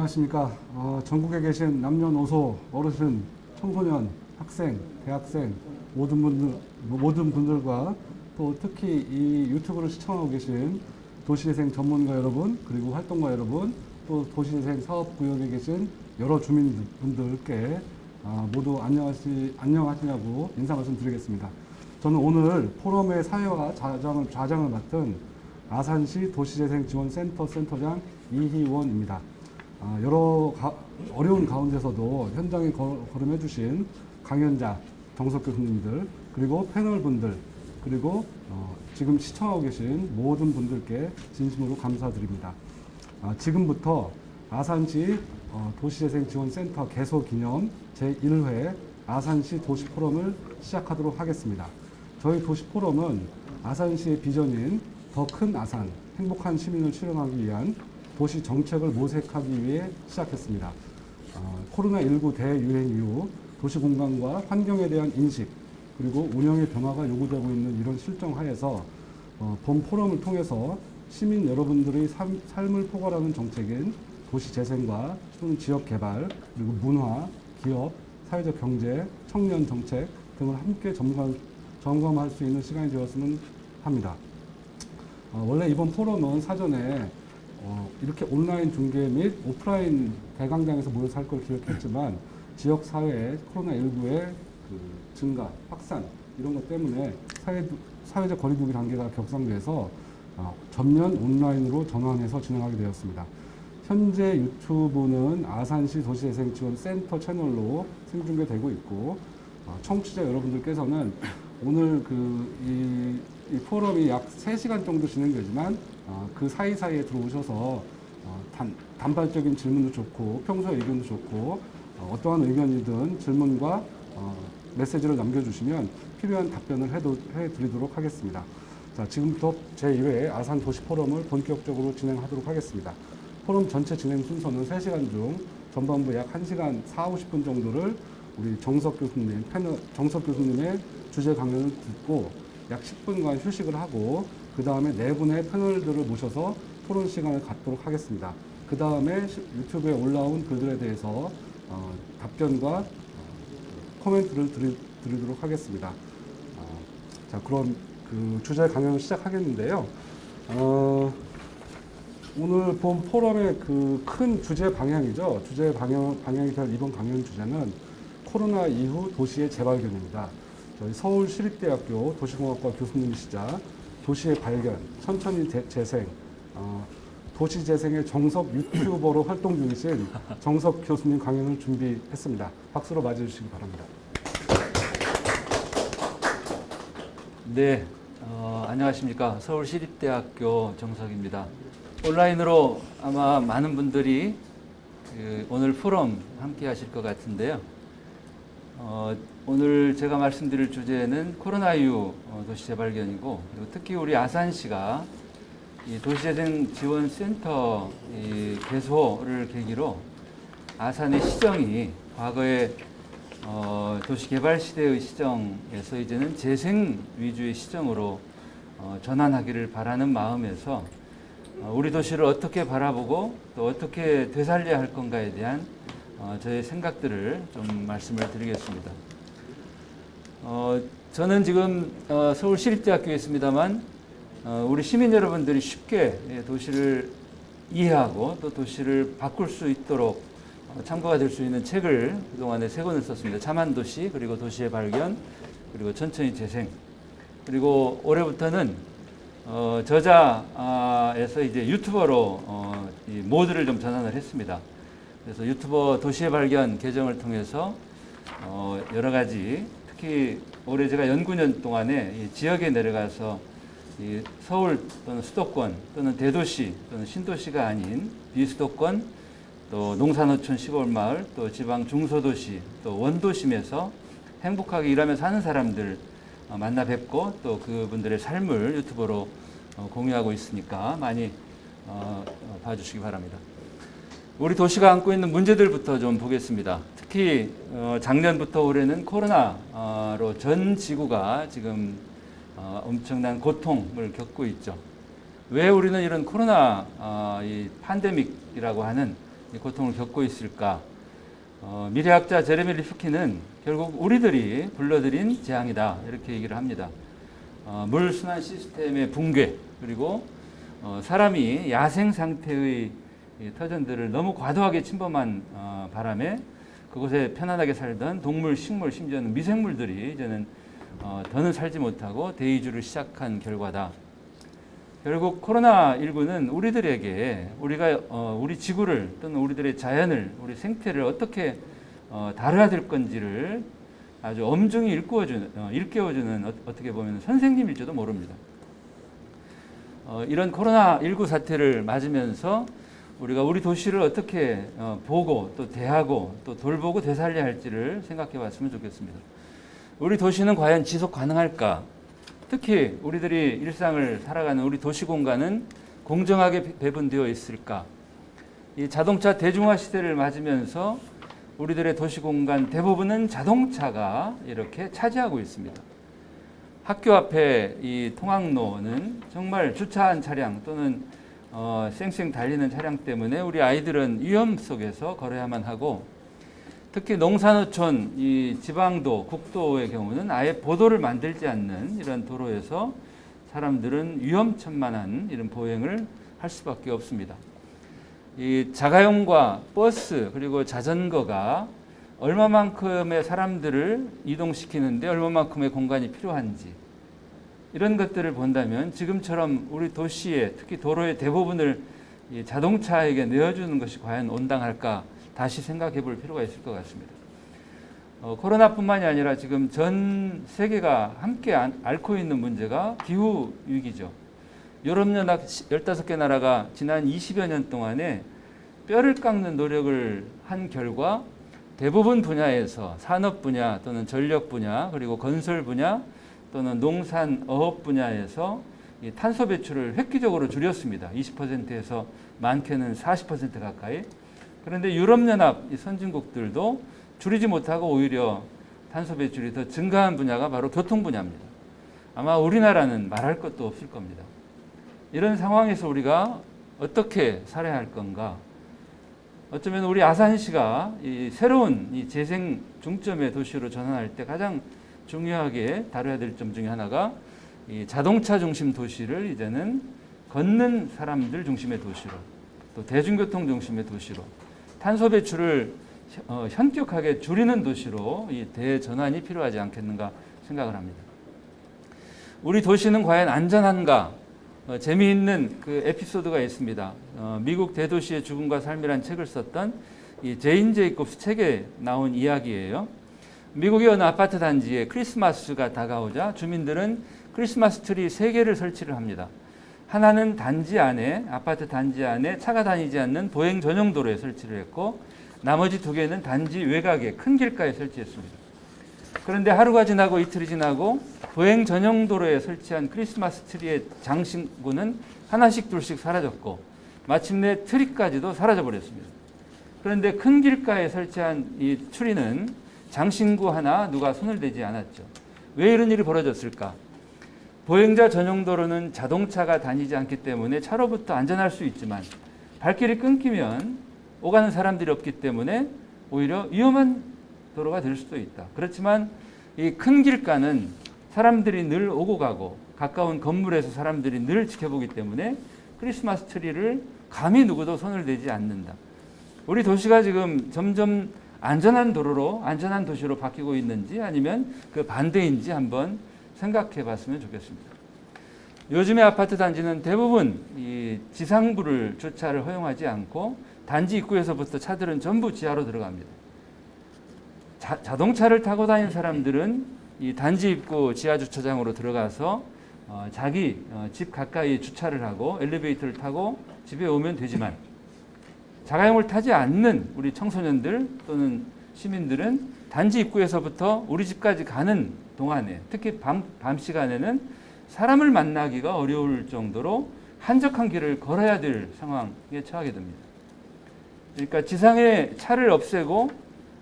안녕하십니까. 전국에 계신 남녀노소, 어르신, 청소년, 학생, 대학생 모든 분들과 또 특히 이 유튜브를 시청하고 계신 도시재생 전문가 여러분, 그리고 활동가 여러분, 또 도시재생 사업구역에 계신 여러 주민분들께 모두 안녕하시냐고 인사 말씀드리겠습니다. 저는 오늘 포럼의 사회와 좌장을 맡은 아산시 도시재생지원센터 센터장 이희원입니다. 어려운 가운데서도 현장에 걸음해 주신 강연자, 정석 교수님들, 그리고 패널분들, 그리고 지금 시청하고 계신 모든 분들께 진심으로 감사드립니다. 지금부터 아산시 도시재생지원센터 개소 기념 제1회 아산시 도시포럼을 시작하도록 하겠습니다. 저희 도시포럼은 아산시의 비전인 더 큰 아산, 행복한 시민을 실현하기 위한 도시 정책을 모색하기 위해 시작했습니다. 코로나19 대유행 이후 도시 공간과 환경에 대한 인식, 그리고 운영의 변화가 요구되고 있는 이런 실정 하에서 본 포럼을 통해서 시민 여러분들의 삶을 포괄하는 정책인 도시 재생과 또는 지역 개발, 그리고 문화, 기업, 사회적 경제, 청년 정책 등을 함께 점검할 수 있는 시간이 되었으면 합니다. 원래 이번 포럼은 사전에 이렇게 온라인 중계 및 오프라인 대강당에서 모여서 할 걸 기획했지만 지역 사회의 코로나19의 증가, 확산 이런 것 때문에 사회적 거리두기 단계가 격상돼서 전면 온라인으로 전환해서 진행하게 되었습니다. 현재 유튜브는 아산시 도시재생지원센터 채널로 생중계되고 있고 청취자 여러분들께서는 오늘 이 포럼이 약 3시간 정도 진행되지만 그 사이사이에 들어오셔서 단발적인 질문도 좋고 평소 의견도 좋고 어떠한 의견이든 질문과 메시지를 남겨주시면 필요한 답변을 해드리도록 하겠습니다. 자, 지금부터 제2회 아산 도시 포럼을 본격적으로 진행하도록 하겠습니다. 포럼 전체 진행 순서는 3시간 중 전반부 약 1시간 40-50분 정도를 우리 정석 교수님의 주제 강연을 듣고 약 10분간 휴식을 하고 그 다음에 4분의 패널들을 모셔서 토론 시간을 갖도록 하겠습니다. 그 다음에 유튜브에 올라온 글들에 대해서 답변과 코멘트를 드리도록 하겠습니다. 자, 그럼 그 주제 강연을 시작하겠는데요. 오늘 본 포럼의 그 큰 주제 방향이죠. 주제 방향이 될 이번 강연 주제는 코로나 이후 도시의 재발견입니다. 저희 서울시립대학교 도시공학과 교수님이시자 도시의 발견, 천천히 재생, 도시재생의 정석 유튜버로 활동 중이신 정석 교수님 강연을 준비했습니다. 박수로 맞이해 주시기 바랍니다. 네, 안녕하십니까. 서울시립대학교 정석입니다. 온라인으로 아마 많은 분들이 오늘 포럼 함께 하실 것 같은데요. 오늘 제가 말씀드릴 주제는 코로나 이후 도시 재발견이고, 그리고 특히 우리 아산시가 이 도시재생지원센터 개소를 계기로 아산의 시정이 과거에 도시개발 시대의 시정에서 이제는 재생 위주의 시정으로 전환하기를 바라는 마음에서 우리 도시를 어떻게 바라보고 또 어떻게 되살려야 할 건가에 대한 저의 생각들을 좀 말씀을 드리겠습니다. 저는 지금 서울시립대학교에 있습니다만 우리 시민 여러분들이 쉽게 도시를 이해하고 또 도시를 바꿀 수 있도록 참고가 될 수 있는 책을 그동안에 3권을 썼습니다. 참한도시, 그리고 도시의 발견, 그리고 천천히 재생. 그리고 올해부터는 저자에서 이제 유튜버로 이 모드를 좀 전환을 했습니다. 그래서 유튜버 도시의 발견 계정을 통해서 여러 가지, 특히 올해 제가 연구년 동안에 이 지역에 내려가서 이 서울 또는 수도권 또는 대도시 또는 신도시가 아닌 비수도권, 또 농산어촌 시골마을, 또 지방 중소도시, 또 원도심에서 행복하게 일하며 사는 사람들 만나 뵙고 또 그분들의 삶을 유튜브로 공유하고 있으니까 많이 봐주시기 바랍니다. 우리 도시가 안고 있는 문제들부터 좀 보겠습니다. 특히 작년부터 올해는 코로나로 전 지구가 지금 엄청난 고통을 겪고 있죠. 왜 우리는 이런 코로나 이 팬데믹이라고 하는 이 고통을 겪고 있을까? 미래학자 제레미 리프킨은 결국 우리들이 불러들인 재앙이다 이렇게 얘기를 합니다. 물 순환 시스템의 붕괴, 그리고 사람이 야생 상태의 터전들을 너무 과도하게 침범한 바람에 그곳에 편안하게 살던 동물, 식물, 심지어는 미생물들이 이제는 더는 살지 못하고 대이주를 시작한 결과다. 결국 코로나19는 우리들에게 우리 지구를 또는 우리들의 자연을, 우리 생태를 어떻게 다뤄야 될 건지를 아주 엄중히 일깨워주는 어떻게 보면 선생님일지도 모릅니다. 이런 코로나19 사태를 맞으면서 우리가 우리 도시를 어떻게 보고 또 대하고 또 돌보고 되살려야 할지를 생각해 봤으면 좋겠습니다. 우리 도시는 과연 지속 가능할까? 특히 우리들이 일상을 살아가는 우리 도시 공간은 공정하게 배분되어 있을까? 이 자동차 대중화 시대를 맞으면서 우리들의 도시 공간 대부분은 자동차가 이렇게 차지하고 있습니다. 학교 앞에 이 통학로는 정말 주차한 차량 또는 쌩쌩 달리는 차량 때문에 우리 아이들은 위험 속에서 걸어야만 하고, 특히 농산어촌, 이 지방도, 국도의 경우는 아예 보도를 만들지 않는 이런 도로에서 사람들은 위험천만한 이런 보행을 할 수밖에 없습니다. 이 자가용과 버스 그리고 자전거가 얼마만큼의 사람들을 이동시키는데 얼마만큼의 공간이 필요한지, 이런 것들을 본다면 지금처럼 우리 도시의 특히 도로의 대부분을 이 자동차에게 내어주는 것이 과연 온당할까 다시 생각해 볼 필요가 있을 것 같습니다. 코로나뿐만이 아니라 지금 전 세계가 함께 앓고 있는 문제가 기후 위기죠. 유럽연합 15개 나라가 지난 20여 년 동안에 뼈를 깎는 노력을 한 결과 대부분 분야에서 산업 분야 또는 전력 분야 그리고 건설 분야 또는 농산 어업 분야에서 이 탄소 배출을 획기적으로 줄였습니다. 20%에서 많게는 40% 가까이. 그런데 유럽연합 선진국들도 줄이지 못하고 오히려 탄소 배출이 더 증가한 분야가 바로 교통 분야입니다. 아마 우리나라는 말할 것도 없을 겁니다. 이런 상황에서 우리가 어떻게 살아야 할 건가? 어쩌면 우리 아산시가 이 새로운 이 재생 중점의 도시로 전환할 때 가장 중요하게 다뤄야 될 점 중에 하나가 이 자동차 중심 도시를 이제는 걷는 사람들 중심의 도시로, 또 대중교통 중심의 도시로, 탄소 배출을 현격하게 줄이는 도시로 이 대전환이 필요하지 않겠는가 생각을 합니다. 우리 도시는 과연 안전한가? 재미있는 그 에피소드가 있습니다. 미국 대도시의 죽음과 삶이란 책을 썼던 이 제인 제이콥스 책에 나온 이야기예요. 미국의 어느 아파트 단지에 크리스마스가 다가오자 주민들은 크리스마스 트리 3개를 설치를 합니다. 하나는 단지 안에, 아파트 단지 안에 차가 다니지 않는 보행 전용 도로에 설치를 했고, 나머지 2개는 단지 외곽에 큰 길가에 설치했습니다. 그런데 하루가 지나고 이틀이 지나고 보행 전용 도로에 설치한 크리스마스 트리의 장신구는 하나씩 둘씩 사라졌고 마침내 트리까지도 사라져버렸습니다. 그런데 큰 길가에 설치한 이 트리는 장신구 하나 누가 손을 대지 않았죠. 왜 이런 일이 벌어졌을까? 보행자 전용 도로는 자동차가 다니지 않기 때문에 차로부터 안전할 수 있지만 발길이 끊기면 오가는 사람들이 없기 때문에 오히려 위험한 도로가 될 수도 있다. 그렇지만 이 큰 길가는 사람들이 늘 오고 가고 가까운 건물에서 사람들이 늘 지켜보기 때문에 크리스마스 트리를 감히 누구도 손을 대지 않는다. 우리 도시가 지금 점점 안전한 도로로, 안전한 도시로 바뀌고 있는지 아니면 그 반대인지 한번 생각해 봤으면 좋겠습니다. 요즘의 아파트 단지는 대부분 이 지상부를 주차를 허용하지 않고 단지 입구에서부터 차들은 전부 지하로 들어갑니다. 자동차를 타고 다니는 사람들은 이 단지 입구 지하 주차장으로 들어가서 자기 집 가까이 주차를 하고 엘리베이터를 타고 집에 오면 되지만, 자가용을 타지 않는 우리 청소년들 또는 시민들은 단지 입구에서부터 우리 집까지 가는 동안에, 특히 밤 시간에는 사람을 만나기가 어려울 정도로 한적한 길을 걸어야 될 상황에 처하게 됩니다. 그러니까 지상에 차를 없애고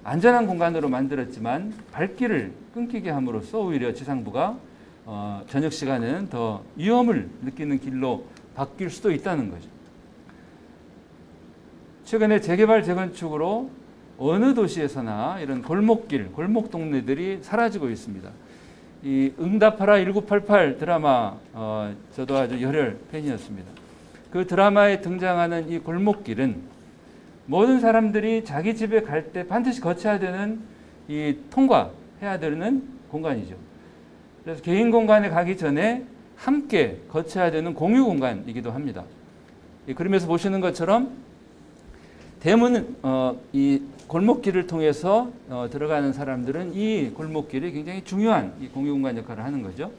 안전한 공간으로 만들었지만 발길을 끊기게 함으로써 오히려 지상부가 저녁 시간에는 더 위험을 느끼는 길로 바뀔 수도 있다는 거죠. 최근에 재개발 재건축으로 어느 도시에서나 이런 골목길, 골목 동네들이 사라지고 있습니다. 이 응답하라 1988 드라마 저도 아주 열혈 팬이었습니다. 그 드라마에 등장하는 이 골목길은 모든 사람들이 자기 집에 갈 때 반드시 거쳐야 되는 이 통과해야 되는 공간이죠. 그래서 개인 공간에 가기 전에 함께 거쳐야 되는 공유 공간이기도 합니다. 이 그림에서 보시는 것처럼 대문 이 골목길을 통해서 들어가는 사람들은 이 골목길이 굉장히 중요한 이 공유 공간 역할을 하는 거죠.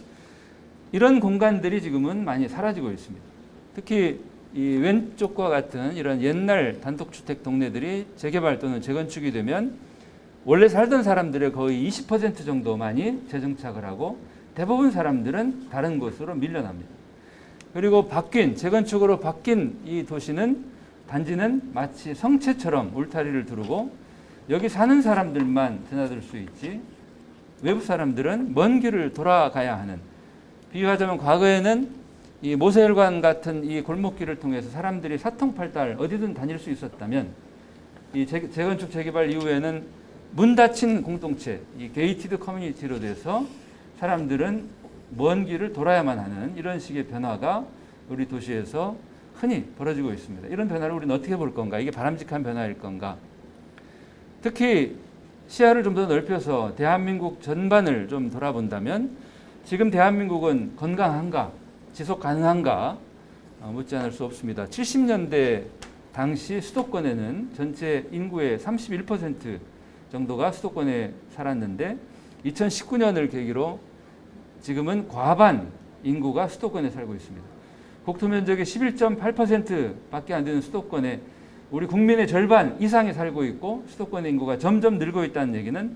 이런 공간들이 지금은 많이 사라지고 있습니다. 특히 이 왼쪽과 같은 이런 옛날 단독주택 동네들이 재개발 또는 재건축이 되면 원래 살던 사람들의 거의 20% 정도만이 재정착을 하고 대부분 사람들은 다른 곳으로 밀려납니다. 그리고 재건축으로 바뀐 이 단지는 마치 성체처럼 울타리를 두르고 여기 사는 사람들만 드나들 수 있지 외부 사람들은 먼 길을 돌아가야 하는, 비유하자면 과거에는 이 모세혈관 같은 이 골목길을 통해서 사람들이 사통팔달 어디든 다닐 수 있었다면 이 재건축 재개발 이후에는 문 닫힌 공동체, 이 게이티드 커뮤니티로 돼서 사람들은 먼 길을 돌아야만 하는 이런 식의 변화가 우리 도시에서 흔히 벌어지고 있습니다. 이런 변화를 우리는 어떻게 볼 건가? 이게 바람직한 변화일 건가? 특히 시야를 좀 더 넓혀서 대한민국 전반을 좀 돌아본다면 지금 대한민국은 건강한가? 지속 가능한가? 묻지 않을 수 없습니다. 70년대 당시 수도권에는 전체 인구의 31% 정도가 수도권에 살았는데 2019년을 계기로 지금은 과반 인구가 수도권에 살고 있습니다. 국토 면적의 11.8%밖에 안 되는 수도권에 우리 국민의 절반 이상이 살고 있고 수도권 인구가 점점 늘고 있다는 얘기는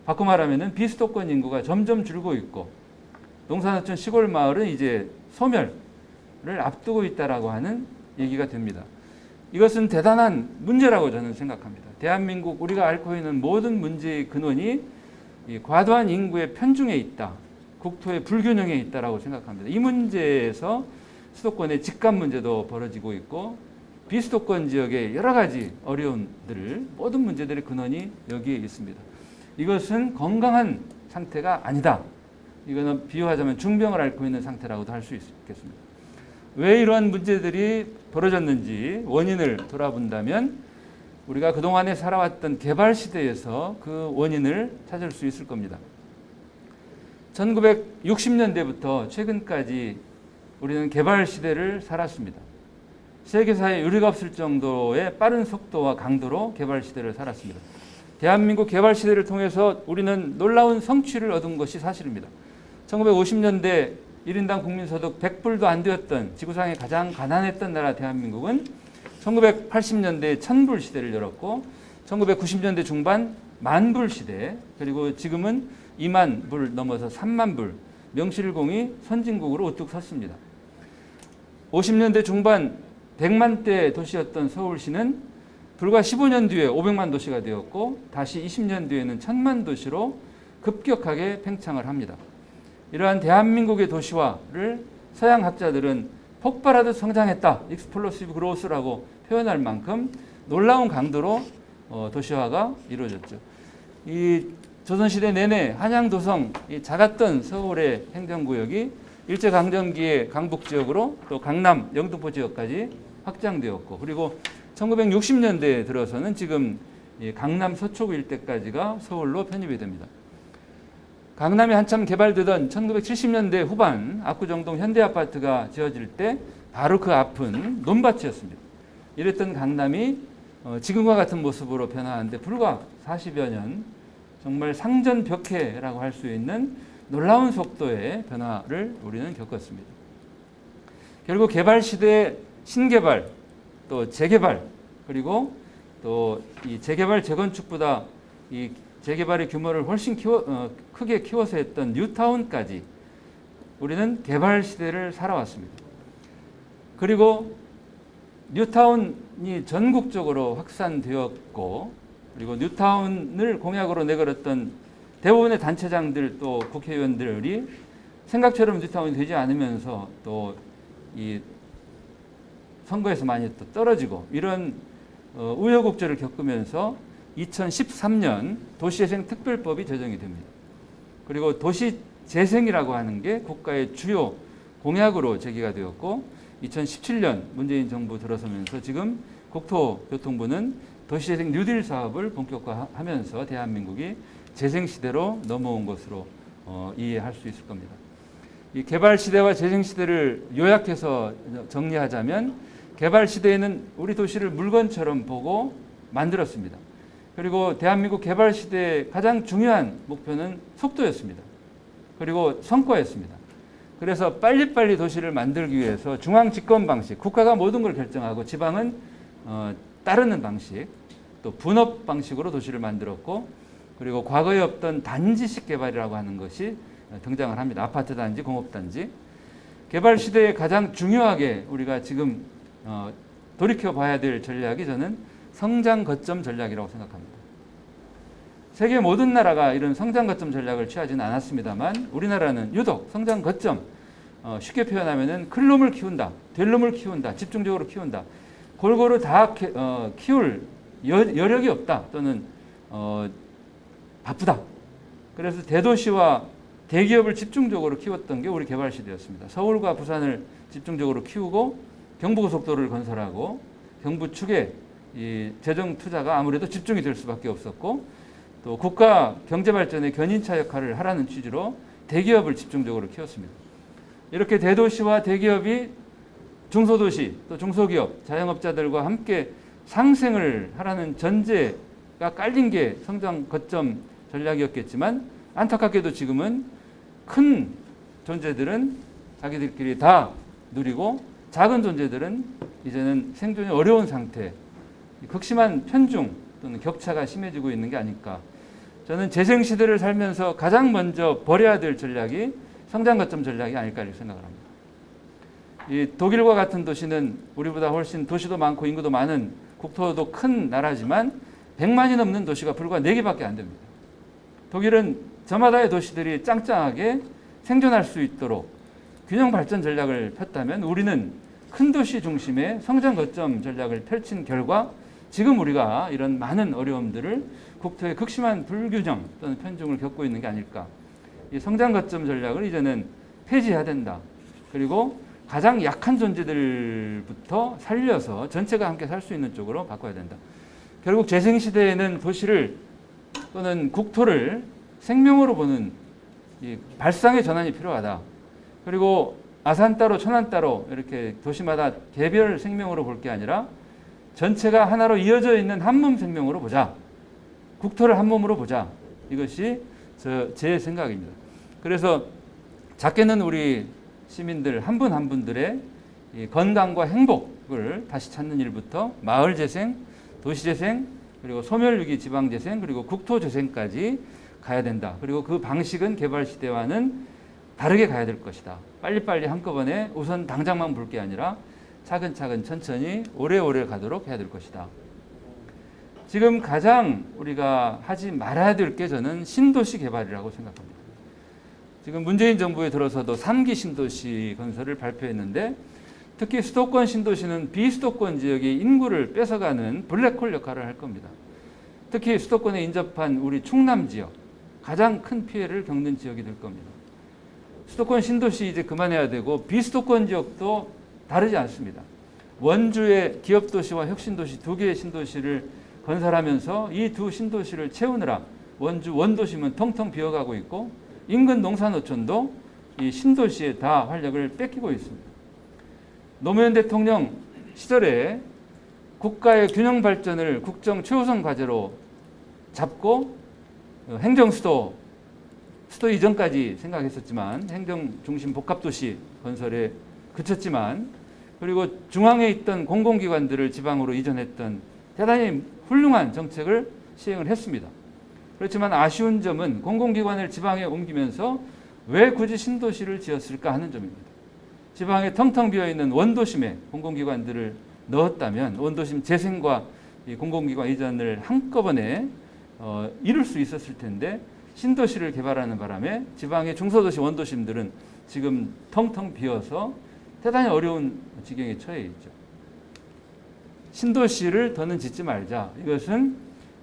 바꿔 말하면 비수도권 인구가 점점 줄고 있고 농사노촌 시골 마을은 이제 소멸을 앞두고 있다라고 하는 얘기가 됩니다. 이것은 대단한 문제라고 저는 생각합니다. 대한민국 우리가 앓고 있는 모든 문제의 근원이 이 과도한 인구의 편중에 있다. 국토의 불균형에 있다라고 생각합니다. 이 문제에서 수도권의 집값 문제도 벌어지고 있고 비수도권 지역의 여러 가지 어려움들, 모든 문제들의 근원이 여기에 있습니다. 이것은 건강한 상태가 아니다. 이거는 비유하자면 중병을 앓고 있는 상태라고도 할 수 있겠습니다. 왜 이러한 문제들이 벌어졌는지 원인을 돌아본다면 우리가 그동안에 살아왔던 개발 시대에서 그 원인을 찾을 수 있을 겁니다. 1960년대부터 최근까지 우리는 개발 시대를 살았습니다. 세계사에 유례가 없을 정도의 빠른 속도와 강도로 개발 시대를 살았습니다. 대한민국 개발 시대를 통해서 우리는 놀라운 성취를 얻은 것이 사실입니다. 1950년대 1인당 국민소득 100불도 안 되었던 지구상에 가장 가난했던 나라 대한민국은 1980년대에 1000불 시대를 열었고 1990년대 중반 만불 시대, 그리고 지금은 2만 불 넘어서 3만 불, 명실공히 선진국으로 우뚝 섰습니다. 50년대 중반 100만대 도시였던 서울시는 불과 15년 뒤에 500만 도시가 되었고 다시 20년 뒤에는 1000만 도시로 급격하게 팽창을 합니다. 이러한 대한민국의 도시화를 서양 학자들은 폭발하듯 성장했다, 익스플로시브 그로스라고 표현할 만큼 놀라운 강도로 도시화가 이루어졌죠. 이 조선시대 내내 한양도성 이 작았던 서울의 행정구역이 일제강점기의 강북 지역으로 또 강남, 영등포 지역까지 확장되었고, 그리고 1960년대에 들어서는 지금 강남 서초구 일대까지가 서울로 편입이 됩니다. 강남이 한참 개발되던 1970년대 후반 압구정동 현대아파트가 지어질 때 바로 그 앞은 논밭이었습니다. 이랬던 강남이 지금과 같은 모습으로 변화하는데 불과 40여 년, 정말 상전벽해라고 할 수 있는 놀라운 속도의 변화를 우리는 겪었습니다. 결국 개발 시대의 신개발, 또 재개발, 그리고 또 이 재개발 재건축보다 이 재개발의 규모를 훨씬 크게 키워서 했던 뉴타운까지 우리는 개발 시대를 살아왔습니다. 그리고 뉴타운이 전국적으로 확산되었고, 그리고 뉴타운을 공약으로 내걸었던 대부분의 단체장들 또 국회의원들이 생각처럼 뉴타운이 되지 않으면서 또 이 선거에서 많이 또 떨어지고 이런 우여곡절을 겪으면서 2013년 도시재생 특별법이 제정이 됩니다. 그리고 도시재생이라고 하는 게 국가의 주요 공약으로 제기가 되었고 2017년 문재인 정부 들어서면서 지금 국토교통부는 도시재생 뉴딜 사업을 본격화하면서 대한민국이 재생시대로 넘어온 것으로 이해할 수 있을 겁니다. 이 개발시대와 재생시대를 요약해서 정리하자면 개발시대에는 우리 도시를 물건처럼 보고 만들었습니다. 그리고 대한민국 개발시대의 가장 중요한 목표는 속도였습니다. 그리고 성과였습니다. 그래서 빨리빨리 도시를 만들기 위해서 중앙집권 방식, 국가가 모든 걸 결정하고 지방은 따르는 방식, 또 분업 방식으로 도시를 만들었고, 그리고 과거에 없던 단지식 개발이라고 하는 것이 등장을 합니다. 아파트 단지, 공업 단지. 개발 시대에 가장 중요하게 우리가 지금 돌이켜 봐야 될 전략이 저는 성장 거점 전략이라고 생각합니다. 세계 모든 나라가 이런 성장 거점 전략을 취하지는 않았습니다만 우리나라는 유독 성장 거점, 쉽게 표현하면은 클 놈을 키운다, 될 놈을 키운다, 집중적으로 키운다. 골고루 다 키울 여력이 없다 또는 바쁘다. 그래서 대도시와 대기업을 집중적으로 키웠던 게 우리 개발 시대였습니다. 서울과 부산을 집중적으로 키우고 경부고속도로를 건설하고 경부 축에 이 재정 투자가 아무래도 집중이 될 수밖에 없었고, 또 국가 경제 발전의 견인차 역할을 하라는 취지로 대기업을 집중적으로 키웠습니다. 이렇게 대도시와 대기업이 중소도시 또 중소기업 자영업자들과 함께 상생을 하라는 전제가 깔린 게 성장 거점 전략이었겠지만, 안타깝게도 지금은 큰 존재들은 자기들끼리 다 누리고 작은 존재들은 이제는 생존이 어려운 상태, 극심한 편중 또는 격차가 심해지고 있는 게 아닐까. 저는 재생시대를 살면서 가장 먼저 버려야 될 전략이 성장 거점 전략이 아닐까 이렇게 생각을 합니다. 이 독일과 같은 도시는 우리보다 훨씬 도시도 많고 인구도 많은, 국토도 큰 나라지만 100만이 넘는 도시가 불과 4개밖에 안 됩니다. 독일은 저마다의 도시들이 짱짱하게 생존할 수 있도록 균형 발전 전략을 폈다면, 우리는 큰 도시 중심의 성장 거점 전략을 펼친 결과 지금 우리가 이런 많은 어려움들을, 국토의 극심한 불균형 또는 편중을 겪고 있는 게 아닐까. 이 성장 거점 전략을 이제는 폐지해야 된다. 그리고 가장 약한 존재들부터 살려서 전체가 함께 살 수 있는 쪽으로 바꿔야 된다. 결국 재생시대에는 도시를 또는 국토를 생명으로 보는 이 발상의 전환이 필요하다. 그리고 아산 따로 천안 따로 이렇게 도시마다 개별 생명으로 볼 게 아니라 전체가 하나로 이어져 있는 한몸 생명으로 보자. 국토를 한 몸으로 보자. 이것이 제 생각입니다. 그래서 작게는 우리 시민들 한 분 한 분들의 건강과 행복을 다시 찾는 일부터 마을 재생, 도시 재생, 그리고 소멸위기 지방 재생, 그리고 국토 재생까지 가야 된다. 그리고 그 방식은 개발 시대와는 다르게 가야 될 것이다. 빨리빨리 한꺼번에 우선 당장만 볼 게 아니라 차근차근 천천히 오래오래 가도록 해야 될 것이다. 지금 가장 우리가 하지 말아야 될 게 저는 신도시 개발이라고 생각합니다. 지금 문재인 정부에 들어서도 3기 신도시 건설을 발표했는데, 특히 수도권 신도시는 비수도권 지역의 인구를 뺏어가는 블랙홀 역할을 할 겁니다. 특히 수도권에 인접한 우리 충남 지역, 가장 큰 피해를 겪는 지역이 될 겁니다. 수도권 신도시 이제 그만해야 되고, 비수도권 지역도 다르지 않습니다. 원주의 기업도시와 혁신도시 2개의 신도시를 건설하면서 이 두 신도시를 채우느라 원주 원도심은 텅텅 비어가고 있고, 인근 농산어촌도 이 신도시에 다 활력을 뺏기고 있습니다. 노무현 대통령 시절에 국가의 균형 발전을 국정 최우선 과제로 잡고 행정수도, 수도 이전까지 생각했었지만 행정 중심 복합도시 건설에 그쳤지만, 그리고 중앙에 있던 공공기관들을 지방으로 이전했던 대단히 훌륭한 정책을 시행을 했습니다. 그렇지만 아쉬운 점은 공공기관을 지방에 옮기면서 왜 굳이 신도시를 지었을까 하는 점입니다. 지방에 텅텅 비어있는 원도심에 공공기관들을 넣었다면 원도심 재생과 이 공공기관 이전을 한꺼번에 이룰 수 있었을 텐데, 신도시를 개발하는 바람에 지방의 중소도시 원도심들은 지금 텅텅 비어서 대단히 어려운 지경에 처해 있죠. 신도시를 더는 짓지 말자. 이것은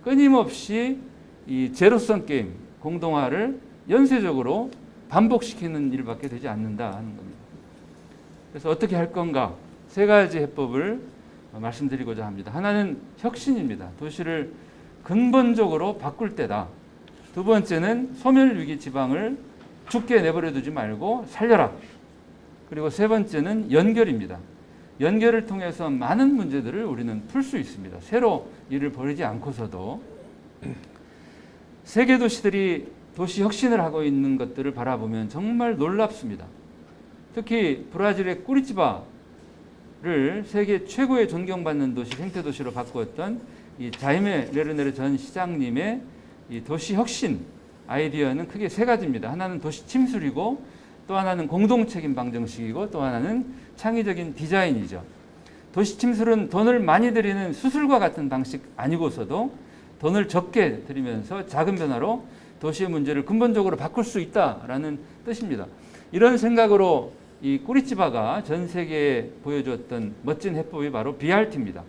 끊임없이 이 제로섬 게임, 공동화를 연쇄적으로 반복시키는 일밖에 되지 않는다 하는 겁니다. 그래서 어떻게 할 건가? 세 가지 해법을 말씀드리고자 합니다. 하나는 혁신입니다. 도시를 근본적으로 바꿀 때다. 두 번째는 소멸위기 지방을 죽게 내버려 두지 말고 살려라. 그리고 세 번째는 연결입니다. 연결을 통해서 많은 문제들을 우리는 풀 수 있습니다. 새로 일을 벌이지 않고서도. 세계 도시들이 도시 혁신을 하고 있는 것들을 바라보면 정말 놀랍습니다. 특히 브라질의 꾸리티바를 세계 최고의 존경받는 도시, 생태도시로 바꾸었던 이 자이메 레르네르 전 시장님의 이 도시 혁신 아이디어는 크게 세 가지입니다. 하나는 도시 침술이고, 또 하나는 공동책임 방정식이고, 또 하나는 창의적인 디자인이죠. 도시 침술은 돈을 많이 들이는 수술과 같은 방식 아니고서도 돈을 적게 들이면서 작은 변화로 도시의 문제를 근본적으로 바꿀 수 있다라는 뜻입니다. 이런 생각으로 이 꾸리티바가 전 세계에 보여주었던 멋진 해법이 바로 BRT입니다.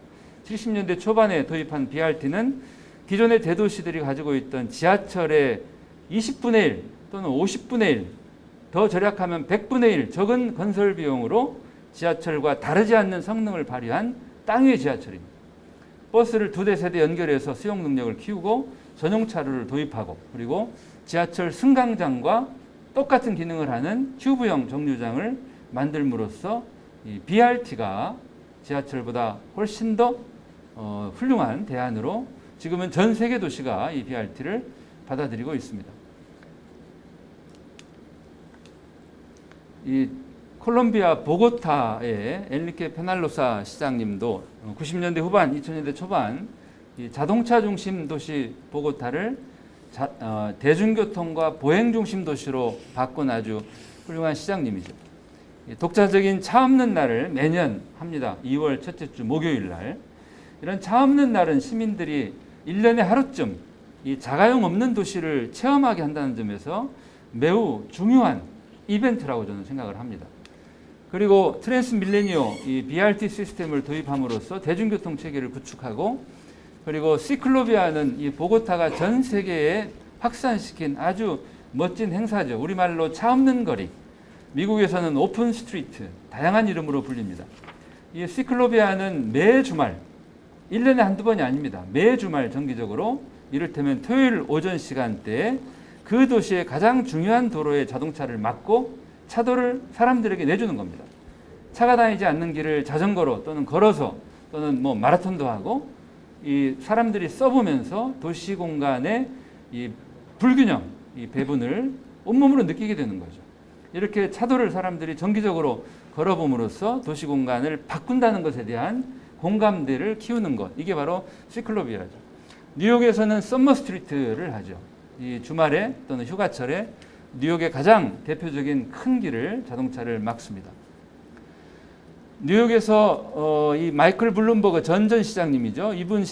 70년대 초반에 도입한 BRT는 기존의 대도시들이 가지고 있던 지하철의 20분의 1 또는 50분의 1, 더 절약하면 100분의 1 적은 건설 비용으로 지하철과 다르지 않는 성능을 발휘한 땅 위의 지하철입니다. 버스를 두 대 세대 연결해서 수용 능력을 키우고 전용차로를 도입하고, 그리고 지하철 승강장과 똑같은 기능을 하는 튜브형 정류장을 만들므로써 이 BRT가 지하철보다 훨씬 더 훌륭한 대안으로 지금은 전 세계 도시가 이 BRT를 받아들이고 있습니다. 이 콜롬비아 보고타의 엔리케 페날로사 시장님도 90년대 후반, 2000년대 초반 이 자동차 중심 도시 보고타를 대중교통과 보행 중심 도시로 바꾼 아주 훌륭한 시장님이죠. 독자적인 차 없는 날을 매년 합니다. 2월 첫째 주 목요일 날. 이런 차 없는 날은 시민들이 1년에 하루쯤 이 자가용 없는 도시를 체험하게 한다는 점에서 매우 중요한 이벤트라고 저는 생각을 합니다. 그리고 트랜스밀레니오 이 BRT 시스템을 도입함으로써 대중교통 체계를 구축하고, 그리고 시클로비아는 이 보고타가 전 세계에 확산시킨 아주 멋진 행사죠. 우리말로 차 없는 거리, 미국에서는 오픈 스트리트, 다양한 이름으로 불립니다. 이 시클로비아는 매 주말, 1년에 한두 번이 아닙니다. 매 주말 정기적으로 이를테면 토요일 오전 시간대에 그 도시의 가장 중요한 도로에 자동차를 막고 차도를 사람들에게 내주는 겁니다. 차가 다니지 않는 길을 자전거로 또는 걸어서 또는 뭐 마라톤도 하고, 이 사람들이 써보면서 도시 공간의 이 불균형, 이 배분을 온몸으로 느끼게 되는 거죠. 이렇게 차도를 사람들이 정기적으로 걸어봄으로써 도시 공간을 바꾼다는 것에 대한 공감대를 키우는 것, 이게 바로 시클로비아죠. 뉴욕에서는 썸머 스트리트를 하죠. 이 주말에 또는 휴가철에 뉴욕의 가장 대표적인 큰 길을 자동차를 막습니다. 뉴욕에서 이 마이클 블룸버그 전 시장님이죠. 이분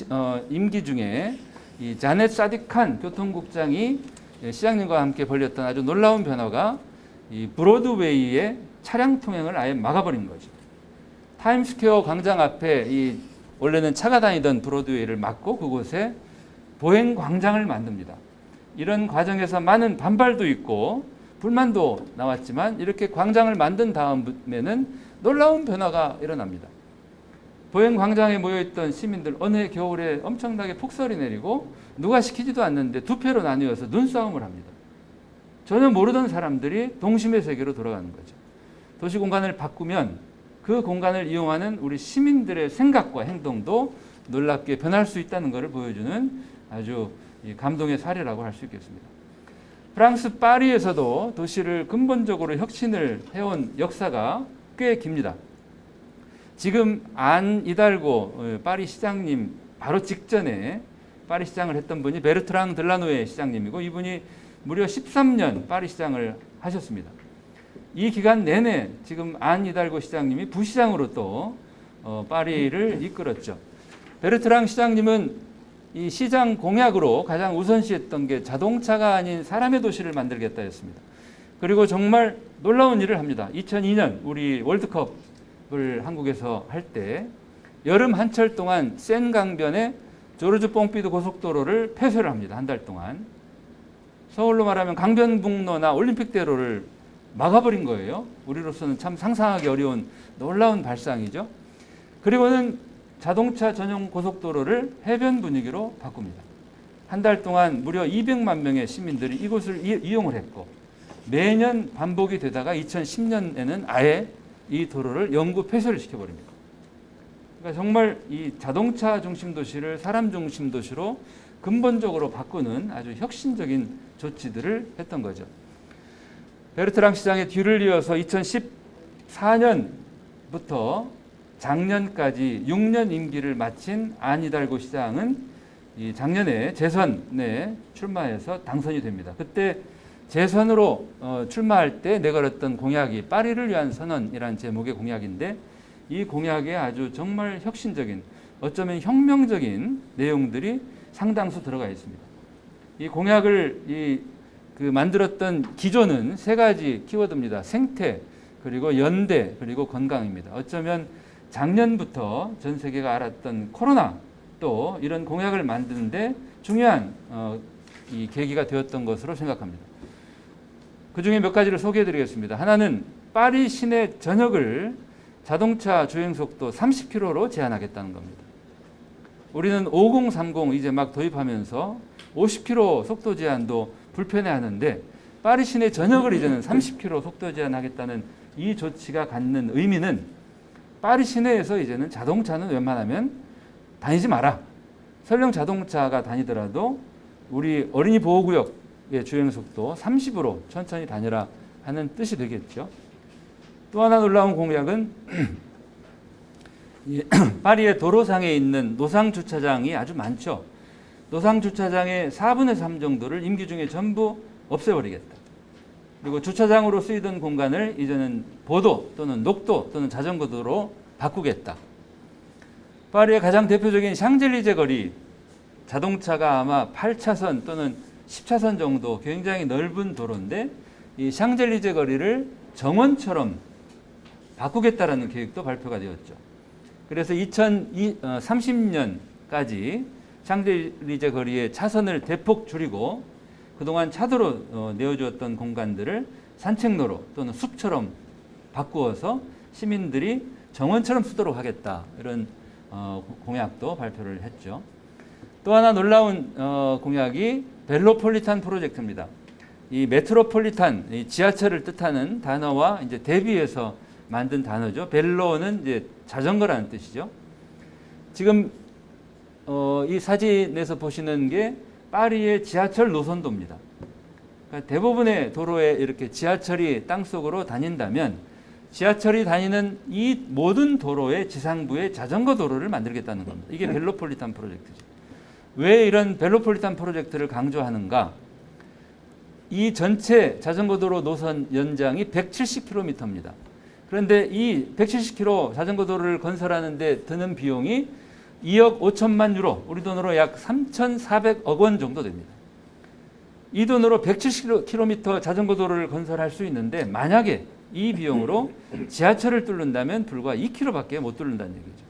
임기 중에 이 자넷 사디칸 교통국장이 시장님과 함께 벌였던 아주 놀라운 변화가 이 브로드웨이의 차량 통행을 아예 막아버린 거죠. 타임스퀘어 광장 앞에 이 원래는 차가 다니던 브로드웨이를 막고 그곳에 보행 광장을 만듭니다. 이런 과정에서 많은 반발도 있고 불만도 나왔지만 이렇게 광장을 만든 다음에는 놀라운 변화가 일어납니다. 보행 광장에 모여있던 시민들 어느 해 겨울에 엄청나게 폭설이 내리고 누가 시키지도 않는데 두 패로 나뉘어서 눈싸움을 합니다. 전혀 모르던 사람들이 동심의 세계로 돌아가는 거죠. 도시 공간을 바꾸면 그 공간을 이용하는 우리 시민들의 생각과 행동도 놀랍게 변할 수 있다는 것을 보여주는 아주 감동의 사례라고 할 수 있겠습니다. 프랑스 파리에서도 도시를 근본적으로 혁신을 해온 역사가 꽤 깁니다. 지금 안 이달고 파리 시장님 바로 직전에 파리 시장을 했던 분이 베르트랑 들라노에 시장님이고, 이분이 무려 13년 파리 시장을 하셨습니다. 이 기간 내내 지금 안 이달고 시장님이 부시장으로 또 파리를 이끌었죠. 베르트랑 시장님은 이 시장 공약으로 가장 우선시했던 게 자동차가 아닌 사람의 도시를 만들겠다 였습니다. 그리고 정말 놀라운 일을 합니다. 2002년 우리 월드컵을 한국에서 할 때 여름 한철 동안 센 강변에 조르주 뽕피드 고속도로를 폐쇄를 합니다. 한 달 동안. 서울로 말하면 강변북로나 올림픽대로를 막아버린 거예요. 우리로서는 참 상상하기 어려운 놀라운 발상이죠. 그리고는 자동차 전용 고속도로를 해변 분위기로 바꿉니다. 한 달 동안 무려 200만 명의 시민들이 이곳을 이용을 했고 매년 반복이 되다가 2010년에는 아예 이 도로를 영구 폐쇄를 시켜버립니다. 그러니까 정말 이 자동차 중심 도시를 사람 중심 도시로 근본적으로 바꾸는 아주 혁신적인 조치들을 했던 거죠. 베르트랑 시장의 뒤를 이어서 2014년부터 작년까지 6년 임기를 마친 안 히달고 시장은 이 작년에 재선에 출마해서 당선이 됩니다. 그때 재선으로 출마할 때 내걸었던 공약이 파리를 위한 선언이라는 제목의 공약인데 이 공약에 아주 정말 혁신적인 어쩌면 혁명적인 내용들이 상당수 들어가 있습니다. 이 공약을 만들었던 기조는 세 가지 키워드입니다. 생태, 그리고 연대, 그리고 건강입니다. 어쩌면 작년부터 전 세계가 알았던 코로나 또 이런 공약을 만드는데 중요한 이 계기가 되었던 것으로 생각합니다. 그 중에 몇 가지를 소개해 드리겠습니다. 하나는 파리 시내 전역을 자동차 주행 속도 30km로 제한하겠다는 겁니다. 우리는 5030 이제 막 도입하면서 50km 속도 제한도 불편해하는데 파리 시내 전역을 이제는 30km 속도 제한하겠다는 이 조치가 갖는 의미는 파리 시내에서 이제는 자동차는 웬만하면 다니지 마라. 설령 자동차가 다니더라도 우리 어린이 보호구역의 주행속도 30으로 천천히 다녀라 하는 뜻이 되겠죠. 또 하나 놀라운 공약은 파리의 도로상에 있는 노상주차장이 아주 많죠. 노상주차장의 4분의 3 정도를 임기 중에 전부 없애버리겠다. 그리고 주차장으로 쓰이던 공간을 이제는 보도 또는 녹도 또는 자전거도로 바꾸겠다. 파리의 가장 대표적인 샹젤리제 거리, 자동차가 아마 8차선 또는 10차선 정도 굉장히 넓은 도로인데 이 샹젤리제 거리를 정원처럼 바꾸겠다라는 계획도 발표가 되었죠. 그래서 2030년까지 샹젤리제 거리의 차선을 대폭 줄이고 그동안 차도로 내어주었던 공간들을 산책로로 또는 숲처럼 바꾸어서 시민들이 정원처럼 쓰도록 하겠다. 이런 공약도 발표를 했죠. 또 하나 놀라운 공약이 벨로폴리탄 프로젝트입니다. 이 메트로폴리탄, 이 지하철을 뜻하는 단어와 이제 대비해서 만든 단어죠. 벨로는 이제 자전거라는 뜻이죠. 지금 이 사진에서 보시는 게 파리의 지하철 노선도입니다. 그러니까 대부분의 도로에 이렇게 지하철이 땅속으로 다닌다면 지하철이 다니는 이 모든 도로의 지상부에 자전거 도로를 만들겠다는 겁니다. 이게 벨로폴리탄 프로젝트죠. 왜 이런 벨로폴리탄 프로젝트를 강조하는가? 이 전체 자전거 도로 노선 연장이 170km입니다. 그런데 이 170km 자전거 도로를 건설하는 데 드는 비용이 2억 5천만 유로, 우리 돈으로 약 3,400억 원 정도 됩니다. 이 돈으로 170km 자전거 도로를 건설할 수 있는데 만약에 이 비용으로 지하철을 뚫는다면 불과 2km밖에 못 뚫는다는 얘기죠.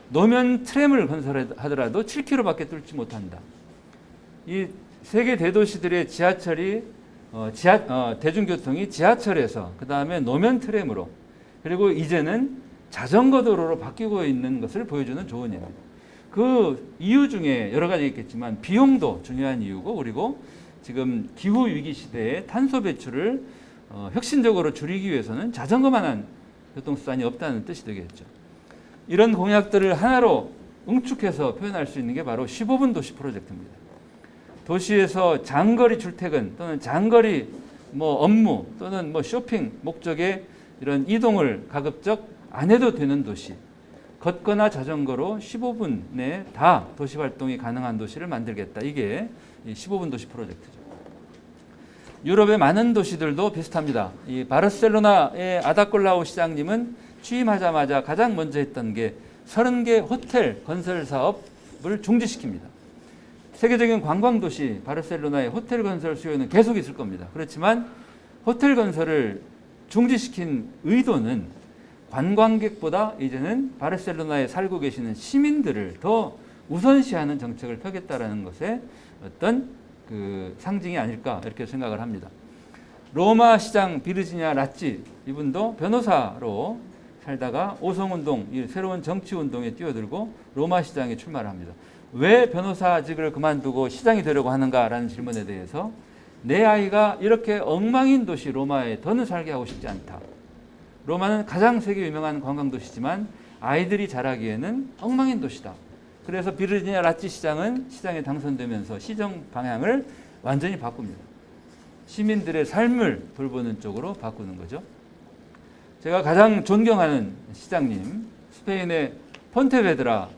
노면 트램을 건설하더라도 7km밖에 뚫지 못한다. 이 세계 대도시들의 지하철이 대중교통이 지하철에서 그 다음에 노면 트램으로 그리고 이제는 자전거 도로로 바뀌고 있는 것을 보여주는 좋은 예입니다. 그 이유 중에 여러 가지 있겠지만 비용도 중요한 이유고 그리고 지금 기후 위기 시대에 탄소 배출을 혁신적으로 줄이기 위해서는 자전거만한 교통수단이 없다는 뜻이 되겠죠. 이런 공약들을 하나로 응축해서 표현할 수 있는 게 바로 15분 도시 프로젝트입니다. 도시에서 장거리 출퇴근 또는 장거리 업무 또는 쇼핑 목적의 이런 이동을 가급적 안 해도 되는 도시, 걷거나 자전거로 15분에 다 도시 활동이 가능한 도시를 만들겠다. 이게 15분 도시 프로젝트죠. 유럽의 많은 도시들도 비슷합니다. 이 바르셀로나의 아다콜라오 시장님은 취임하자마자 가장 먼저 했던 게 30개 호텔 건설 사업을 중지시킵니다. 세계적인 관광도시 바르셀로나의 호텔 건설 수요는 계속 있을 겁니다. 그렇지만 호텔 건설을 중지시킨 의도는 관광객보다 이제는 바르셀로나에 살고 계시는 시민들을 더 우선시하는 정책을 펴겠다라는 것의 어떤 그 상징이 아닐까 이렇게 생각을 합니다. 로마 시장 비르지니아 라찌 이분도 변호사로 살다가 오송운동, 이 새로운 정치운동에 뛰어들고 로마 시장에 출마를 합니다. 왜 변호사직을 그만두고 시장이 되려고 하는가라는 질문에 대해서 내 아이가 이렇게 엉망인 도시 로마에 더는 살게 하고 싶지 않다. 로마는 가장 세계 유명한 관광도시지만 아이들이 자라기에는 엉망인 도시다. 그래서 비르지니아 라찌 시장은 시장에 당선되면서 시정 방향을 완전히 바꿉니다. 시민들의 삶을 돌보는 쪽으로 바꾸는 거죠. 제가 가장 존경하는 시장님, 스페인의 폰테베드라의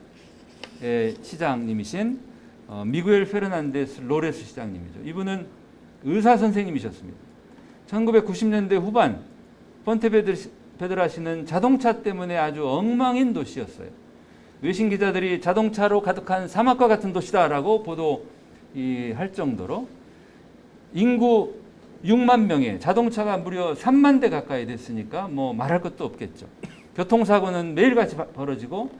시장님이신 미구엘 페르난데스 로레스 시장님이죠. 이분은 의사 선생님이셨습니다. 1990년대 후반 폰테베드라시는 자동차 때문에 아주 엉망인 도시였어요. 외신 기자들이 자동차로 가득한 사막과 같은 도시다라고 보도할 정도로 인구 6만 명에 자동차가 무려 3만 대 가까이 됐으니까 뭐 말할 것도 없겠죠. 교통사고는 매일같이 벌어지고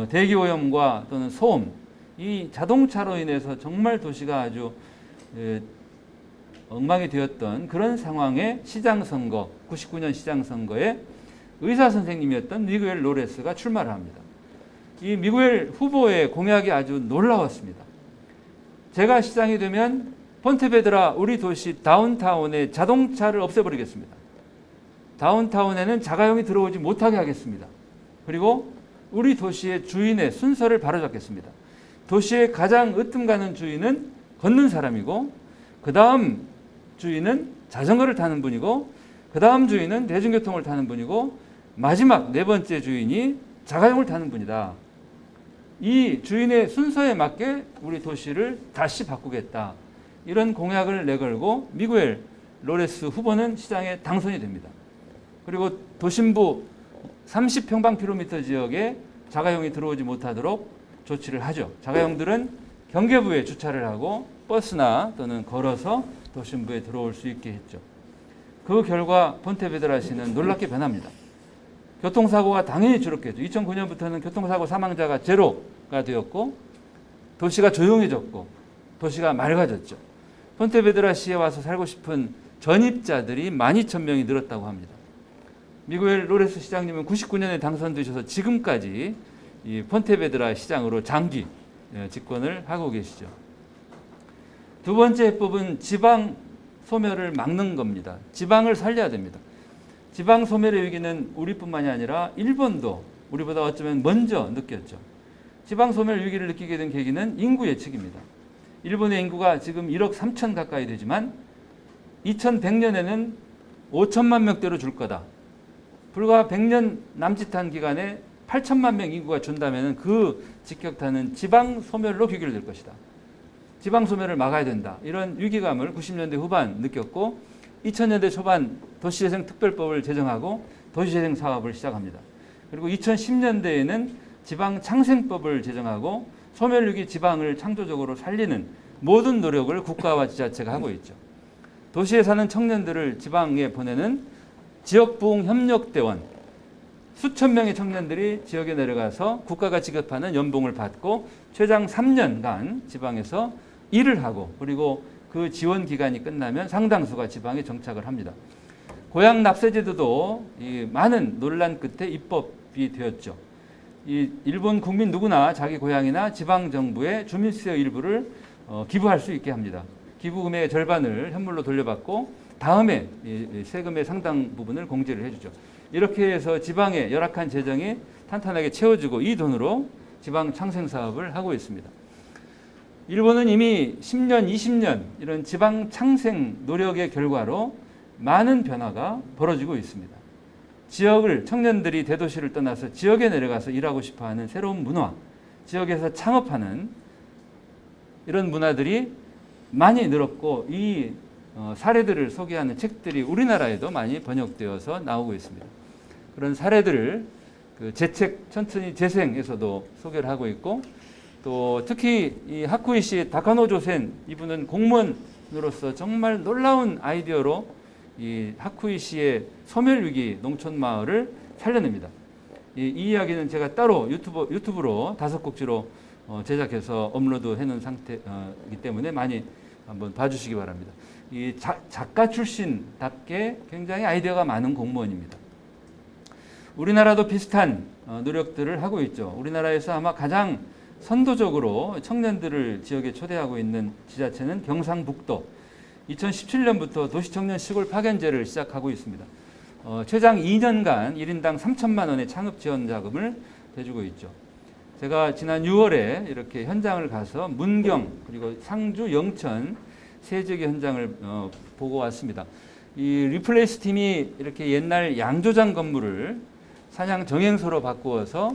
대기오염과 또는 소음, 이 자동차로 인해서 정말 도시가 아주 엉망이 되었던 그런 상황에 시장선거, 99년 시장선거에 의사 선생님이었던 미구엘 로레스가 출마를 합니다. 이 미구엘 후보의 공약이 아주 놀라웠습니다. 제가 시장이 되면 폰테베드라 우리 도시 다운타운에 자동차를 없애버리겠습니다. 다운타운에는 자가용이 들어오지 못하게 하겠습니다. 그리고 우리 도시의 주인의 순서를 바로잡겠습니다. 도시의 가장 으뜸가는 주인은 걷는 사람이고 그 다음 주인은 자전거를 타는 분이고 그 다음 주인은 대중교통을 타는 분이고 마지막 네 번째 주인이 자가용을 타는 분이다. 이 주인의 순서에 맞게 우리 도시를 다시 바꾸겠다. 이런 공약을 내걸고 미구엘 로레스 후보는 시장에 당선이 됩니다. 그리고 도심부 30평방킬로미터 지역에 자가용이 들어오지 못하도록 조치를 하죠. 자가용들은 경계부에 주차를 하고 버스나 또는 걸어서 도심부에 들어올 수 있게 했죠. 그 결과 폰테베드라시는 놀랍게 변합니다. 교통사고가 당연히 줄었겠죠. 2009년부터는 교통사고 사망자가 제로가 되었고 도시가 조용해졌고 도시가 맑아졌죠. 폰테베드라시에 와서 살고 싶은 전입자들이 12,000명이 늘었다고 합니다. 미구엘 로레스 시장님은 99년에 당선되셔서 지금까지 이 폰테베드라 시장으로 장기 집권을 하고 계시죠. 두 번째 해법은 지방 소멸을 막는 겁니다. 지방을 살려야 됩니다. 지방 소멸의 위기는 우리뿐만이 아니라 일본도 우리보다 어쩌면 먼저 느꼈죠. 지방 소멸 위기를 느끼게 된 계기는 인구 예측입니다. 일본의 인구가 지금 1억 3천 가까이 되지만 2100년에는 5천만 명대로 줄 거다. 불과 100년 남짓한 기간에 8천만 명 인구가 준다면 그 직격탄은 지방 소멸로 귀결될 것이다. 지방 소멸을 막아야 된다. 이런 위기감을 90년대 후반 느꼈고 2000년대 초반 도시재생 특별법을 제정하고 도시재생 사업을 시작합니다. 그리고 2010년대에는 지방 창생법을 제정하고 소멸위기 지방을 창조적으로 살리는 모든 노력을 국가와 지자체가 하고 있죠. 도시에 사는 청년들을 지방에 보내는 지역부흥협력대원, 수천 명의 청년들이 지역에 내려가서 국가가 지급하는 연봉을 받고 최장 3년간 지방에서 일을 하고 그리고 그 지원 기간이 끝나면 상당수가 지방에 정착을 합니다. 고향 납세 제도도 이 많은 논란 끝에 입법이 되었죠. 이 일본 국민 누구나 자기 고향이나 지방 정부에 주민세 일부를 기부할 수 있게 합니다. 기부 금액의 절반을 현물로 돌려받고 다음에 세금의 상당 부분을 공제를 해주죠. 이렇게 해서 지방의 열악한 재정이 탄탄하게 채워지고 이 돈으로 지방 창생 사업을 하고 있습니다. 일본은 이미 10년, 20년 이런 지방 창생 노력의 결과로 많은 변화가 벌어지고 있습니다. 지역을 청년들이 대도시를 떠나서 지역에 내려가서 일하고 싶어하는 새로운 문화, 지역에서 창업하는 이런 문화들이 많이 늘었고 이 사례들을 소개하는 책들이 우리나라에도 많이 번역되어서 나오고 있습니다. 그런 사례들을 제 책 천천히 재생에서도 소개를 하고 있고 또 특히 이 하쿠이시 다카노조센 이분은 공무원으로서 정말 놀라운 아이디어로 이 하쿠이시의 소멸위기 농촌마을을 살려냅니다. 이 이야기는 제가 따로 유튜브로 5곡지로 제작해서 업로드 해놓은 상태이기 때문에 많이 한번 봐주시기 바랍니다. 이 작가 출신답게 굉장히 아이디어가 많은 공무원입니다. 우리나라도 비슷한 노력들을 하고 있죠. 우리나라에서 아마 가장 선도적으로 청년들을 지역에 초대하고 있는 지자체는 경상북도. 2017년부터 도시청년 시골 파견제를 시작하고 있습니다. 최장 2년간 1인당 3천만 원의 창업 지원 자금을 대주고 있죠. 제가 지난 6월에 이렇게 현장을 가서 문경 그리고 상주, 영천 세 지역의 현장을 보고 왔습니다. 이 리플레이스 팀이 이렇게 옛날 양조장 건물을 사냥 정행소로 바꾸어서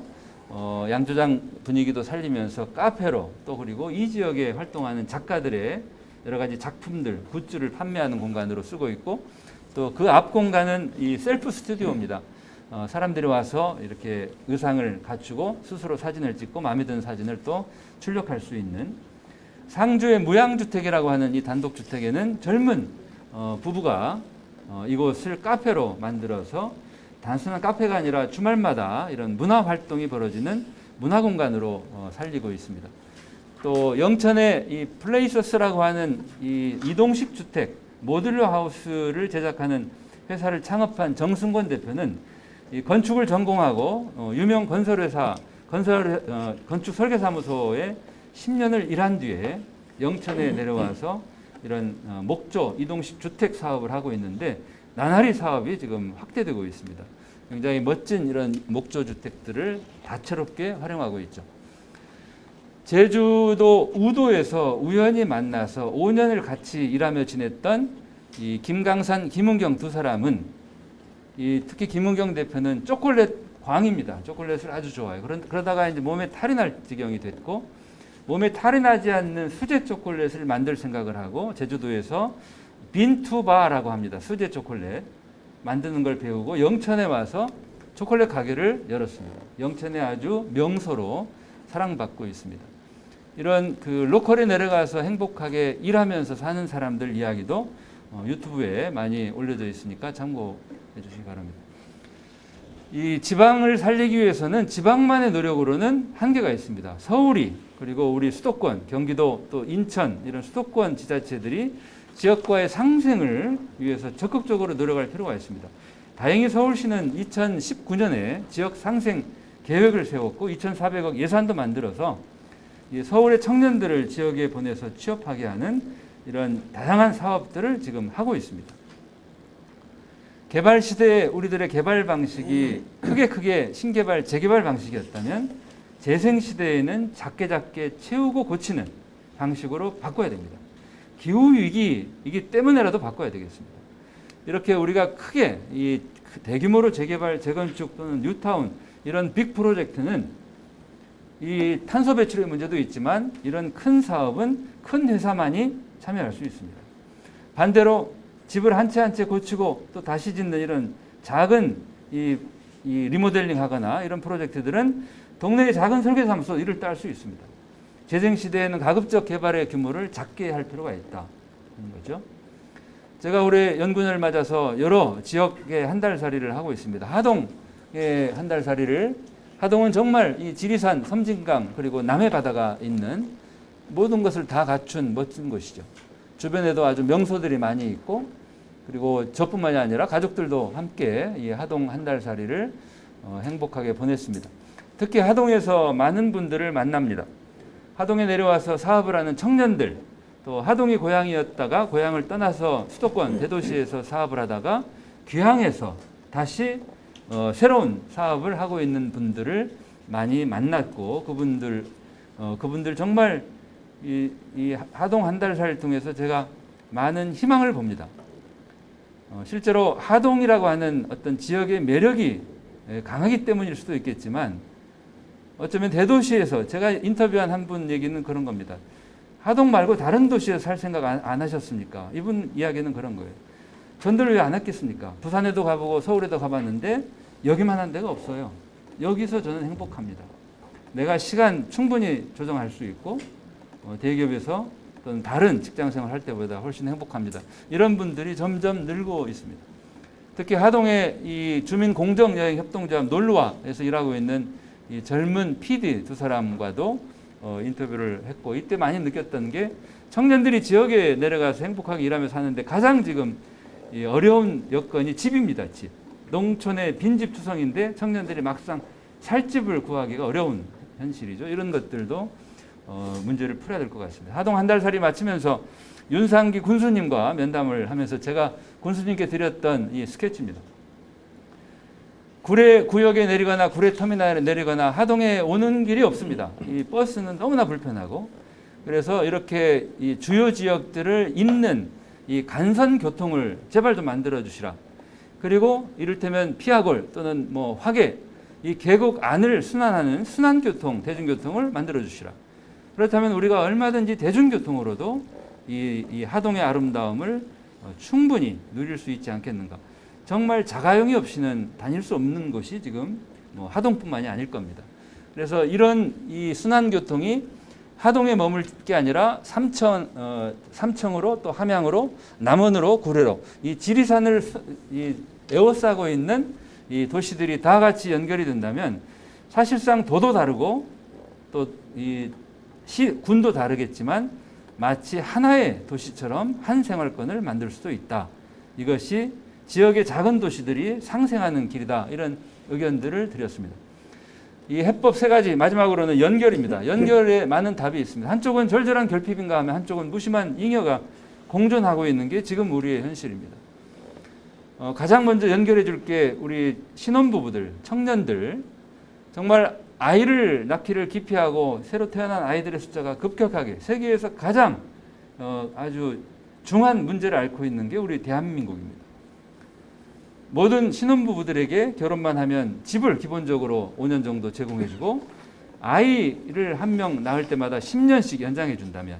양조장 분위기도 살리면서 카페로 또 그리고 이 지역에 활동하는 작가들의 여러 가지 작품들, 굿즈를 판매하는 공간으로 쓰고 있고 또 그 앞 공간은 이 셀프 스튜디오입니다. 사람들이 와서 이렇게 의상을 갖추고 스스로 사진을 찍고 마음에 드는 사진을 또 출력할 수 있는 상주의 무양주택이라고 하는 이 단독주택에는 젊은 부부가 이곳을 카페로 만들어서 단순한 카페가 아니라 주말마다 이런 문화 활동이 벌어지는 문화 공간으로 살리고 있습니다. 또 영천에 이 플레이서스라고 하는 이 이동식 주택 모듈러 하우스를 제작하는 회사를 창업한 정승권 대표는 이 건축을 전공하고 유명 건설회사 건축 설계사무소에 10년을 일한 뒤에 영천에 내려와서 이런 목조 이동식 주택 사업을 하고 있는데 나날이 사업이 지금 확대되고 있습니다. 굉장히 멋진 이런 목조 주택들을 다채롭게 활용하고 있죠. 제주도 우도에서 우연히 만나서 5년을 같이 일하며 지냈던 이 김강산, 김은경 두 사람은 특히 김은경 대표는 초콜릿 광입니다. 초콜릿을 아주 좋아해요. 그러다가 이제 몸에 탈이 날 지경이 됐고 몸에 탈이 나지 않는 수제 초콜릿을 만들 생각을 하고 제주도에서 빈투바라고 합니다. 수제 초콜릿 만드는 걸 배우고 영천에 와서 초콜릿 가게를 열었습니다. 영천의 아주 명소로 사랑받고 있습니다. 이런 그 로컬에 내려가서 행복하게 일하면서 사는 사람들 이야기도 유튜브에 많이 올려져 있으니까 참고해 주시기 바랍니다. 이 지방을 살리기 위해서는 지방만의 노력으로는 한계가 있습니다. 서울이 그리고 우리 수도권, 경기도 또 인천 이런 수도권 지자체들이 지역과의 상생을 위해서 적극적으로 노력할 필요가 있습니다. 다행히 서울시는 2019년에 지역 상생 계획을 세웠고 2,400억 예산도 만들어서 서울의 청년들을 지역에 보내서 취업하게 하는 이런 다양한 사업들을 지금 하고 있습니다. 개발 시대에 우리들의 개발 방식이 크게 신개발, 재개발 방식이었다면 재생 시대에는 작게 채우고 고치는 방식으로 바꿔야 됩니다. 기후위기이기 때문에라도 바꿔야 되겠습니다. 이렇게 우리가 크게 이 대규모로 재개발, 재건축 또는 뉴타운 이런 빅 프로젝트는 이 탄소 배출의 문제도 있지만 이런 큰 사업은 큰 회사만이 참여할 수 있습니다. 반대로 집을 한 채 고치고 또 다시 짓는 이런 작은 이 리모델링 하거나 이런 프로젝트들은 동네의 작은 설계사무소 일을 딸 수 있습니다. 재생 시대에는 가급적 개발의 규모를 작게 할 필요가 있다는 거죠. 제가 올해 연군을 맞아서 여러 지역의 한 달살이를 하고 있습니다. 하동의 한 달살이를 하동은 정말 이 지리산, 섬진강 그리고 남해 바다가 있는 모든 것을 다 갖춘 멋진 곳이죠. 주변에도 아주 명소들이 많이 있고 그리고 저뿐만이 아니라 가족들도 함께 이 하동 한 달살이를 행복하게 보냈습니다. 특히 하동에서 많은 분들을 만납니다. 하동에 내려와서 사업을 하는 청년들, 또 하동이 고향이었다가 고향을 떠나서 수도권 대도시에서 사업을 하다가 귀향해서 다시 새로운 사업을 하고 있는 분들을 많이 만났고 그분들 정말 이 하동 한 달살이를 통해서 제가 많은 희망을 봅니다. 실제로 하동이라고 하는 어떤 지역의 매력이 강하기 때문일 수도 있겠지만 어쩌면 대도시에서 제가 인터뷰한 한 분 얘기는 그런 겁니다. 하동 말고 다른 도시에서 살 생각 안 하셨습니까? 이분 이야기는 그런 거예요. 전들 왜 안 했겠습니까? 부산에도 가보고 서울에도 가봤는데 여기만 한 데가 없어요. 여기서 저는 행복합니다. 내가 시간 충분히 조정할 수 있고 대기업에서 또는 다른 직장생활 할 때보다 훨씬 행복합니다. 이런 분들이 점점 늘고 있습니다. 특히 하동의 이 주민공정여행협동조합 놀러와에서 일하고 있는 이 젊은 PD 두 사람과도 인터뷰를 했고, 이때 많이 느꼈던 게 청년들이 지역에 내려가서 행복하게 일하며 사는데 가장 지금 이 어려운 여건이 집입니다. 집. 농촌의 빈집 투성인데 청년들이 막상 살 집을 구하기가 어려운 현실이죠. 이런 것들도 문제를 풀어야 될 것 같습니다. 하동 한 달 살이 마치면서 윤상기 군수님과 면담을 하면서 제가 군수님께 드렸던 이 스케치입니다. 구례 구역에 내리거나 구례 터미널에 내리거나 하동에 오는 길이 없습니다. 이 버스는 너무나 불편하고, 그래서 이렇게 이 주요 지역들을 잇는 이 간선 교통을 제발 좀 만들어 주시라. 그리고 이를테면 피아골 또는 뭐 화계, 이 계곡 안을 순환하는 순환교통, 대중교통을 만들어 주시라. 그렇다면 우리가 얼마든지 대중교통으로도 이 하동의 아름다움을 충분히 누릴 수 있지 않겠는가. 정말 자가용이 없이는 다닐 수 없는 곳이 지금 뭐 하동뿐만이 아닐 겁니다. 그래서 이런 이 순환교통이 하동에 머물 게 아니라 삼청으로 또 함양으로 남원으로 구례로 이 지리산을 에워싸고 있는 이 도시들이 다 같이 연결이 된다면 사실상 도도 다르고 또 이 군도 다르겠지만 마치 하나의 도시처럼 한 생활권을 만들 수도 있다. 이것이 지역의 작은 도시들이 상생하는 길이다. 이런 의견들을 드렸습니다. 이 해법 세 가지, 마지막으로는 연결입니다. 연결에 많은 답이 있습니다. 한쪽은 절절한 결핍인가 하면 한쪽은 무심한 잉여가 공존하고 있는 게 지금 우리의 현실입니다. 가장 먼저 연결해 줄 게 우리 신혼부부들, 청년들, 정말 아이를 낳기를 기피하고 새로 태어난 아이들의 숫자가 급격하게 세계에서 가장 아주 중한 문제를 앓고 있는 게 우리 대한민국입니다. 모든 신혼부부들에게 결혼만 하면 집을 기본적으로 5년 정도 제공해주고 아이를 한 명 낳을 때마다 10년씩 연장해 준다면,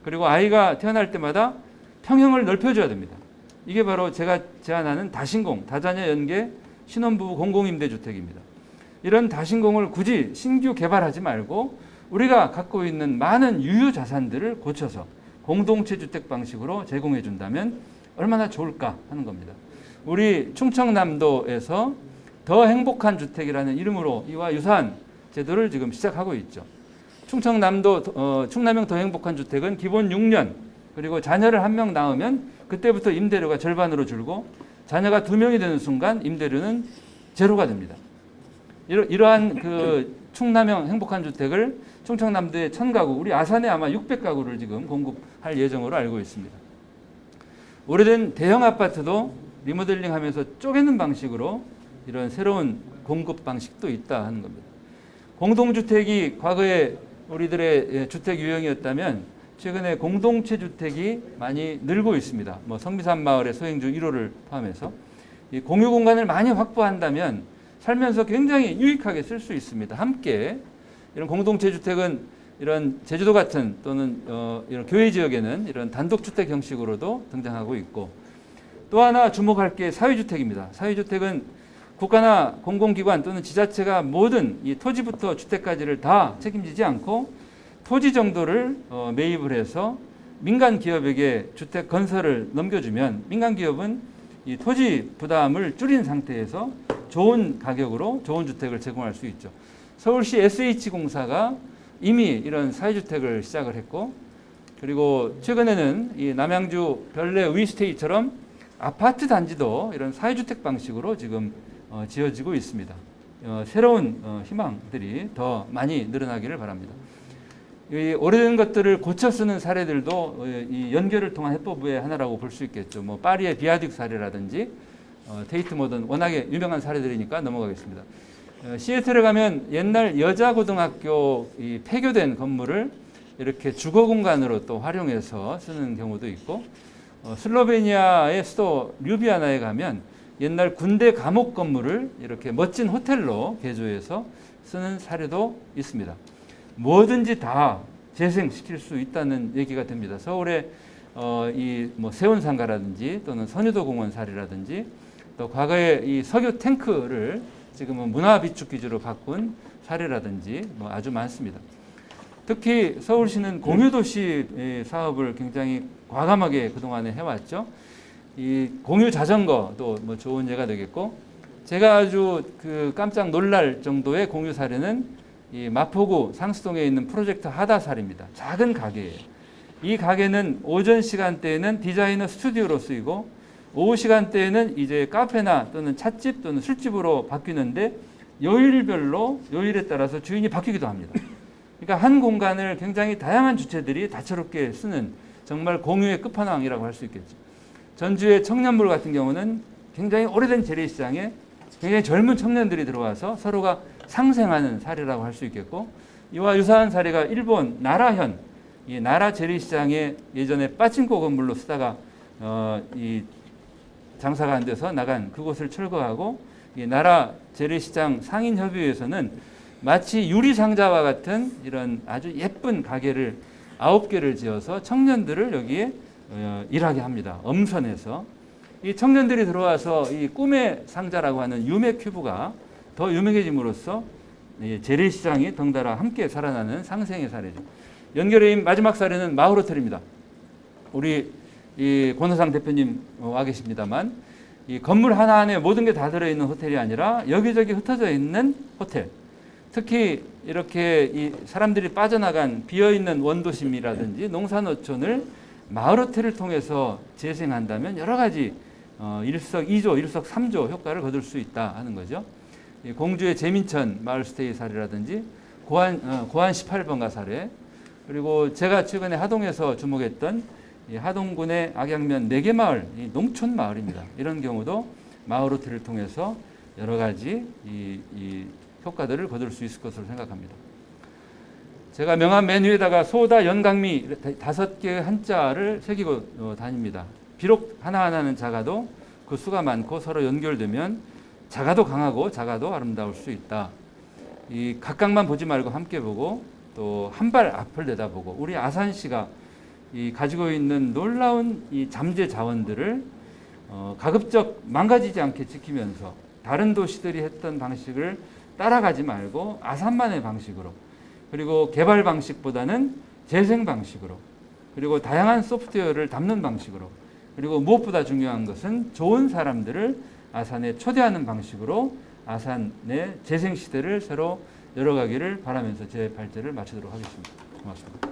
그리고 아이가 태어날 때마다 평형을 넓혀줘야 됩니다. 이게 바로 제가 제안하는 다신공, 다자녀 연계 신혼부부 공공임대주택입니다. 이런 다신공을 굳이 신규 개발하지 말고 우리가 갖고 있는 많은 유휴 자산들을 고쳐서 공동체 주택 방식으로 제공해 준다면 얼마나 좋을까 하는 겁니다. 우리 충청남도에서 더 행복한 주택이라는 이름으로 이와 유사한 제도를 지금 시작하고 있죠. 충청남도 충남형 더 행복한 주택은 기본 6년, 그리고 자녀를 한 명 낳으면 그때부터 임대료가 절반으로 줄고 자녀가 2명이 되는 순간 임대료는 제로가 됩니다. 이러한 그 충남형 행복한 주택을 충청남도의 1000가구, 우리 아산에 아마 600가구를 지금 공급할 예정으로 알고 있습니다. 오래된 대형 아파트도 리모델링하면서 쪼개는 방식으로 이런 새로운 공급 방식도 있다 하는 겁니다. 공동주택이 과거에 우리들의 주택 유형이었다면 최근에 공동체 주택이 많이 늘고 있습니다. 뭐 성미산 마을의 소행주 1호를 포함해서 이 공유 공간을 많이 확보한다면 살면서 굉장히 유익하게 쓸 수 있습니다. 함께 이런 공동체 주택은 이런 제주도 같은 또는 이런 교외 지역에는 이런 단독주택 형식으로도 등장하고 있고, 또 하나 주목할 게 사회주택입니다. 사회주택은 국가나 공공기관 또는 지자체가 모든 이 토지부터 주택까지를 다 책임지지 않고 토지 정도를 매입을 해서 민간 기업에게 주택 건설을 넘겨주면 민간 기업은 이 토지 부담을 줄인 상태에서 좋은 가격으로 좋은 주택을 제공할 수 있죠. 서울시 SH공사가 이미 이런 사회주택을 시작을 했고, 그리고 최근에는 이 남양주 별내 위스테이처럼 아파트 단지도 이런 사회주택 방식으로 지금 지어지고 있습니다. 새로운 희망들이 더 많이 늘어나기를 바랍니다. 이 오래된 것들을 고쳐 쓰는 사례들도 이 연결을 통한 해법의 하나라고 볼 수 있겠죠. 뭐 파리의 비아딕 사례라든지 테이트 모던, 워낙에 유명한 사례들이니까 넘어가겠습니다. 시애틀에 가면 옛날 여자 고등학교 이 폐교된 건물을 이렇게 주거 공간으로 또 활용해서 쓰는 경우도 있고, 슬로베니아의 수도 류비아나에 가면 옛날 군대 감옥 건물을 이렇게 멋진 호텔로 개조해서 쓰는 사례도 있습니다. 뭐든지 다 재생시킬 수 있다는 얘기가 됩니다. 서울의 이 뭐 세운상가라든지 또는 선유도 공원 사례라든지 또 과거에 이 석유 탱크를 지금은 문화 비축 기지로 바꾼 사례라든지 뭐 아주 많습니다. 특히 서울시는 공유도시 사업을 굉장히 과감하게 그동안에 해왔죠. 이 공유 자전거도 뭐 좋은 예가 되겠고, 제가 아주 그 깜짝 놀랄 정도의 공유 사례는 이 마포구 상수동에 있는 프로젝트 하다살입니다. 작은 가게예요. 이 가게는 오전 시간대에는 디자이너 스튜디오로 쓰이고 오후 시간대에는 이제 카페나 또는 찻집 또는 술집으로 바뀌는데 요일별로 요일에 따라서 주인이 바뀌기도 합니다. 그러니까 한 공간을 굉장히 다양한 주체들이 다채롭게 쓰는 정말 공유의 끝판왕이라고 할 수 있겠죠. 전주의 청년몰 같은 경우는 굉장히 오래된 재래시장에 굉장히 젊은 청년들이 들어와서 서로가 상생하는 사례라고 할 수 있겠고, 이와 유사한 사례가 일본 나라현, 이 나라 재래시장에 예전에 빠친코 건물로 쓰다가 이 장사가 안 돼서 나간 그곳을 철거하고, 이 나라 재래시장 상인협의회에서는 마치 유리상자와 같은 이런 아주 예쁜 가게를 9개를 지어서 청년들을 여기에 일하게 합니다. 엄선해서. 이 청년들이 들어와서 이 꿈의 상자라고 하는 유메 큐브가 더 유명해짐으로써 재래시장이 덩달아 함께 살아나는 상생의 사례죠. 연결해인 마지막 사례는 마을호텔입니다. 우리 이 권호상 대표님 와 계십니다만, 이 건물 하나 안에 모든 게 다 들어있는 호텔이 아니라 여기저기 흩어져 있는 호텔. 특히 이렇게 이 사람들이 빠져나간 비어있는 원도심이라든지 농산어촌을 마을호텔을 통해서 재생한다면 여러 가지 일석이조, 일석삼조 효과를 거둘 수 있다 하는 거죠. 공주의 재민천 마을스테이 사례라든지 고안 18번가 사례, 그리고 제가 최근에 하동에서 주목했던 이 하동군의 악양면 4개 마을, 이 농촌 마을입니다. 이런 경우도 마을호텔을 통해서 여러 가지 이 효과들을 거둘 수 있을 것으로 생각합니다. 제가 명함 맨 위에다가 소다 연강미 5개의 한자를 새기고 다닙니다. 비록 하나하나는 작아도 그 수가 많고 서로 연결되면 작아도 강하고 작아도 아름다울 수 있다. 이 각각만 보지 말고 함께 보고 또 한 발 앞을 내다보고, 우리 아산시가 이 가지고 있는 놀라운 이 잠재 자원들을 가급적 망가지지 않게 지키면서 다른 도시들이 했던 방식을 따라가지 말고 아산만의 방식으로, 그리고 개발 방식보다는 재생 방식으로, 그리고 다양한 소프트웨어를 담는 방식으로, 그리고 무엇보다 중요한 것은 좋은 사람들을 아산에 초대하는 방식으로 아산의 재생 시대를 새로 열어가기를 바라면서 제 발제를 마치도록 하겠습니다. 고맙습니다.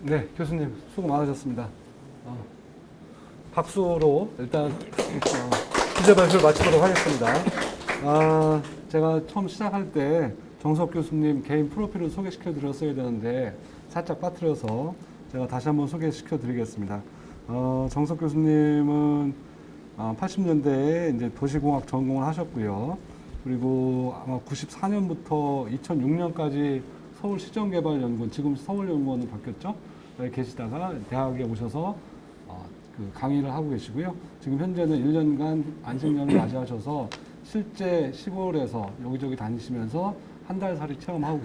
네, 교수님 수고 많으셨습니다. 박수로 일단 기재 발표를 마치도록 하겠습니다. 제가 처음 시작할 때 정석 교수님 개인 프로필을 소개시켜 드렸어야 되는데 살짝 빠뜨려서 제가 다시 한번 소개시켜 드리겠습니다. 정석 교수님은 80년대에 이제 도시공학 전공을 하셨고요. 그리고 아마 94년부터 2006년까지 서울시정개발연구원, 지금 서울연구원으로 바뀌었죠? 계시다가 대학에 오셔서 그 강의를 하고 계시고요. 지금 현재는 1년간 안식년을 맞이하셔서 실제 시골에서 여기저기 다니시면서 한 달 살이 체험하고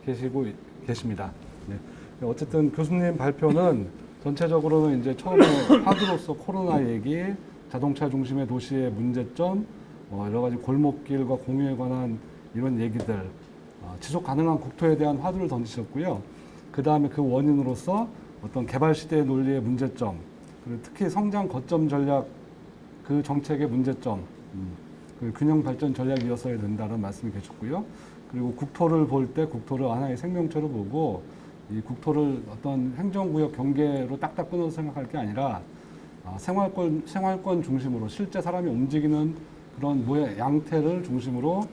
계시고 계십니다. 네. 어쨌든 교수님 발표는 전체적으로는 이제 처음에 화두로서 코로나 얘기, 자동차 중심의 도시의 문제점, 여러 가지 골목길과 공유에 관한 이런 얘기들, 지속 가능한 국토에 대한 화두를 던지셨고요. 그 다음에 그 원인으로서 어떤 개발 시대의 논리의 문제점, 그리고 특히 성장 거점 전략 그 정책의 문제점, 그 균형 발전 전략이었어야 된다는 말씀이 계셨고요. 그리고 국토를 볼 때 국토를 하나의 생명체로 보고 이 국토를 어떤 행정구역 경계로 딱딱 끊어서 생각할 게 아니라 생활권 중심으로 실제 사람이 움직이는 그런 양태를 중심으로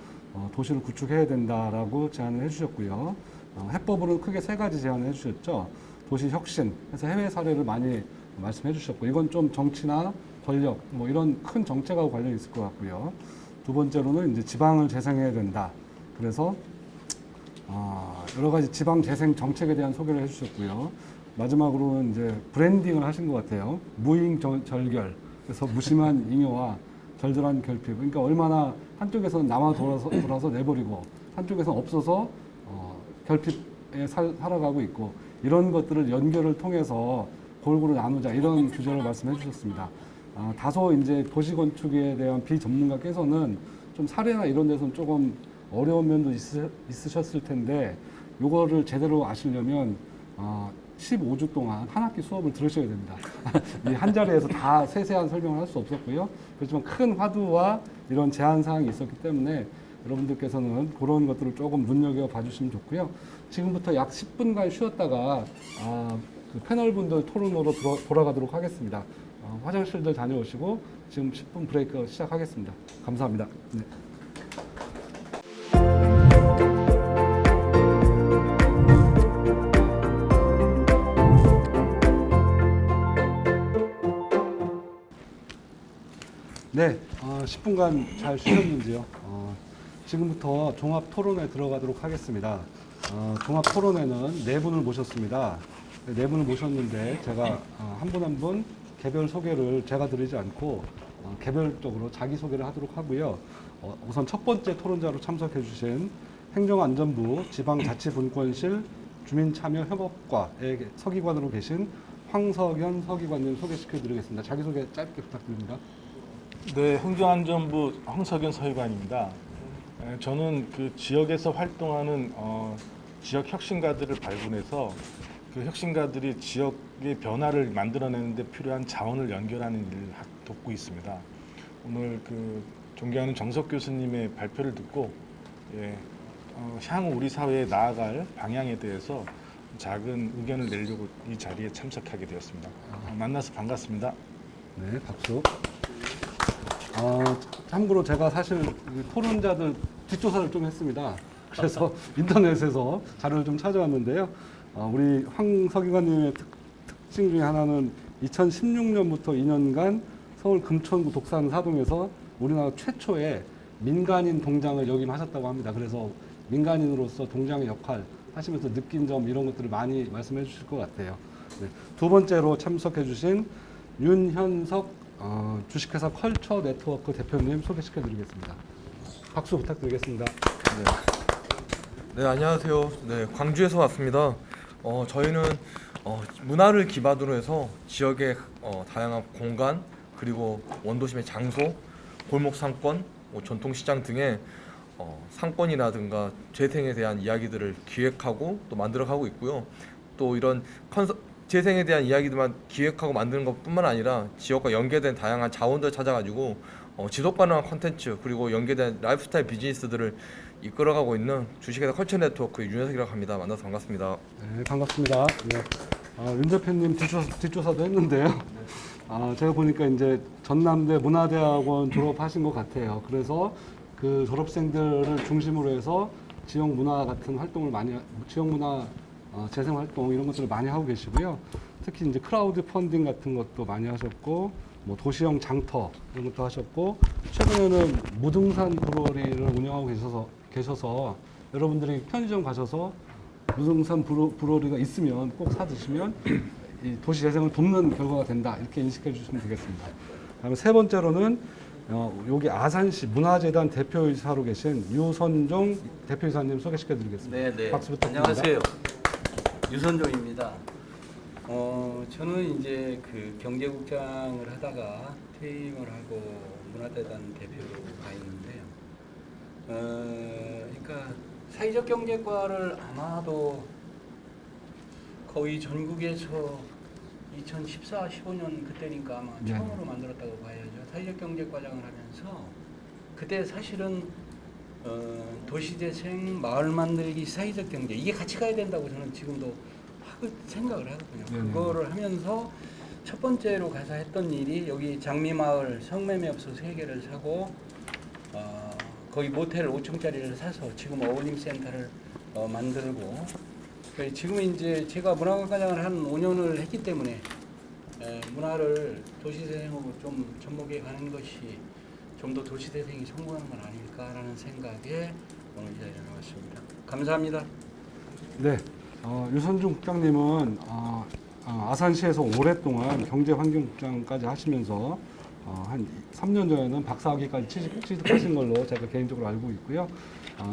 도시를 구축해야 된다라고 제안을 해주셨고요. 해법으로는 크게 3가지 제안을 해주셨죠. 도시 혁신, 해서 해외 사례를 많이 말씀해 주셨고, 이건 좀 정치나 권력, 뭐 이런 큰 정책하고 관련이 있을 것 같고요. 두 번째로는 이제 지방을 재생해야 된다. 그래서 여러 가지 지방 재생 정책에 대한 소개를 해주셨고요. 마지막으로는 이제 브랜딩을 하신 것 같아요. 무잉절결. 그래서 무심한 잉여와 절절한 결핍. 그러니까 얼마나 한쪽에서는 남아 돌아서 내버리고 한쪽에서는 없어서 결핍에 살아가고 있고, 이런 것들을 연결을 통해서 골고루 나누자, 이런 주제를 말씀해 주셨습니다. 다소 이제 도시 건축에 대한 비전문가께서는 좀 사례나 이런 데서는 조금 어려운 면도 있으셨을 텐데, 요거를 제대로 아시려면 15주 동안 한 학기 수업을 들으셔야 됩니다. 이 한 자리에서 다 세세한 설명을 할 수 없었고요. 그렇지만 큰 화두와 이런 제한 사항이 있었기 때문에 여러분들께서는 그런 것들을 조금 눈여겨 봐주시면 좋고요. 지금부터 약 10분간 쉬었다가 그 패널분들 토론으로 돌아가도록 하겠습니다. 화장실들 다녀오시고 지금 10분 브레이크 시작하겠습니다. 감사합니다. 네. 네, 10분간 잘 쉬셨는지요? 지금부터 종합 토론에 들어가도록 하겠습니다. 종합 토론회는 네 분을 모셨습니다. 네 분을 모셨는데 제가 한 분 한 분 개별 소개를 제가 드리지 않고 개별적으로 자기 소개를 하도록 하고요. 우선 첫 번째 토론자로 참석해 주신 행정안전부 지방자치분권실 주민참여협업과의 서기관으로 계신 황석연 서기관님 소개시켜 드리겠습니다. 자기소개 짧게 부탁드립니다. 네, 행정안전부 황석연 서기관입니다. 저는 그 지역에서 활동하는 지역 혁신가들을 발굴해서 그 혁신가들이 지역의 변화를 만들어내는데 필요한 자원을 연결하는 일을 돕고 있습니다. 오늘 그 존경하는 정석 교수님의 발표를 듣고 향후 우리 사회에 나아갈 방향에 대해서 작은 의견을 내려고 이 자리에 참석하게 되었습니다. 만나서 반갑습니다. 네, 박수. 참고로 제가 사실 토론자들 뒷조사를 좀 했습니다. 그래서 인터넷에서 자료를 좀 찾아왔는데요. 우리 황 서기관님의 특징 중에 하나는 2016년부터 2년간 서울 금천구 독산 사동에서 우리나라 최초의 민간인 동장을 역임하셨다고 합니다. 그래서 민간인으로서 동장의 역할 하시면서 느낀 점 이런 것들을 많이 말씀해 주실 것 같아요. 네. 두 번째로 참석해 주신 윤현석 주식회사 컬처 네트워크 대표님 소개시켜 드리겠습니다. 박수 부탁드리겠습니다. 네, 안녕하세요. 네, 광주에서 왔습니다. 저희는 문화를 기반으로 해서 지역의 다양한 공간 그리고 원도심의 장소, 골목 상권, 전통시장 등의 상권이라든가 재생에 대한 이야기들을 기획하고 또 만들어가고 있고요. 또 이런 재생에 대한 이야기들만 기획하고 만드는 것뿐만 아니라 지역과 연계된 다양한 자원들을 찾아가지고 지속 가능한 콘텐츠 그리고 연계된 라이프스타일 비즈니스들을 이끌어가고 있는 주식회사 컬처 네트워크 윤현석이라고 합니다. 만나서 반갑습니다. 네, 반갑습니다. 네. 윤 대표님 뒷조사도 했는데요. 제가 보니까 이제 전남대 문화대학원 졸업하신 것 같아요. 그래서 그 졸업생들을 중심으로 해서 지역 문화 같은 활동을 지역 문화 재생 활동 이런 것들을 많이 하고 계시고요. 특히 이제 크라우드 펀딩 같은 것도 많이 하셨고, 뭐 도시형 장터 이런 것도 하셨고, 최근에는 무등산 브루어리를 운영하고 계셔서 여러분들이 편의점 가셔서 무등산 브루어리가 있으면 꼭 사 드시면 이 도시 재생을 돕는 결과가 된다 이렇게 인식해 주시면 되겠습니다. 다음에 세 번째로는 여기 아산시 문화재단 대표이사로 계신 유선종 대표이사님 소개시켜 드리겠습니다. 네. 박수 부탁드립니다. 안녕하세요. 유선종입니다. 저는 이제 그 경제국장을 하다가 퇴임을 하고 문화재단 대표로 가 있는데요. 그러니까 사회적 경제과를 아마도 거의 전국에서 2014, 15년 그때니까 아마 네. 처음으로 만들었다고 봐야죠. 사회적 경제과장을 하면서 그때 사실은 도시재생, 마을 만들기, 사회적 경제 이게 같이 가야 된다고 저는 지금도 생각을 하거든요. 네네. 그거를 하면서 첫 번째로 가서 했던 일이 여기 장미마을 성매매업소 3개를 사고 거기 모텔 5층짜리를 사서 지금 어울림센터를 만들고 지금 이제 제가 문화관과장을 한 5년을 했기 때문에 문화를 도시재생으로 좀 접목해 가는 것이 좀 더 도시재생이 성공한 건 아닐까라는 생각에 오늘 이 자리에 나왔습니다. 감사합니다. 네, 유선중 국장님은 아산시에서 오랫동안 경제환경국장까지 하시면서 한 3년 전에는 박사학위까지 취득하신 걸로 제가 개인적으로 알고 있고요.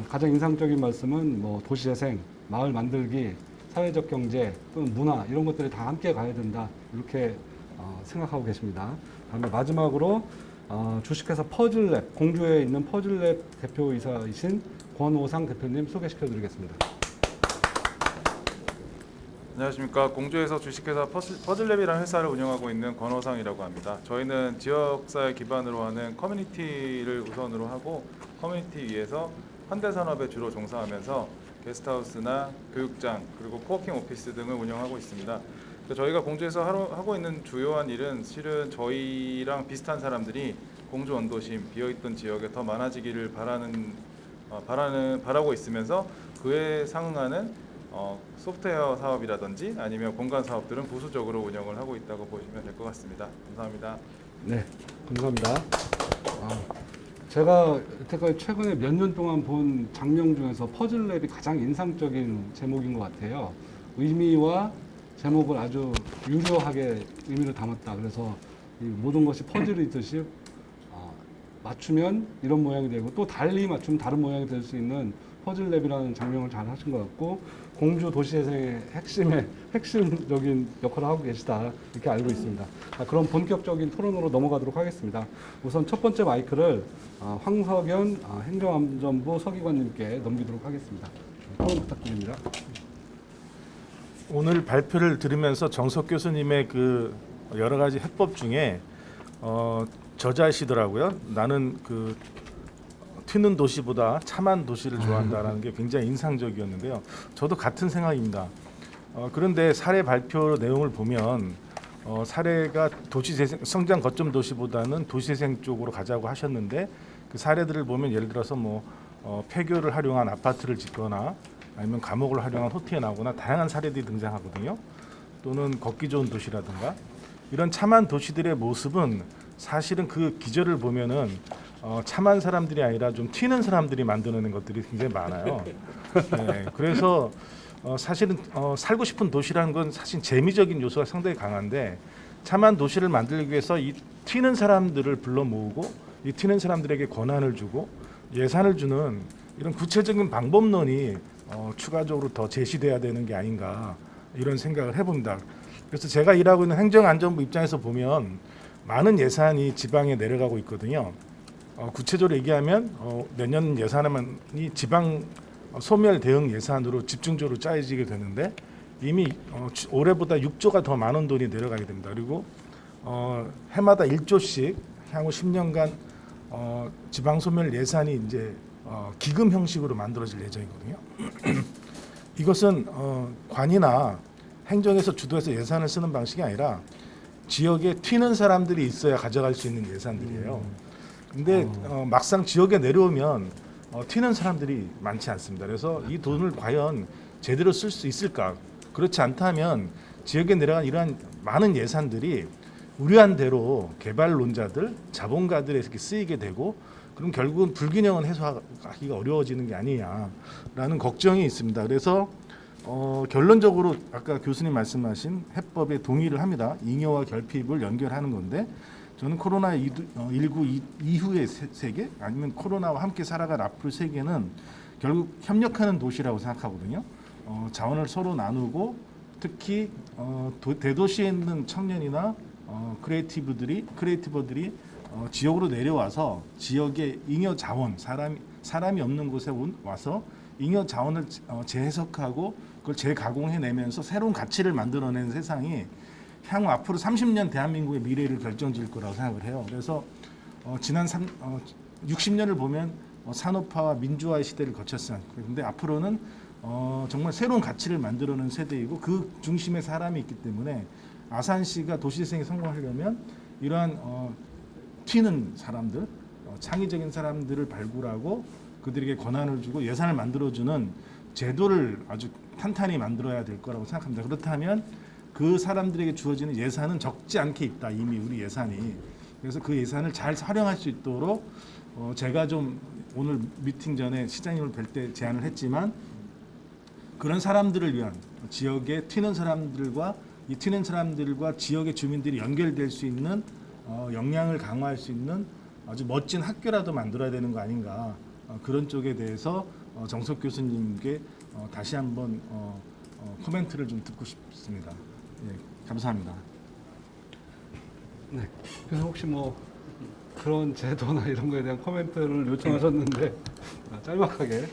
가장 인상적인 말씀은 뭐 도시재생, 마을 만들기, 사회적 경제 또는 문화 이런 것들이 다 함께 가야 된다 이렇게 생각하고 계십니다. 다음에 마지막으로 주식회사 퍼즐랩, 공주에 있는 퍼즐랩 대표이사이신 권오상 대표님 소개시켜드리겠습니다. 안녕하십니까. 공주에서 주식회사 퍼즐랩이라는 회사를 운영하고 있는 권호상이라고 합니다. 저희는 지역사회 기반으로 하는 커뮤니티를 우선으로 하고 커뮤니티 위에서 현대산업에 주로 종사하면서 게스트하우스나 교육장 그리고 코워킹 오피스 등을 운영하고 있습니다. 저희가 공주에서 하고 있는 주요한 일은 실은 저희랑 비슷한 사람들이 공주 원도심 비어있던 지역에 더 많아지기를 바라고 있으면서 그에 상응하는 소프트웨어 사업이라든지 아니면 공간 사업들은 부수적으로 운영을 하고 있다고 보시면 될 것 같습니다. 감사합니다. 네, 감사합니다. 제가 여태까지 최근에 몇 년 동안 본 장면 중에서 퍼즐랩이 가장 인상적인 제목인 것 같아요. 의미와 제목을 아주 유려하게 의미를 담았다. 그래서 이 모든 것이 퍼즐이듯이 맞추면 이런 모양이 되고 또 달리 맞추면 다른 모양이 될 수 있는 퍼즐랩이라는 장면을 잘 하신 것 같고 공주 도시재생의 핵심적인 역할을 하고 계시다 이렇게 알고 있습니다. 그럼 본격적인 토론으로 넘어가도록 하겠습니다. 우선 첫 번째 마이크를 황석연 행정안전부 서기관님께 넘기도록 하겠습니다. 토론 부탁드립니다. 오늘 발표를 들으면서 정석 교수님의 그 여러 가지 해법 중에 저자시더라고요. 나는 그 튀는 도시보다 참한 도시를 좋아한다라는 게 굉장히 인상적이었는데요. 저도 같은 생각입니다. 그런데 사례 발표 내용을 보면 사례가 도시재생 성장 거점 도시보다는 도시재생 쪽으로 가자고 하셨는데 그 사례들을 보면 예를 들어서 뭐 폐교를 활용한 아파트를 짓거나 아니면 감옥을 활용한 호텔에 나오거나 다양한 사례들이 등장하거든요. 또는 걷기 좋은 도시라든가 이런 참한 도시들의 모습은 사실은 그 기저를 보면은 참한 사람들이 아니라 좀 튀는 사람들이 만들어낸 것들이 굉장히 많아요. 네, 그래서 사실은 살고 싶은 도시라는 건 사실 재미적인 요소가 상당히 강한데 참한 도시를 만들기 위해서 이 튀는 사람들을 불러 모으고 이 튀는 사람들에게 권한을 주고 예산을 주는 이런 구체적인 방법론이 추가적으로 더 제시돼야 되는 게 아닌가 이런 생각을 해봅니다. 그래서 제가 일하고 있는 행정안전부 입장에서 보면 많은 예산이 지방에 내려가고 있거든요. 구체적으로 얘기하면 내년 예산이 지방 소멸 대응 예산으로 집중적으로 짜여지게 되는데 이미 올해보다 6조가 더 많은 돈이 내려가게 됩니다. 그리고 해마다 1조씩 향후 10년간 지방 소멸 예산이 이제 기금 형식으로 만들어질 예정이거든요. 이것은 관이나 행정에서 주도해서 예산을 쓰는 방식이 아니라 지역에 튀는 사람들이 있어야 가져갈 수 있는 예산들이에요. 근데 막상 지역에 내려오면 튀는 사람들이 많지 않습니다. 그래서 이 돈을 과연 제대로 쓸 수 있을까? 그렇지 않다면 지역에 내려간 이러한 많은 예산들이 우려한 대로 개발론자들, 자본가들에게 쓰이게 되고 그럼 결국은 불균형은 해소하기가 어려워지는 게 아니냐라는 걱정이 있습니다. 그래서 결론적으로 아까 교수님 말씀하신 해법에 동의를 합니다. 잉여와 결핍을 연결하는 건데 저는 코로나19 이후의 세계 아니면 코로나와 함께 살아갈 앞으로 세계는 결국 협력하는 도시라고 생각하거든요. 자원을 서로 나누고 특히 대도시에 있는 청년이나 크리에이티버들이 지역으로 내려와서 지역의 잉여 자원 사람이 없는 곳에 와서 잉여 자원을 재해석하고 그걸 재가공해내면서 새로운 가치를 만들어내는 세상이 향후 앞으로 30년 대한민국의 미래를 결정질 거라고 생각을 해요. 그래서 지난 60년을 보면 산업화와 민주화의 시대를 거쳤어요. 그런데 앞으로는 정말 새로운 가치를 만들어내는 세대이고 그 중심에 사람이 있기 때문에 아산시가 도시재생에 성공하려면 이러한 튀는 사람들, 창의적인 사람들을 발굴하고 그들에게 권한을 주고 예산을 만들어주는 제도를 아주 탄탄히 만들어야 될 거라고 생각합니다. 그렇다면 그 사람들에게 주어지는 예산은 적지 않게 있다. 이미 우리 예산이. 그래서 그 예산을 잘 활용할 수 있도록 제가 좀 오늘 미팅 전에 시장님을 뵐 때 제안을 했지만 그런 사람들을 위한 지역에 튀는 사람들과 이 튀는 사람들과 지역의 주민들이 연결될 수 있는 역량을 강화할 수 있는 아주 멋진 학교라도 만들어야 되는 거 아닌가 그런 쪽에 대해서 정석 교수님께 다시 한번 코멘트를 좀 듣고 싶습니다. 예, 감사합니다. 네. 그래서 혹시 뭐 그런 제도나 이런 거에 대한 코멘트를 요청하셨는데 짤막하게.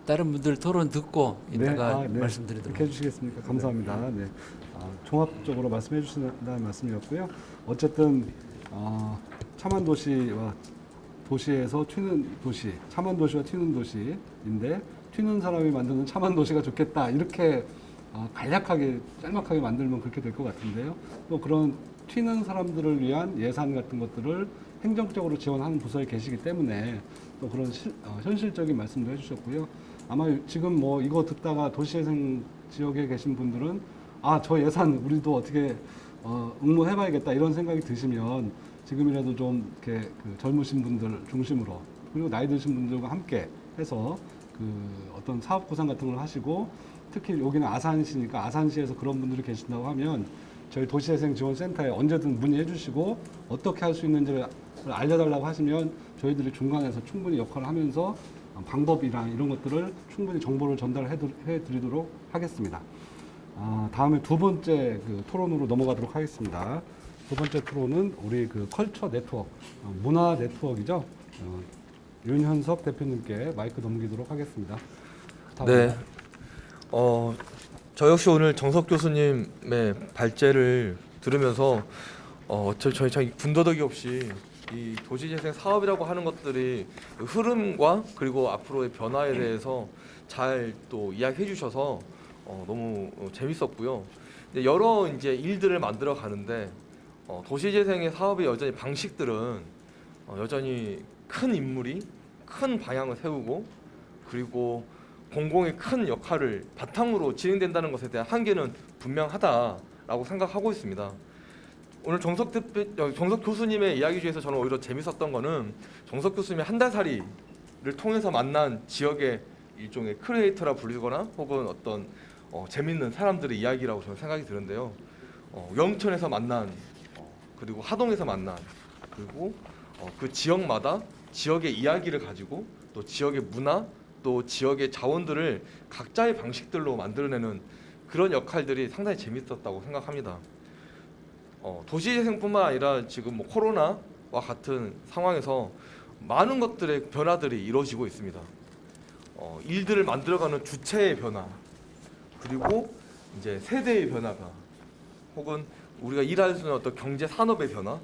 다른 분들 토론 듣고 이따가 네. 말씀드리도록. 그렇게 해주시겠습니까? 감사합니다. 네. 종합적으로 말씀해 주신다는 말씀이었고요. 어쨌든 차만도시와 도시에서 튀는 도시, 차만도시와 튀는 도시인데 튀는 사람이 만드는 차만도시가 좋겠다 이렇게 간략하게 짤막하게 만들면 그렇게 될 것 같은데요. 또 그런 튀는 사람들을 위한 예산 같은 것들을 행정적으로 지원하는 부서에 계시기 때문에 또 그런 현실적인 말씀도 해주셨고요. 아마 지금 뭐 이거 듣다가 도시재생 지역에 계신 분들은 저 예산 우리도 어떻게 응모해봐야겠다 이런 생각이 드시면 지금이라도 좀 이렇게 그 젊으신 분들 중심으로 그리고 나이 드신 분들과 함께 해서 그 어떤 사업 구상 같은 걸 하시고 특히 여기는 아산시니까 아산시에서 그런 분들이 계신다고 하면 저희 도시재생지원센터에 언제든 문의해 주시고 어떻게 할 수 있는지를 알려달라고 하시면 저희들이 중간에서 충분히 역할을 하면서 방법이랑 이런 것들을 충분히 정보를 전달해 드리도록 하겠습니다. 다음에 두 번째 그 토론으로 넘어가도록 하겠습니다. 두 번째 토론은 우리 그 컬처 네트워크, 문화 네트워크이죠. 윤현석 대표님께 마이크 넘기도록 하겠습니다. 네. 저 역시 오늘 정석 교수님의 발제를 들으면서 저희 군더더기 없이 이 도시재생 사업이라고 하는 것들이 그 흐름과 그리고 앞으로의 변화에 대해서 잘 또 이야기해 주셔서 너무 재밌었고요. 여러 이제 일들을 만들어 가는데 도시재생의 사업의 여전히 방식들은 여전히 큰 인물이 큰 방향을 세우고 그리고 공공의 큰 역할을 바탕으로 진행된다는 것에 대한 한계는 분명하다라고 생각하고 있습니다. 오늘 정석 교수님의 이야기 중에서 저는 오히려 재밌었던 거는 정석 교수님의 한 달 살이를 통해서 만난 지역의 일종의 크리에이터라 불리거나 혹은 어떤 재밌는 사람들의 이야기라고 저는 생각이 드는데요. 영천에서 만난 그리고 하동에서 만난 그리고 그 지역마다 지역의 이야기를 가지고 또 지역의 문화 또 지역의 자원들을 각자의 방식들로 만들어내는 그런 역할들이 상당히 재밌었다고 생각합니다. 도시재생뿐만 아니라 지금 뭐 코로나와 같은 상황에서 많은 것들의 변화들이 이루어지고 있습니다. 일들을 만들어가는 주체의 변화 그리고 이제 세대의 변화가 혹은 우리가 일할 수 있는 어떤 경제 산업의 변화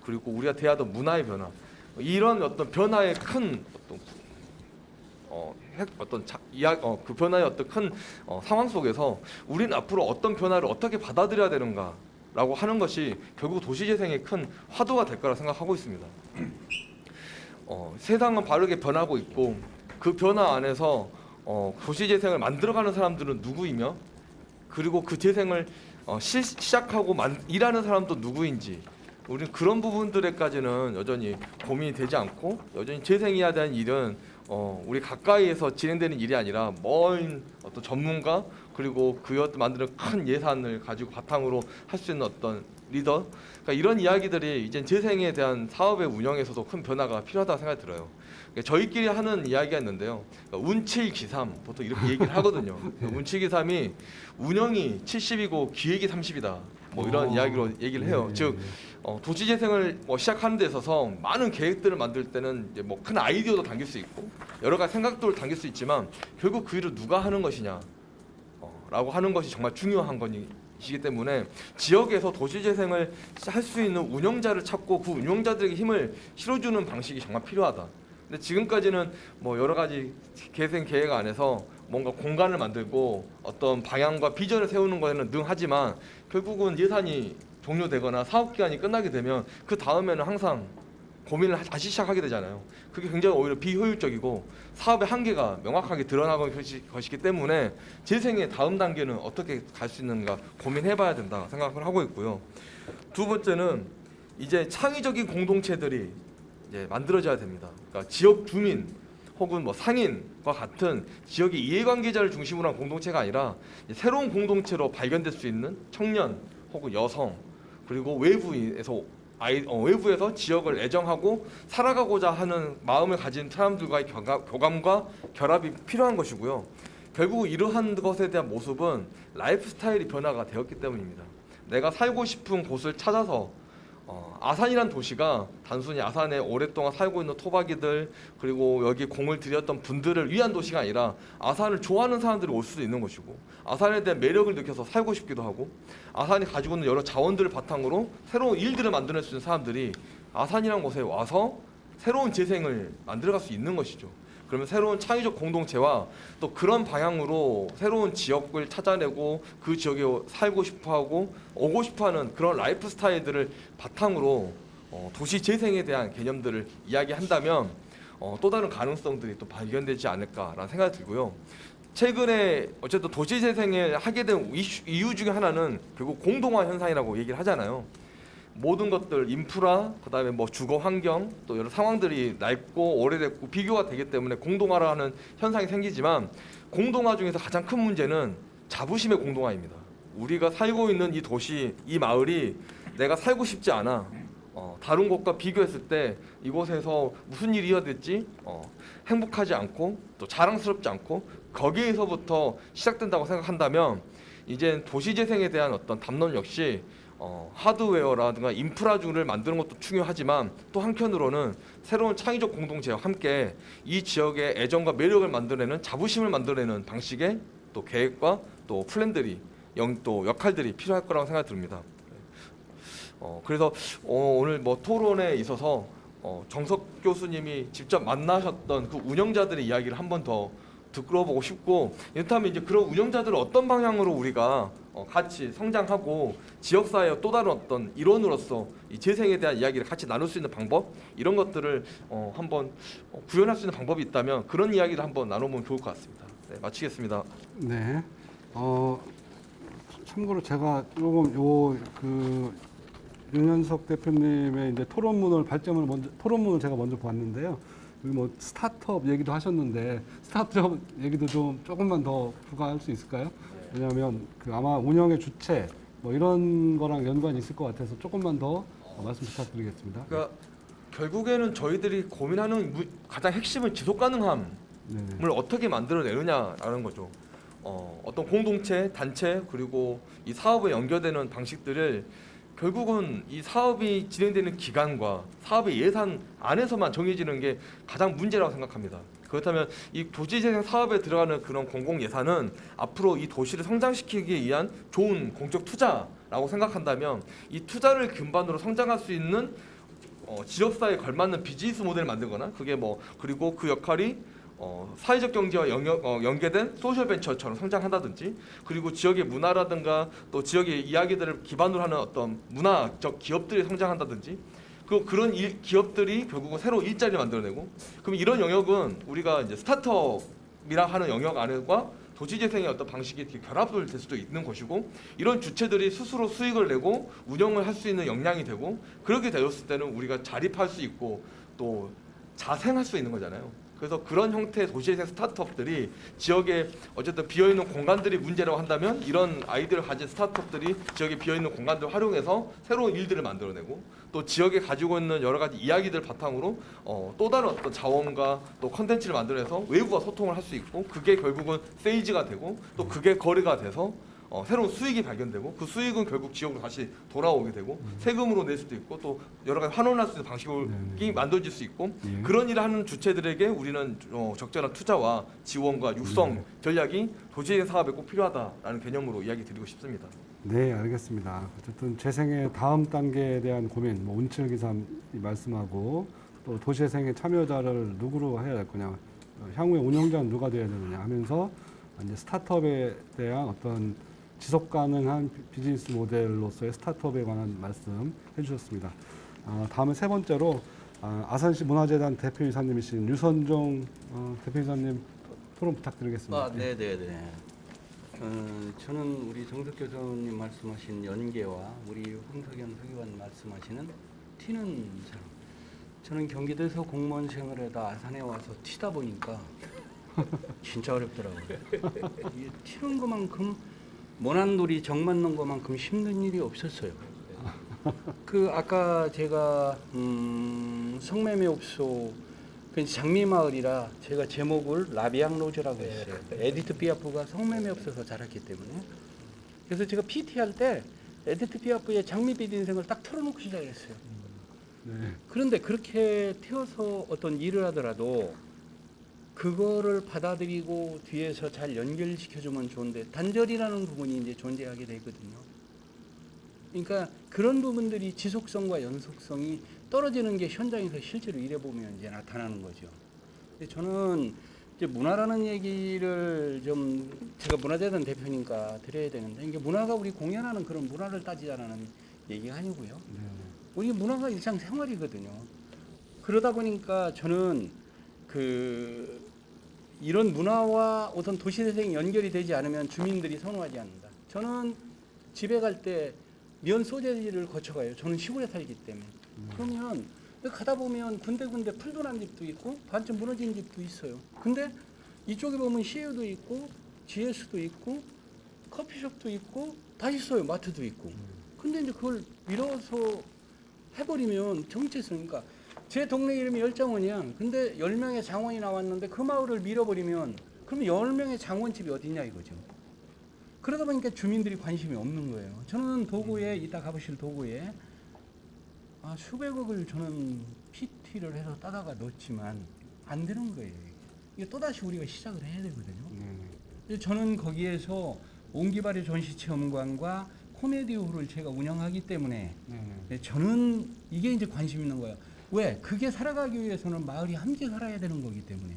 그리고 우리가 대하던 문화의 변화 이런 어떤 변화의 큰 그 변화의 어떤 큰 상황 속에서 우리는 앞으로 어떤 변화를 어떻게 받아들여야 되는가라고 하는 것이 결국 도시재생의 큰 화두가 될 거라 생각하고 있습니다. 세상은 바르게 변하고 있고 그 변화 안에서 도시재생을 만들어가는 사람들은 누구이며 그리고 그 재생을 시작하고 일하는 사람도 누구인지 우리는 그런 부분들에까지는 여전히 고민이 되지 않고 여전히 재생해야 되는 일은 우리 가까이에서 진행되는 일이 아니라 먼 어떤 전문가 그리고 그것 만드는 큰 예산을 가지고 바탕으로 할 수 있는 어떤 리더 그러니까 이런 이야기들이 이제 재생에 대한 사업의 운영에서도 큰 변화가 필요하다고 생각이 들어요. 그러니까 저희끼리 하는 이야기가 있는데요. 그러니까 운칠기삼 보통 이렇게 얘기를 하거든요. 운칠기삼이 운영이 70이고 기획이 30이다. 뭐 이런 이야기로 얘기를 해요. 즉 도시재생을 시작하는 데 있어서 많은 계획들을 만들 때는 이제 뭐 큰 아이디어도 담길 수 있고 여러 가지 생각들을 담길 수 있지만 결국 그 일을 누가 하는 것이냐 라고 하는 것이 정말 중요한 것이기 때문에 지역에서 도시재생을 할 수 있는 운영자를 찾고 그 운영자들에게 힘을 실어주는 방식이 정말 필요하다. 근데 지금까지는 뭐 여러 가지 재생 계획 안에서 뭔가 공간을 만들고 어떤 방향과 비전을 세우는 거에는 능하지만 결국은 예산이 종료되거나 사업 기간이 끝나게 되면 그 다음에는 항상 고민을 다시 시작하게 되잖아요. 그게 굉장히 오히려 비효율적이고 사업의 한계가 명확하게 드러나는 것이기 때문에 재생의 다음 단계는 어떻게 갈 수 있는가 고민해봐야 된다 생각을 하고 있고요. 두 번째는 이제 창의적인 공동체들이 이제 만들어져야 됩니다. 그러니까 지역 주민 혹은 뭐 상인과 같은 지역의 이해관계자를 중심으로 한 공동체가 아니라 새로운 공동체로 발견될 수 있는 청년 혹은 여성 그리고 외부에서 지역을 애정하고 살아가고자 하는 마음을 가진 사람들과의 교감과 결합이 필요한 것이고요. 결국 이러한 것에 대한 모습은 라이프 스타일이 변화가 되었기 때문입니다. 내가 살고 싶은 곳을 찾아서 아산이란 도시가 단순히 아산에 오랫동안 살고 있는 토박이들 그리고 여기 공을 들였던 분들을 위한 도시가 아니라 아산을 좋아하는 사람들이 올 수도 있는 것이고 아산에 대한 매력을 느껴서 살고 싶기도 하고 아산이 가지고 있는 여러 자원들을 바탕으로 새로운 일들을 만들어낼 수 있는 사람들이 아산이라는 곳에 와서 새로운 재생을 만들어갈 수 있는 것이죠. 그러면 새로운 창의적 공동체와 또 그런 방향으로 새로운 지역을 찾아내고 그 지역에 살고 싶어하고 오고 싶어하는 그런 라이프 스타일들을 바탕으로 도시 재생에 대한 개념들을 이야기한다면 또 다른 가능성들이 또 발견되지 않을까라는 생각이 들고요. 최근에 어쨌든 도시 재생을 하게 된 이유 중에 하나는 결국 공동화 현상이라고 얘기를 하잖아요. 모든 것들 인프라 그다음에 뭐 주거 환경 또 여러 상황들이 낡고 오래됐고 비교가 되기 때문에 공동화라는 현상이 생기지만 공동화 중에서 가장 큰 문제는 자부심의 공동화입니다. 우리가 살고 있는 이 도시 이 마을이 내가 살고 싶지 않아 다른 곳과 비교했을 때 이곳에서 무슨 일이 일어났지 행복하지 않고 또 자랑스럽지 않고 거기에서부터 시작된다고 생각한다면 이제 도시재생에 대한 어떤 담론 역시 하드웨어라든가 인프라를 만드는 것도 중요하지만 또 한편으로는 새로운 창의적 공동체와 함께 이 지역의 애정과 매력을 만들어내는 자부심을 만들어내는 방식의 또 계획과 또 플랜들이 또 역할들이 필요할 거라고 생각이 듭니다. 그래서 오늘 뭐 토론에 있어서 정석 교수님이 직접 만나셨던 그 운영자들의 이야기를 한 번 더 들어보고 싶고 이렇다면 이제 그런 운영자들을 어떤 방향으로 우리가 같이 성장하고 지역사회의 또 다른 어떤 일원으로서 이 재생에 대한 이야기를 같이 나눌 수 있는 방법 이런 것들을 한번 구현할 수 있는 방법이 있다면 그런 이야기를 한번 나눠보면 좋을 것 같습니다. 네, 마치겠습니다. 네. 참고로 제가 조금 윤현석 대표님의 이제 토론문을 제가 먼저 봤는데요. 여기 뭐 스타트업 얘기도 하셨는데 스타트업 얘기도 좀 조금만 더 부과할 수 있을까요? 왜냐하면 그 아마 운영의 주체 뭐 이런 거랑 연관이 있을 것 같아서 조금만 더 말씀 부탁드리겠습니다. 그러니까 결국에는 저희들이 고민하는 가장 핵심은 지속 가능함을 네네. 어떻게 만들어내느냐라는 거죠. 어떤 공동체, 단체 그리고 이 사업에 연결되는 방식들을 결국은 이 사업이 진행되는 기간과 사업의 예산 안에서만 정해지는 게 가장 문제라고 생각합니다. 그렇다면 이 도시재생 사업에 들어가는 그런 공공 예산은 앞으로 이 도시를 성장시키기 위한 좋은 공적 투자라고 생각한다면 이 투자를 근반으로 성장할 수 있는 지역사회에 걸맞는 비즈니스 모델을 만들거나 그게 뭐 그리고 그 역할이 사회적 경제와 연계된 소셜 벤처처럼 성장한다든지 그리고 지역의 문화라든가 또 지역의 이야기들을 기반으로 하는 어떤 문화적 기업들이 성장한다든지 그런 기업들이 결국은 새로 일자리를 만들어내고 그럼 이런 영역은 우리가 이제 스타트업이라 하는 영역 안과 도시재생의 어떤 방식이 결합될 수도 있는 것이고 이런 주체들이 스스로 수익을 내고 운영을 할 수 있는 역량이 되고 그렇게 되었을 때는 우리가 자립할 수 있고 또 자생할 수 있는 거잖아요. 그래서 그런 형태의 도시재생 스타트업들이 지역에 어쨌든 비어있는 공간들이 문제라고 한다면 이런 아이디어를 가진 스타트업들이 지역에 비어있는 공간들을 활용해서 새로운 일들을 만들어내고 또 지역에 가지고 있는 여러 가지 이야기들 바탕으로 또 다른 어떤 자원과 또 컨텐츠를 만들어내서 외부와 소통을 할 수 있고 그게 결국은 세일즈가 되고 또 그게 거래가 돼서 새로운 수익이 발견되고 그 수익은 결국 지역으로 다시 돌아오게 되고 세금으로 낼 수도 있고 또 여러 가지 환원할 수 있는 방식이 만들어질 수 있고 그런 일을 하는 주체들에게 우리는 적절한 투자와 지원과 육성 전략이 도시재생 사업에 꼭 필요하다라는 개념으로 이야기 드리고 싶습니다. 네, 알겠습니다. 어쨌든 재생의 다음 단계에 대한 고민, 뭐 운칠기삼이 말씀하고 또 도시재생의 참여자를 누구로 해야 될 거냐, 향후에 운영자는 누가 되어야 되느냐 하면서 이제 스타트업에 대한 어떤 지속 가능한 비즈니스 모델로서의 스타트업에 관한 말씀 해주셨습니다. 다음에 세 번째로 아산시 문화재단 대표이사님이신 유선종 대표이사님 토론 부탁드리겠습니다. 네네네. 저는 우리 정석 교수님 말씀하신 연계와 우리 황석현 서기관 말씀하시는 튀는 사람. 저는 경기도에서 공무원 생활에다 아산에 와서 튀다 보니까 진짜 어렵더라고요. 이게 튀는 것만큼 모난놀이 정 맞는 것만큼 힘든 일이 없었어요. 그 아까 제가 성매매업소 그 장미마을이라 제가 제목을 라비앙 로즈라고 했어요. 에디트 피아프가 성매매업소에서 자랐기 때문에. 그래서 제가 PT 할 때 에디트 피아프의 장밋빛 인생을 딱 틀어놓고 시작했어요. 네. 그런데 그렇게 태어서 어떤 일을 하더라도 그거를 받아들이고 뒤에서 잘 연결시켜주면 좋은데 단절이라는 부분이 이제 존재하게 되거든요. 그러니까 그런 부분들이 지속성과 연속성이 떨어지는 게 현장에서 실제로 일해보면 이제 나타나는 거죠. 근데 저는 이제 문화라는 얘기를 좀 제가 문화재단 대표니까 드려야 되는데 이게 문화가 우리 공연하는 그런 문화를 따지자라는 얘기가 아니고요. 네. 우리 문화가 일상생활이거든요. 그러다 보니까 저는 이런 문화와 어떤 도시재생이 연결이 되지 않으면 주민들이 선호하지 않는다. 저는 집에 갈 때 면 소재지를 거쳐가요. 저는 시골에 살기 때문에. 그러면 가다 보면 군데군데 풀도 난 집도 있고 반쯤 무너진 집도 있어요. 근데 이쪽에 보면 CU도 있고 GS도 있고 커피숍도 있고 다 있어요. 마트도 있고. 근데 이제 그걸 밀어서 해버리면 정체성, 그러니까 제 동네 이름이 열장원이야. 근데 10명의 장원이 나왔는데 그 마을을 밀어버리면 그러면 10명의 장원집이 어디냐 이거죠. 그러다 보니까 주민들이 관심이 없는 거예요. 저는 도구에 이따 가보실 도구에 수백억을 저는 PT를 해서 따다가 넣었지만 안 되는 거예요. 이게 또다시 우리가 시작을 해야 되거든요. 네. 저는 거기에서 온기발의 전시체험관과 코미디홀을 제가 운영하기 때문에 네. 저는 이게 이제 관심 있는 거예요. 왜? 그게 살아가기 위해서는 마을이 함께 살아야 되는 거기 때문에.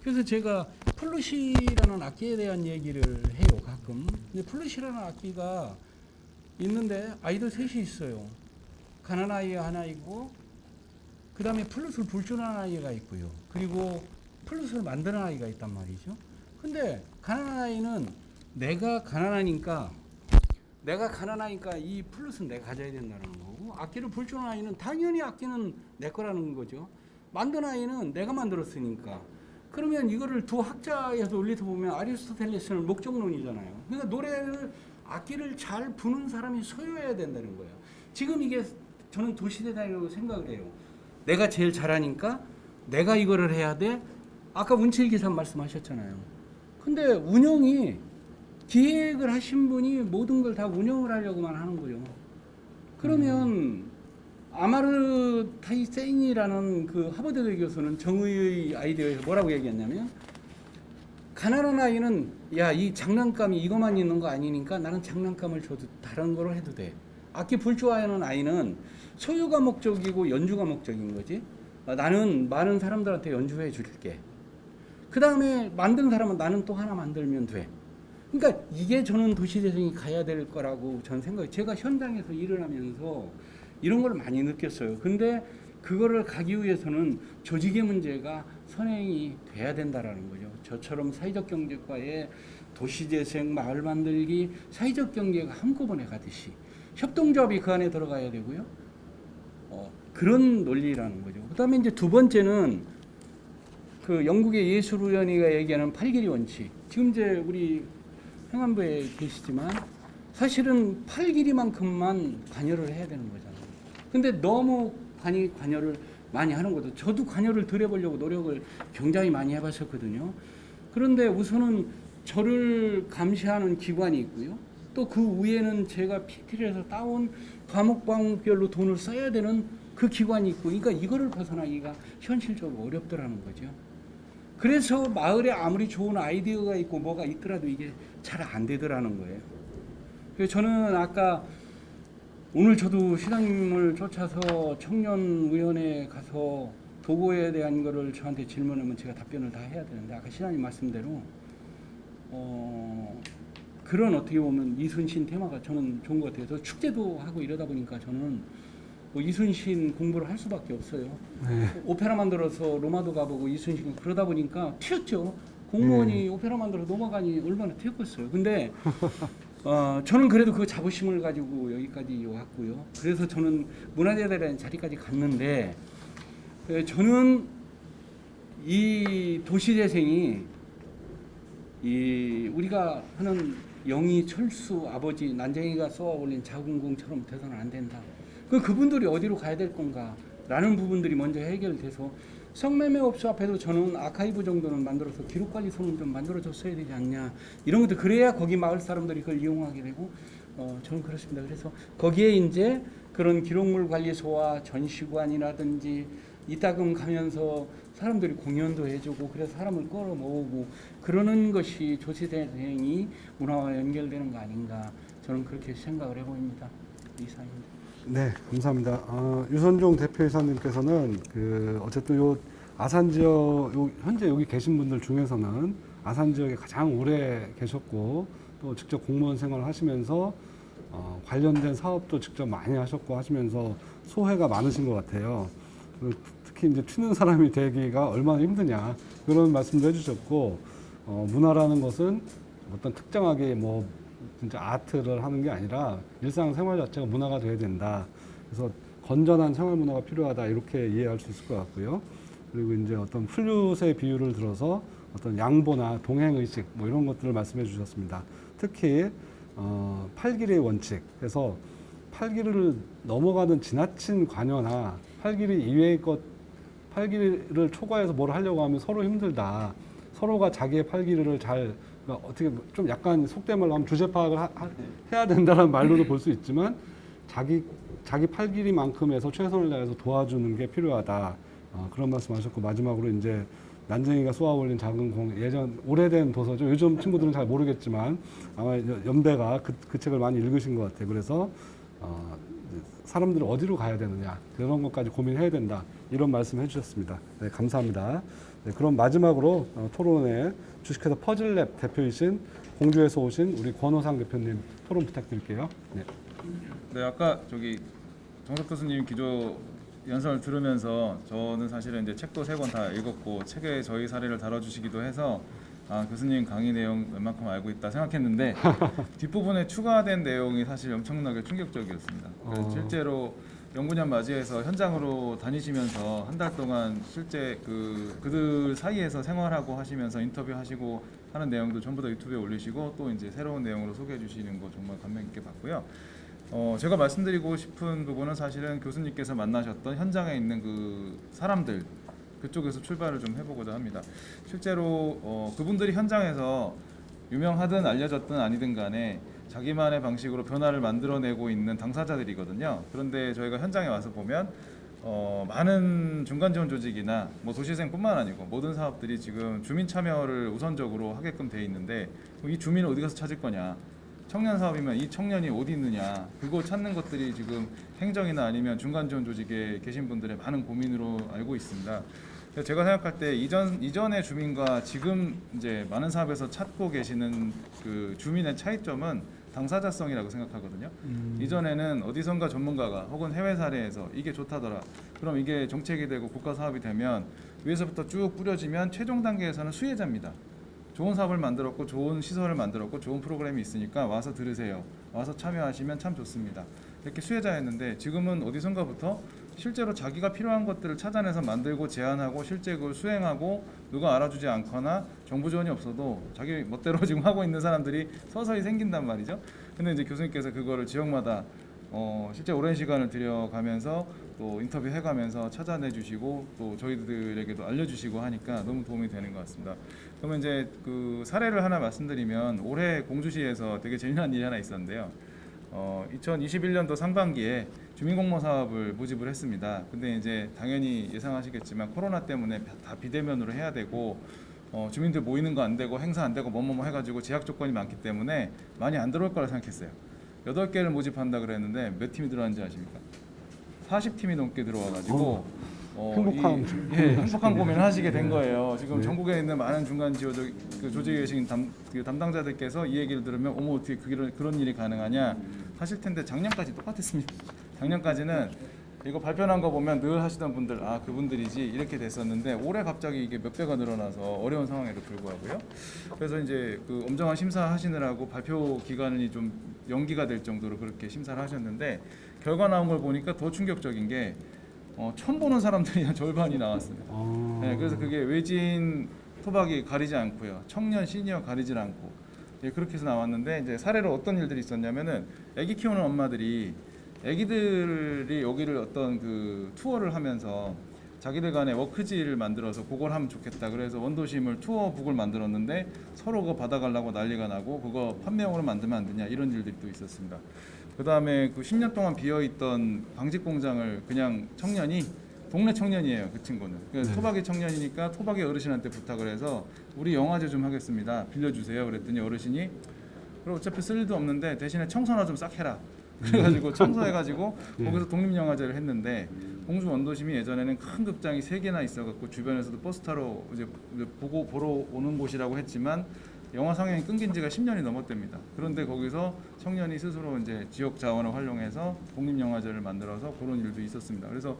그래서 제가 플룻이라는 악기에 대한 얘기를 해요, 가끔. 근데 플룻이라는 악기가 있는데 아이들 셋이 있어요. 가난 아이 하나 있고, 그 다음에 플룻을 불 줄 아는 아이가 있고요. 그리고 플룻을 만드는 아이가 있단 말이죠. 근데 가난한 아이는 내가 가난하니까 이 플룻은 내가 가져야 된다는 거고, 악기를 불 줄 아는 아이는 당연히 악기는 내 거라는 거죠. 만든 아이는 내가 만들었으니까. 그러면 이거를 두 학자에서 논리에서 보면 아리스토텔레스는 목적론이잖아요. 그러니까 악기를 잘 부는 사람이 소유해야 된다는 거예요. 지금 이게 저는 도시대장이라고 생각을 해요. 내가 제일 잘하니까 내가 이거를 해야 돼. 아까 운칠기사 말씀하셨잖아요. 근데 운영이 기획을 하신 분이 모든 걸 다 운영을 하려고만 하는 거예요. 그러면 아마르타이 세인이라는 그 하버드 교수는 정의의 아이디어에서 뭐라고 얘기했냐면, 가난한 아이는 야, 이 장난감이 이것만 있는 거 아니니까 나는 장난감을 줘도 다른 거로 해도 돼. 악기 불 좋아하는 아이는 소유가 목적이고 연주가 목적인 거지. 나는 많은 사람들한테 연주해 줄게. 그 다음에 만든 사람은 나는 또 하나 만들면 돼. 그러니까 이게 저는 도시재생이 가야 될 거라고 저는 생각해요. 제가 현장에서 일을 하면서 이런 걸 많이 느꼈어요. 근데 그거를 가기 위해서는 조직의 문제가 선행이 돼야 된다라는 거죠. 저처럼 사회적 경제과에 도시재생, 마을 만들기, 사회적 경제가 한꺼번에 가듯이 협동조합이 그 안에 들어가야 되고요. 그런 논리라는 거죠. 그다음에 이제 두 번째는 그 영국의 예술위원회가 얘기하는 8길이 원칙. 지금 이제 우리 행안부에 계시지만 사실은 8길이만큼만 관여를 해야 되는 거잖아요. 근데 너무 관여를 많이 하는 것도, 저도 관여를 덜 해보려고 노력을 굉장히 많이 해봤었거든요. 그런데 우선은 저를 감시하는 기관이 있고요. 또 그 위에는 제가 PT를 해서 따온 과목별로 돈을 써야 되는 그 기관이 있고, 그러니까 이거를 벗어나기가 현실적으로 어렵더라는 거죠. 그래서 마을에 아무리 좋은 아이디어가 있고 뭐가 있더라도 이게 잘 안 되더라는 거예요. 그래서 저는 아까 오늘 저도 시장님을 쫓아서 청년위원회에 가서 도구에 대한 거를 저한테 질문하면 제가 답변을 다 해야 되는데, 아까 시장님 말씀대로 그런 어떻게 보면 이순신 테마가 저는 좋은 것 같아요. 축제도 하고 이러다 보니까 저는 뭐 이순신 공부를 할 수밖에 없어요. 네. 오페라 만들어서 로마도 가보고 이순신, 그러다 보니까 튀었죠. 공무원이 오페라 만들어서 넘어가니 얼마나 튀었겠어요. 근데 저는 그래도 그 자부심을 가지고 여기까지 왔고요. 그래서 저는 문화재단이라는 자리까지 갔는데, 저는 이 도시재생이 우리가 하는 영희 철수 아버지 난쟁이가 쏘아 올린 자궁공처럼 돼서는 안 된다. 그분들이 어디로 가야 될 건가라는 부분들이 먼저 해결돼서, 성매매업소 앞에도 저는 아카이브 정도는 만들어서 기록관리소는 좀 만들어줬어야 되지 않냐, 이런 것도. 그래야 거기 마을 사람들이 그걸 이용하게 되고 저는 그렇습니다. 그래서 거기에 이제 그런 기록물 관리소와 전시관이라든지 이따금 가면서 사람들이 공연도 해주고 그래서 사람을 끌어모으고 그러는 것이 조세대행이 문화와 연결되는 거 아닌가 저는 그렇게 생각을 해보입니다. 이상입니다. 네, 감사합니다. 유선종 대표이사님께서는 어쨌든 요 아산 지역 현재 여기 계신 분들 중에서는 아산 지역에 가장 오래 계셨고 또 직접 공무원 생활을 하시면서 관련된 사업도 직접 많이 하셨고 하시면서 소회가 많으신 것 같아요. 특히 이제 튀는 사람이 되기가 얼마나 힘드냐 그런 말씀도 해주셨고 문화라는 것은 어떤 특정하게 뭐 진짜 아트를 하는 게 아니라 일상생활 자체가 문화가 돼야 된다. 그래서 건전한 생활 문화가 필요하다 이렇게 이해할 수 있을 것 같고요. 그리고 이제 어떤 플룻의 비유를 들어서 어떤 양보나 동행 의식 뭐 이런 것들을 말씀해 주셨습니다. 특히 팔길의 원칙 해서 팔길을 넘어가는 지나친 관여나 팔길이 이외의 팔길을 초과해서 뭘 하려고 하면 서로 힘들다. 서로가 자기의 팔길을 잘 그러니까 어떻게 좀 약간 속된 말로 하면 주제 파악을 해야 된다는 말로도 볼 수 있지만 자기 팔길이만큼에서 최선을 다해서 도와주는 게 필요하다. 그런 말씀하셨고 마지막으로 이제 난쟁이가 쏘아 올린 작은 공 예전 오래된 도서죠. 요즘 친구들은 잘 모르겠지만 아마 연배가 그 책을 많이 읽으신 것 같아요. 그래서 사람들은 어디로 가야 되느냐 그런 것까지 고민해야 된다 이런 말씀을 해주셨습니다. 네, 감사합니다. 네, 그럼 마지막으로 토론에 주식회사 퍼즐랩 대표이신 공주에서 오신 우리 권호상 대표님 토론 부탁드릴게요. 네. 네, 아까 정석 교수님 기조 연설을 들으면서 저는 사실은 이제 책도 3권 다 읽었고 책에 저희 사례를 다뤄주시기도 해서 교수님 강의 내용 웬만큼 알고 있다 생각했는데 뒷부분에 추가된 내용이 사실 엄청나게 충격적이었습니다. 그래서 실제로 연구년 맞이해서 현장으로 다니시면서 한 달 동안 실제 그들 사이에서 생활하고 하시면서 인터뷰하시고 하는 내용도 전부 다 유튜브에 올리시고 또 이제 새로운 내용으로 소개해 주시는 거 정말 감명 깊게 봤고요. 제가 말씀드리고 싶은 부분은 사실은 교수님께서 만나셨던 현장에 있는 그 사람들 그쪽에서 출발을 좀 해보고자 합니다. 실제로 그분들이 현장에서 유명하든 알려졌든 아니든 간에 자기만의 방식으로 변화를 만들어내고 있는 당사자들이거든요. 그런데 저희가 현장에 와서 보면 많은 중간 지원 조직이나 뭐 도시재생뿐만 아니고 모든 사업들이 지금 주민 참여를 우선적으로 하게끔 돼 있는데 이 주민을 어디 가서 찾을 거냐? 청년 사업이면 이 청년이 어디 있느냐? 그거 찾는 것들이 지금 행정이나 아니면 중간 지원 조직에 계신 분들의 많은 고민으로 알고 있습니다. 그래서 제가 생각할 때 이전의 주민과 지금 이제 많은 사업에서 찾고 계시는 그 주민의 차이점은 당사자성이라고 생각하거든요. 이전에는 어디선가 전문가가 혹은 해외 사례에서 이게 좋다더라. 그럼 이게 정책이 되고 국가 사업이 되면 위에서부터 쭉 뿌려지면 최종 단계에서는 수혜자입니다. 좋은 사업을 만들었고 좋은 시설을 만들었고 좋은 프로그램이 있으니까 와서 들으세요. 와서 참여하시면 참 좋습니다. 이렇게 수혜자였는데 지금은 어디선가부터 실제로 자기가 필요한 것들을 찾아내서 만들고 제안하고 실제 그걸 수행하고 누가 알아주지 않거나 정부 지원이 없어도 자기 멋대로 지금 하고 있는 사람들이 서서히 생긴단 말이죠. 근데 이제 교수님께서 그거를 지역마다 실제 오랜 시간을 들여가면서 또 인터뷰 해가면서 찾아내 주시고 또 저희들에게도 알려주시고 하니까 너무 도움이 되는 것 같습니다. 그러면 이제 그 사례를 하나 말씀드리면 올해 공주시에서 되게 재미난 일이 하나 있었는데요. 2021년도 상반기에 주민공모 사업을 모집을 했습니다. 근데 이제 당연히 예상하시겠지만 코로나 때문에 다 비대면으로 해야 되고 주민들 모이는 거 안 되고 행사 안 되고 뭐뭐뭐 해가지고 제약 조건이 많기 때문에 많이 안 들어올 거라 생각했어요. 8개를 모집한다 그랬는데 몇 팀이 들어왔는지 아십니까? 40팀이 넘게 들어와가지고 행복한 고민을 하시게 된 거예요. 지금 네. 전국에 있는 많은 중간 조직에 계신 담당자들께서 이 얘기를 들으면 어머 어떻게 그런 일이 가능하냐 하실 텐데 작년까지 똑같았습니다. 작년까지는 이거 발표한 거 보면 늘 하시던 분들 그분들이지 이렇게 됐었는데 올해 갑자기 이게 몇 배가 늘어나서 어려운 상황에도 불구하고요. 그래서 이제 그 엄정한 심사하시느라고 발표 기간이 좀 연기가 될 정도로 그렇게 심사를 하셨는데 결과 나온 걸 보니까 더 충격적인 게 처음 보는 사람들이 한 절반이 나왔습니다. 네, 그래서 그게 외진 토박이 가리지 않고요, 청년 시니어 가리지 않고 그렇게 해서 나왔는데 이제 사례로 어떤 일들이 있었냐면은 아기 키우는 엄마들이 아기들이 여기를 어떤 그 투어를 하면서 자기들 간에 워크지를 만들어서 그걸 하면 좋겠다. 그래서 원도심을 투어북을 만들었는데 서로 그거 받아가려고 난리가 나고 그거 판매용으로 만들면 안 되냐 이런 일들이 또 있었습니다. 그 다음에 그 10년 동안 비어있던 방직 공장을 그냥 청년이 동네 청년이에요. 그 친구는. 그래서 토박이 청년이니까 토박이 어르신한테 부탁을 해서 우리 영화제 좀 하겠습니다. 빌려주세요. 그랬더니 어르신이 그럼 어차피 쓸 일도 없는데 대신에 청소나 좀 싹 해라. 그래가지고 청소해가지고 거기서 독립영화제를 했는데 공주 원도심이 예전에는 큰 극장이 3개나 있어갖고 주변에서도 버스 타러 이제 보러 오는 곳이라고 했지만 영화 상영이 끊긴 지가 10년이 넘었답니다. 그런데 거기서 청년이 스스로 이제 지역 자원을 활용해서 독립영화제를 만들어서 그런 일도 있었습니다. 그래서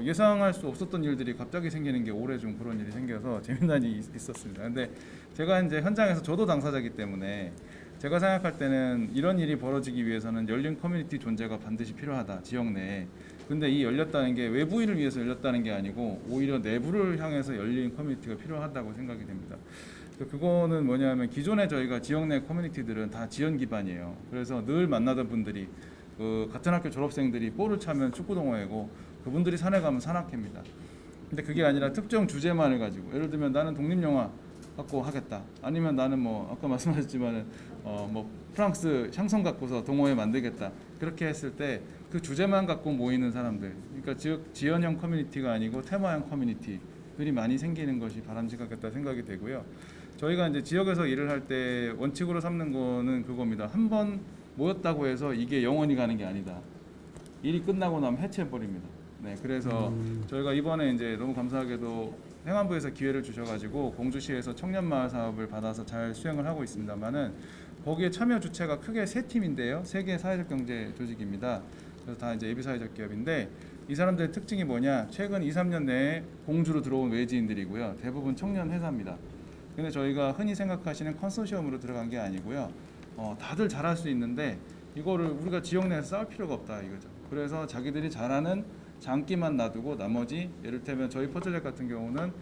예상할 수 없었던 일들이 갑자기 생기는 게 올해 좀 그런 일이 생겨서 재미난 일이 있었습니다. 근데 제가 이제 현장에서 저도 당사자이기 때문에 제가 생각할 때는 이런 일이 벌어지기 위해서는 열린 커뮤니티 존재가 반드시 필요하다. 지역 내에. 근데 이 열렸다는 게 외부인을 위해서 열렸다는 게 아니고 오히려 내부를 향해서 열린 커뮤니티가 필요하다고 생각이 됩니다. 그거는 뭐냐면 기존에 저희가 지역 내 커뮤니티들은 다 지연 기반이에요. 그래서 늘 만나던 분들이 같은 학교 졸업생들이 볼을 차면 축구 동호회고 그분들이 산에 가면 산악회입니다. 근데 그게 아니라 특정 주제만을 가지고 예를 들면 나는 독립영화 갖고 하겠다. 아니면 나는 뭐 아까 말씀하셨지만은 뭐 프랑스 샹송 갖고서 동호회 만들겠다. 그렇게 했을 때 그 주제만 갖고 모이는 사람들, 그러니까 즉 지연형 커뮤니티가 아니고 테마형 커뮤니티들이 많이 생기는 것이 바람직하겠다 생각이 되고요. 저희가 이제 지역에서 일을 할 때 원칙으로 삼는 거는 그겁니다. 한 번 모였다고 해서 이게 영원히 가는 게 아니다. 일이 끝나고 나면 해체해 버립니다. 네, 그래서 저희가 이번에 이제 너무 감사하게도 행안부에서 기회를 주셔가지고 공주시에서 청년마을 사업을 받아서 잘 수행을 하고 있습니다만은 거기에 참여 주체가 크게 3팀인데요. 3개 사회적 경제 조직입니다. 그래서 다 이제 예비사회적 기업인데 이 사람들의 특징이 뭐냐? 최근 2, 3년 내에 공주로 들어온 외지인들이고요. 대부분 청년 회사입니다. 근데 저희가 흔히 생각하시는 컨소시엄으로 들어간 게 아니고요. 다들 잘할 수 있는데 이거를 우리가 지역 내에서 싸울 필요가 없다 이거죠. 그래서 자기들이 잘하는 장기만 놔두고 나머지 예를 들면 저희 퍼즐랩 같은 경우는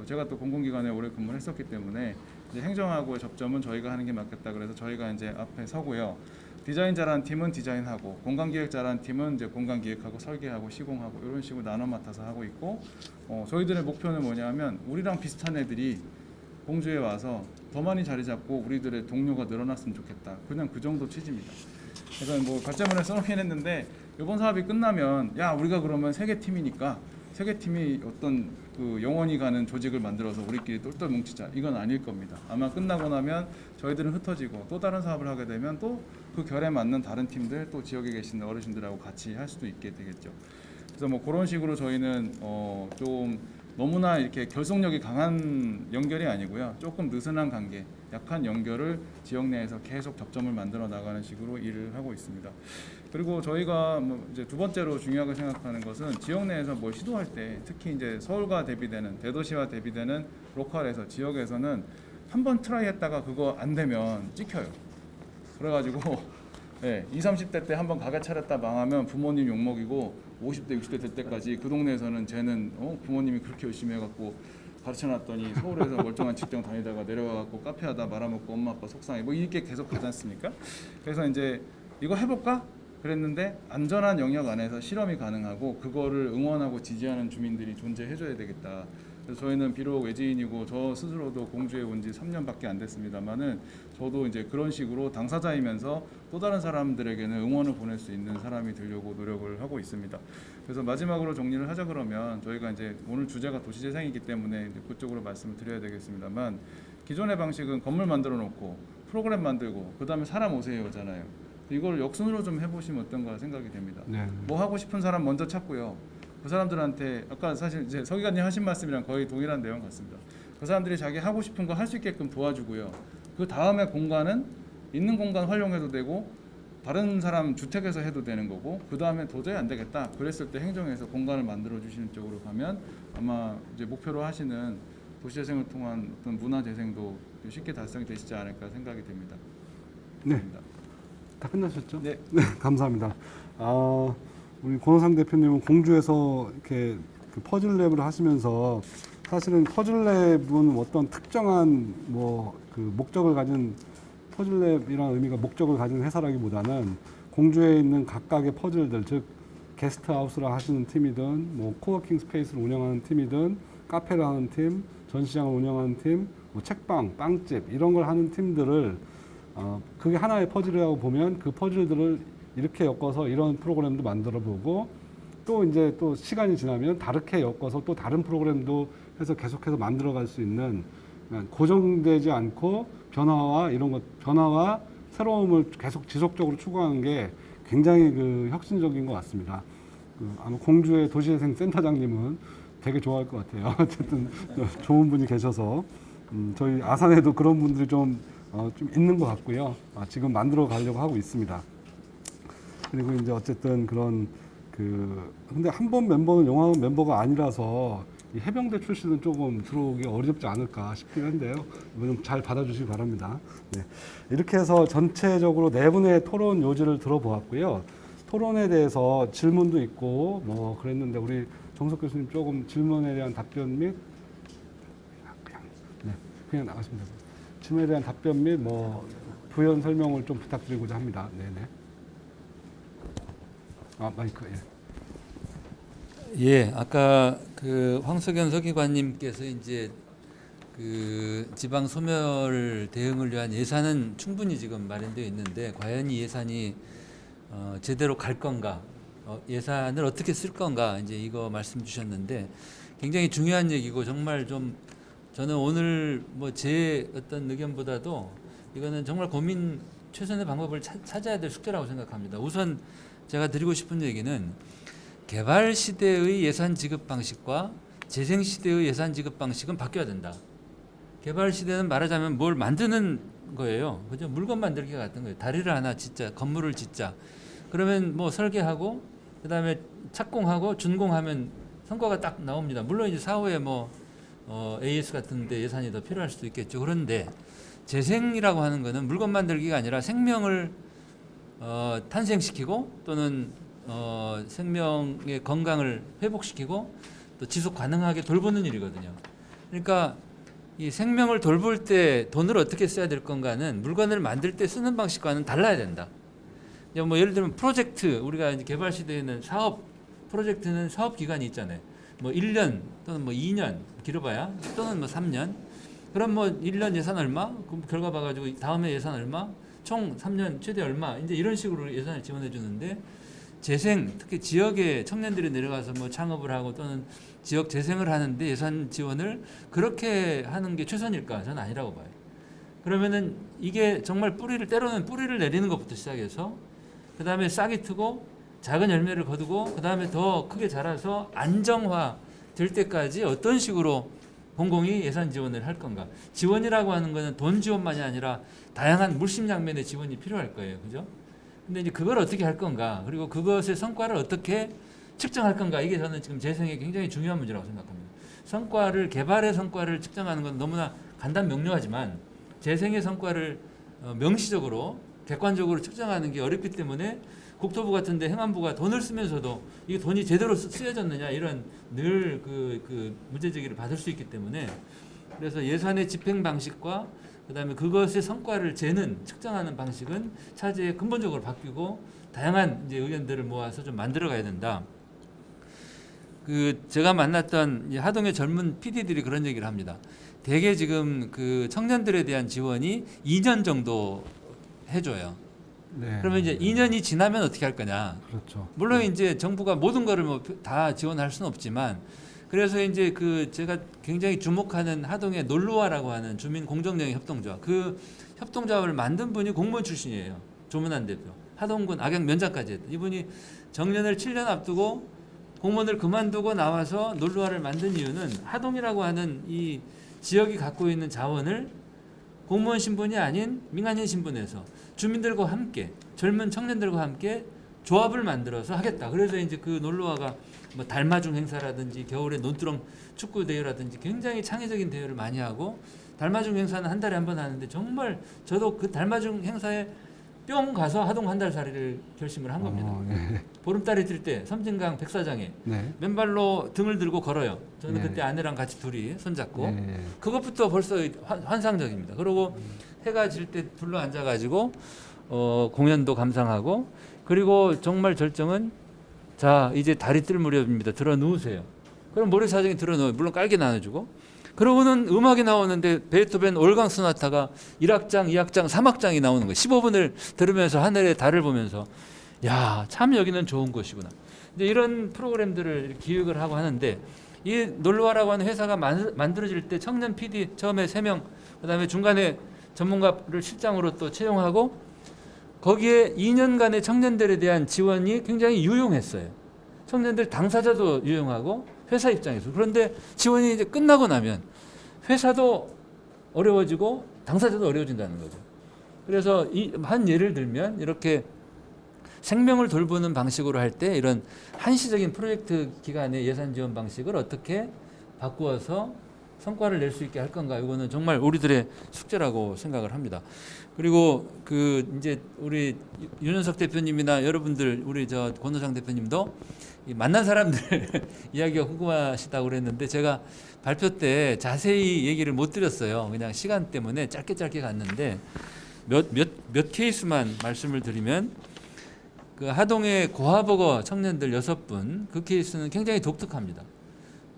제가 또 공공기관에 오래 근무를 했었기 때문에 이제 행정하고의 접점은 저희가 하는 게 맞겠다. 그래서 저희가 이제 앞에 서고요. 디자인 잘하는 팀은 디자인하고 공간기획 잘하는 팀은 이제 공간기획하고 설계하고 시공하고 이런 식으로 나눠 맡아서 하고 있고 저희들의 목표는 뭐냐면 우리랑 비슷한 애들이 공주에 와서 더 많이 자리 잡고 우리들의 동료가 늘어났으면 좋겠다. 그냥 그 정도 취지입니다. 그래서 뭐 가짜문에 써놓긴 했는데 이번 사업이 끝나면 야 우리가 그러면 3개 팀이니까 3개 팀이 어떤 그 영원히 가는 조직을 만들어서 우리끼리 똘똘 뭉치자 이건 아닐 겁니다. 아마 끝나고 나면 저희들은 흩어지고 또 다른 사업을 하게 되면 또 그 결에 맞는 다른 팀들 또 지역에 계시는 어르신들하고 같이 할 수도 있게 되겠죠. 그래서 뭐 그런 식으로 저희는 좀 너무나 이렇게 결속력이 강한 연결이 아니고요. 조금 느슨한 관계, 약한 연결을 지역 내에서 계속 접점을 만들어 나가는 식으로 일을 하고 있습니다. 그리고 저희가 뭐 이제 두 번째로 중요하게 생각하는 것은 지역 내에서 뭘 시도할 때 특히 이제 서울과 대비되는 대도시와 대비되는 로컬에서 지역에서는 한번 트라이 했다가 그거 안 되면 찍혀요. 그래가지고 네, 20, 30대 때 한번 가게 차렸다 망하면 부모님 욕먹이고 50대, 60대 될 때까지 그 동네에서는 쟤는 부모님이 그렇게 열심히 해갖고 가르쳐놨더니 서울에서 멀쩡한 직장 다니다가 내려와갖고 카페하다 말아먹고 엄마 아빠 속상해 뭐 이렇게 계속 가지 않습니까? 그래서 이제 이거 해볼까? 그랬는데 안전한 영역 안에서 실험이 가능하고 그거를 응원하고 지지하는 주민들이 존재해줘야 되겠다. 그래서 저희는 비록 외지인이고 저 스스로도 공주에 온 지 3년밖에 안 됐습니다만은 저도 이제 그런 식으로 당사자이면서 또 다른 사람들에게는 응원을 보낼 수 있는 사람이 되려고 노력을 하고 있습니다. 그래서 마지막으로 정리를 하자 그러면 저희가 이제 오늘 주제가 도시재생이기 때문에 이제 그쪽으로 말씀을 드려야 되겠습니다만 기존의 방식은 건물 만들어 놓고 프로그램 만들고 그 다음에 사람 오세요잖아요. 이걸 역순으로 좀 해보시면 어떤가 생각이 됩니다. 네. 뭐 하고 싶은 사람 먼저 찾고요. 그 사람들한테 아까 사실 이제 서 기관님 하신 말씀이랑 거의 동일한 내용 같습니다. 그 사람들이 자기 하고 싶은 거 할 수 있게끔 도와주고요. 그 다음에 공간은 있는 공간 활용해도 되고 다른 사람 주택에서 해도 되는 거고 그 다음에 도저히 안 되겠다. 그랬을 때 행정에서 공간을 만들어 주시는 쪽으로 가면 아마 이제 목표로 하시는 도시재생을 통한 어떤 문화재생도 쉽게 달성되시지 않을까 생각이 됩니다. 네. 다 끝나셨죠? 네. 감사합니다. 우리 권호상 대표님은 공주에서 이렇게 그 퍼즐랩을 하시면서 사실은 퍼즐랩은 어떤 특정한 뭐 그 목적을 가진 퍼즐랩이라는 의미가 목적을 가진 회사라기보다는 공주에 있는 각각의 퍼즐들 즉 게스트하우스를 하시는 팀이든 뭐 코워킹 스페이스를 운영하는 팀이든 카페를 하는 팀, 전시장을 운영하는 팀, 뭐 책방, 빵집 이런 걸 하는 팀들을 그게 하나의 퍼즐이라고 보면 그 퍼즐들을 이렇게 엮어서 이런 프로그램도 만들어 보고 또 이제 또 시간이 지나면 다르게 엮어서 또 다른 프로그램도 해서 계속해서 만들어 갈 수 있는 고정되지 않고 변화와 새로움을 계속 지속적으로 추구하는 게 굉장히 그 혁신적인 것 같습니다. 아마 공주의 도시재생 센터장님은 되게 좋아할 것 같아요. 어쨌든 좋은 분이 계셔서 저희 아산에도 그런 분들이 좀 있는 것 같고요. 지금 만들어 가려고 하고 있습니다. 그리고 이제 어쨌든 그런 근데 한 번 멤버는 용화원 멤버가 아니라서 이 해병대 출신은 조금 들어오기 어렵지 않을까 싶긴 한데요. 좀 잘 받아주시기 바랍니다. 네. 이렇게 해서 전체적으로 네 분의 토론 요지를 들어보았고요. 토론에 대해서 질문도 있고 뭐 그랬는데 우리 정석 교수님 조금 질문에 대한 답변 및 그냥 나가시면 됩니다. 질문에 대한 답변 및 뭐 부연 설명을 좀 부탁드리고자 합니다. 네네. 마이크 예, 아까 그 황석연 서기관님께서 이제 그 지방 소멸 대응을 위한 예산은 충분히 지금 마련되어 있는데 과연 이 예산이 제대로 갈 건가, 예산을 어떻게 쓸 건가 이제 이거 말씀 주셨는데 굉장히 중요한 얘기고 정말 좀 저는 오늘 뭐 제 어떤 의견보다도 이거는 정말 최선의 방법을 찾아야 될 숙제라고 생각합니다. 우선 제가 드리고 싶은 얘기는 개발 시대의 예산 지급 방식과 재생 시대의 예산 지급 방식은 바뀌어야 된다. 개발 시대는 말하자면 뭘 만드는 거예요. 그죠? 물건 만들기가 같은 거예요. 다리를 하나 짓자, 건물을 짓자. 그러면 뭐 설계하고 그다음에 착공하고 준공하면 성과가 딱 나옵니다. 물론 이제 사후에 뭐 AS 같은 데 예산이 더 필요할 수도 있겠죠. 그런데 재생이라고 하는 거는 물건 만들기가 아니라 생명을 탄생시키고 또는 생명의 건강을 회복시키고 또 지속 가능하게 돌보는 일이거든요. 그러니까 이 생명을 돌볼 때 돈을 어떻게 써야 될 건가는 물건을 만들 때 쓰는 방식과는 달라야 된다. 뭐 예를 들면 프로젝트, 우리가 이제 개발 시대에는 프로젝트는 사업 기간이 있잖아요. 뭐 1년 또는 뭐 2년 길어봐야 또는 뭐 3년. 그럼 뭐 1년 예산 얼마? 그럼 결과 봐가지고 다음에 예산 얼마? 총 3년 최대 얼마? 이제 이런 식으로 예산을 지원해 주는데 재생, 특히 지역에 청년들이 내려가서 뭐 창업을 하고 또는 지역 재생을 하는데 예산 지원을 그렇게 하는 게 최선일까? 저는 아니라고 봐요. 그러면은 이게 정말 때로는 뿌리를 내리는 것부터 시작해서 그 다음에 싹이 트고 작은 열매를 거두고 그 다음에 더 크게 자라서 안정화 될 때까지 어떤 식으로 공공이 예산 지원을 할 건가. 지원이라고 하는 것은 돈 지원만이 아니라 다양한 물심양면의 지원이 필요할 거예요. 그죠? 근데 이제 그걸 어떻게 할 건가. 그리고 그것의 성과를 어떻게 측정할 건가. 이게 저는 지금 재생의 굉장히 중요한 문제라고 생각합니다. 개발의 성과를 측정하는 건 너무나 간단 명료하지만 재생의 성과를 명시적으로 객관적으로 측정하는 게 어렵기 때문에 국토부 같은데 행안부가 돈을 쓰면서도 이게 돈이 제대로 쓰여졌느냐 이런 늘 그 문제 제기를 받을 수 있기 때문에 그래서 예산의 집행 방식과 그다음에 그것의 성과를 측정하는 방식은 차제에 근본적으로 바뀌고 다양한 이제 의견들을 모아서 좀 만들어 가야 된다. 제가 만났던 하동의 젊은 PD들이 그런 얘기를 합니다. 대개 지금 그 청년들에 대한 지원이 2년 정도 해줘요. 네. 그러면 이제 2년이 지나면 어떻게 할 거냐. 그렇죠. 물론 이제 정부가 모든 거를 뭐 다 지원할 수는 없지만 그래서 이제 제가 굉장히 주목하는 하동의 놀루아라고 하는 주민 공정령의 협동조합. 그 협동조합을 만든 분이 공무원 출신이에요. 조문환 대표. 하동군 악역 면장까지 했던 이분이 정년을 7년 앞두고 공무원을 그만두고 나와서 놀루아를 만든 이유는 하동이라고 하는 이 지역이 갖고 있는 자원을 공무원 신분이 아닌 민간인 신분에서 주민들과 함께 젊은 청년들과 함께 조합을 만들어서 하겠다. 그래서 이제 그 놀러와가 뭐 달마중 행사라든지 겨울에 논두렁 축구 대회라든지 굉장히 창의적인 대회를 많이 하고 달마중 행사는 한 달에 한 번 하는데 정말 저도 그 달마중 행사에 뿅 가서 하동 한 달 살이를 결심을 한 겁니다. 네. 보름달이 뜰 때 섬진강 백사장에 네. 맨발로 등을 들고 걸어요. 저는 네. 그때 아내랑 같이 둘이 손잡고 네. 그것부터 벌써 환상적입니다. 그리고 해가 질 때 둘러 앉아가지고 공연도 감상하고 그리고 정말 절정은 자, 이제 달이 뜰 무렵입니다. 들어 누우세요. 그럼 모래사장에 들어 누워요. 물론 깔개 나눠주고. 그러고는 음악이 나오는데 베토벤 월강 소나타가 1악장, 2악장, 3악장이 나오는 거예요. 15분을 들으면서 하늘의 달을 보면서 야, 참 여기는 좋은 곳이구나. 이제 이런 프로그램들을 기획을 하고 하는데 이 놀러와라고 하는 회사가 만들어질 때 청년 PD 처음에 3명, 그다음에 중간에 전문가를 실장으로 또 채용하고 거기에 2년간의 청년들에 대한 지원이 굉장히 유용했어요. 청년들 당사자도 유용하고 회사 입장에서. 그런데 지원이 이제 끝나고 나면 회사도 어려워지고 당사자도 어려워진다는 거죠. 그래서 한 예를 들면 이렇게 생명을 돌보는 방식으로 할 때 이런 한시적인 프로젝트 기간의 예산 지원 방식을 어떻게 바꾸어서 성과를 낼 수 있게 할 건가, 이거는 정말 우리들의 숙제라고 생각을 합니다. 그리고 이제 우리 윤현석 대표님이나 여러분들, 우리 권호상 대표님도 이 만난 사람들 이야기가 궁금하시다고 그랬는데 제가 발표 때 자세히 얘기를 못 드렸어요. 그냥 시간 때문에 짧게 갔는데 몇 케이스만 말씀을 드리면 그 하동의 고하버거 청년들 6분, 그 케이스는 굉장히 독특합니다.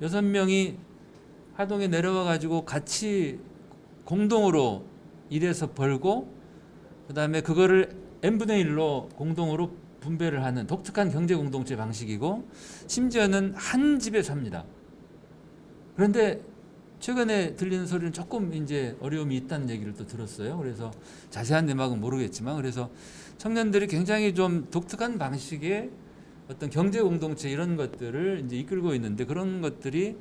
6명이 하동에 내려와 가지고 같이 공동으로 일해서 벌고 그다음에 그거를 n분의 1로 공동으로 분배를 하는 독특한 경제 공동체 방식이고 심지어는 한 집에 삽니다. 그런데 최근에 들리는 소리는 조금 이제 어려움이 있다는 얘기를 또 들었어요. 그래서 자세한 내막은 모르겠지만, 그래서 청년들이 굉장히 좀 독특한 방식의 어떤 경제 공동체 이런 것들을 이제 이끌고 있는데, 그런 것들이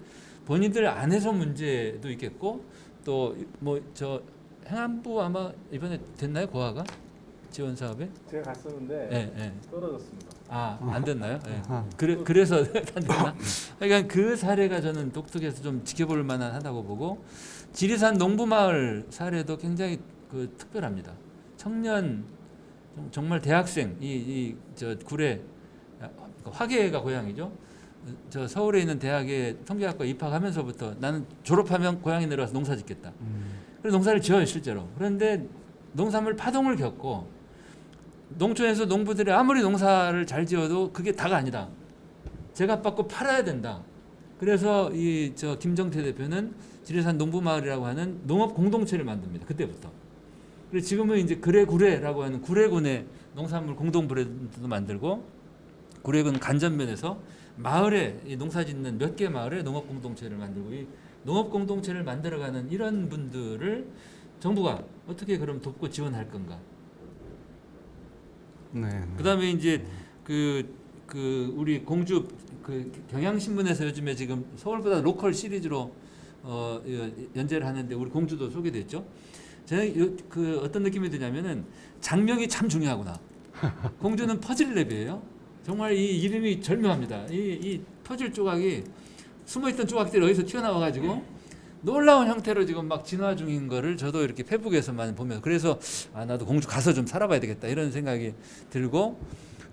본인들 안에서 문제도 있겠고, 또 뭐 행안부 아마 이번에 됐나요, 고아가 지원 사업에? 제가 갔었는데 네. 떨어졌습니다. 안 됐나요? 네. 그래서 안 됐나? 그러니까 그 사례가 저는 독특해서 좀 지켜볼 만하다고 보고, 지리산 농부마을 사례도 굉장히 특별합니다. 청년, 정말 대학생, 저 구례 화계가 고향이죠. 저 서울에 있는 대학에 통계학과 입학하면서부터 나는 졸업하면 고향에 내려가서 농사 짓겠다. 그래서 농사를 지어요, 실제로. 그런데 농산물 파동을 겪고 농촌에서 농부들이 아무리 농사를 잘 지어도 그게 다가 아니다. 제값받고 팔아야 된다. 그래서 김정태 대표는 지리산 농부마을이라고 하는 농업 공동체를 만듭니다. 그때부터. 그리고 지금은 이제 구례라고 하는 구례군의 농산물 공동 브랜드도 만들고, 구례군 간전면에서 마을에 농사짓는 몇 개 마을에 농업 공동체를 만들고, 이 농업 공동체를 만들어가는 이런 분들을 정부가 어떻게 그럼 돕고 지원할 건가? 네. 그다음에 이제 우리 공주 경향신문에서 요즘에 지금 서울보다 로컬 시리즈로 연재를 하는데 우리 공주도 소개됐죠. 저는 어떤 느낌이 드냐면은 장명이 참 중요하구나. 공주는 퍼즐랩이에요. 정말 이 이름이 절묘합니다. 이 퍼즐 조각이 숨어있던 조각들이 어디서 튀어나와가지고 놀라운 형태로 지금 막 진화 중인 거를 저도 이렇게 페북에서만 보면, 그래서 나도 공주 가서 좀 살아봐야 되겠다 이런 생각이 들고,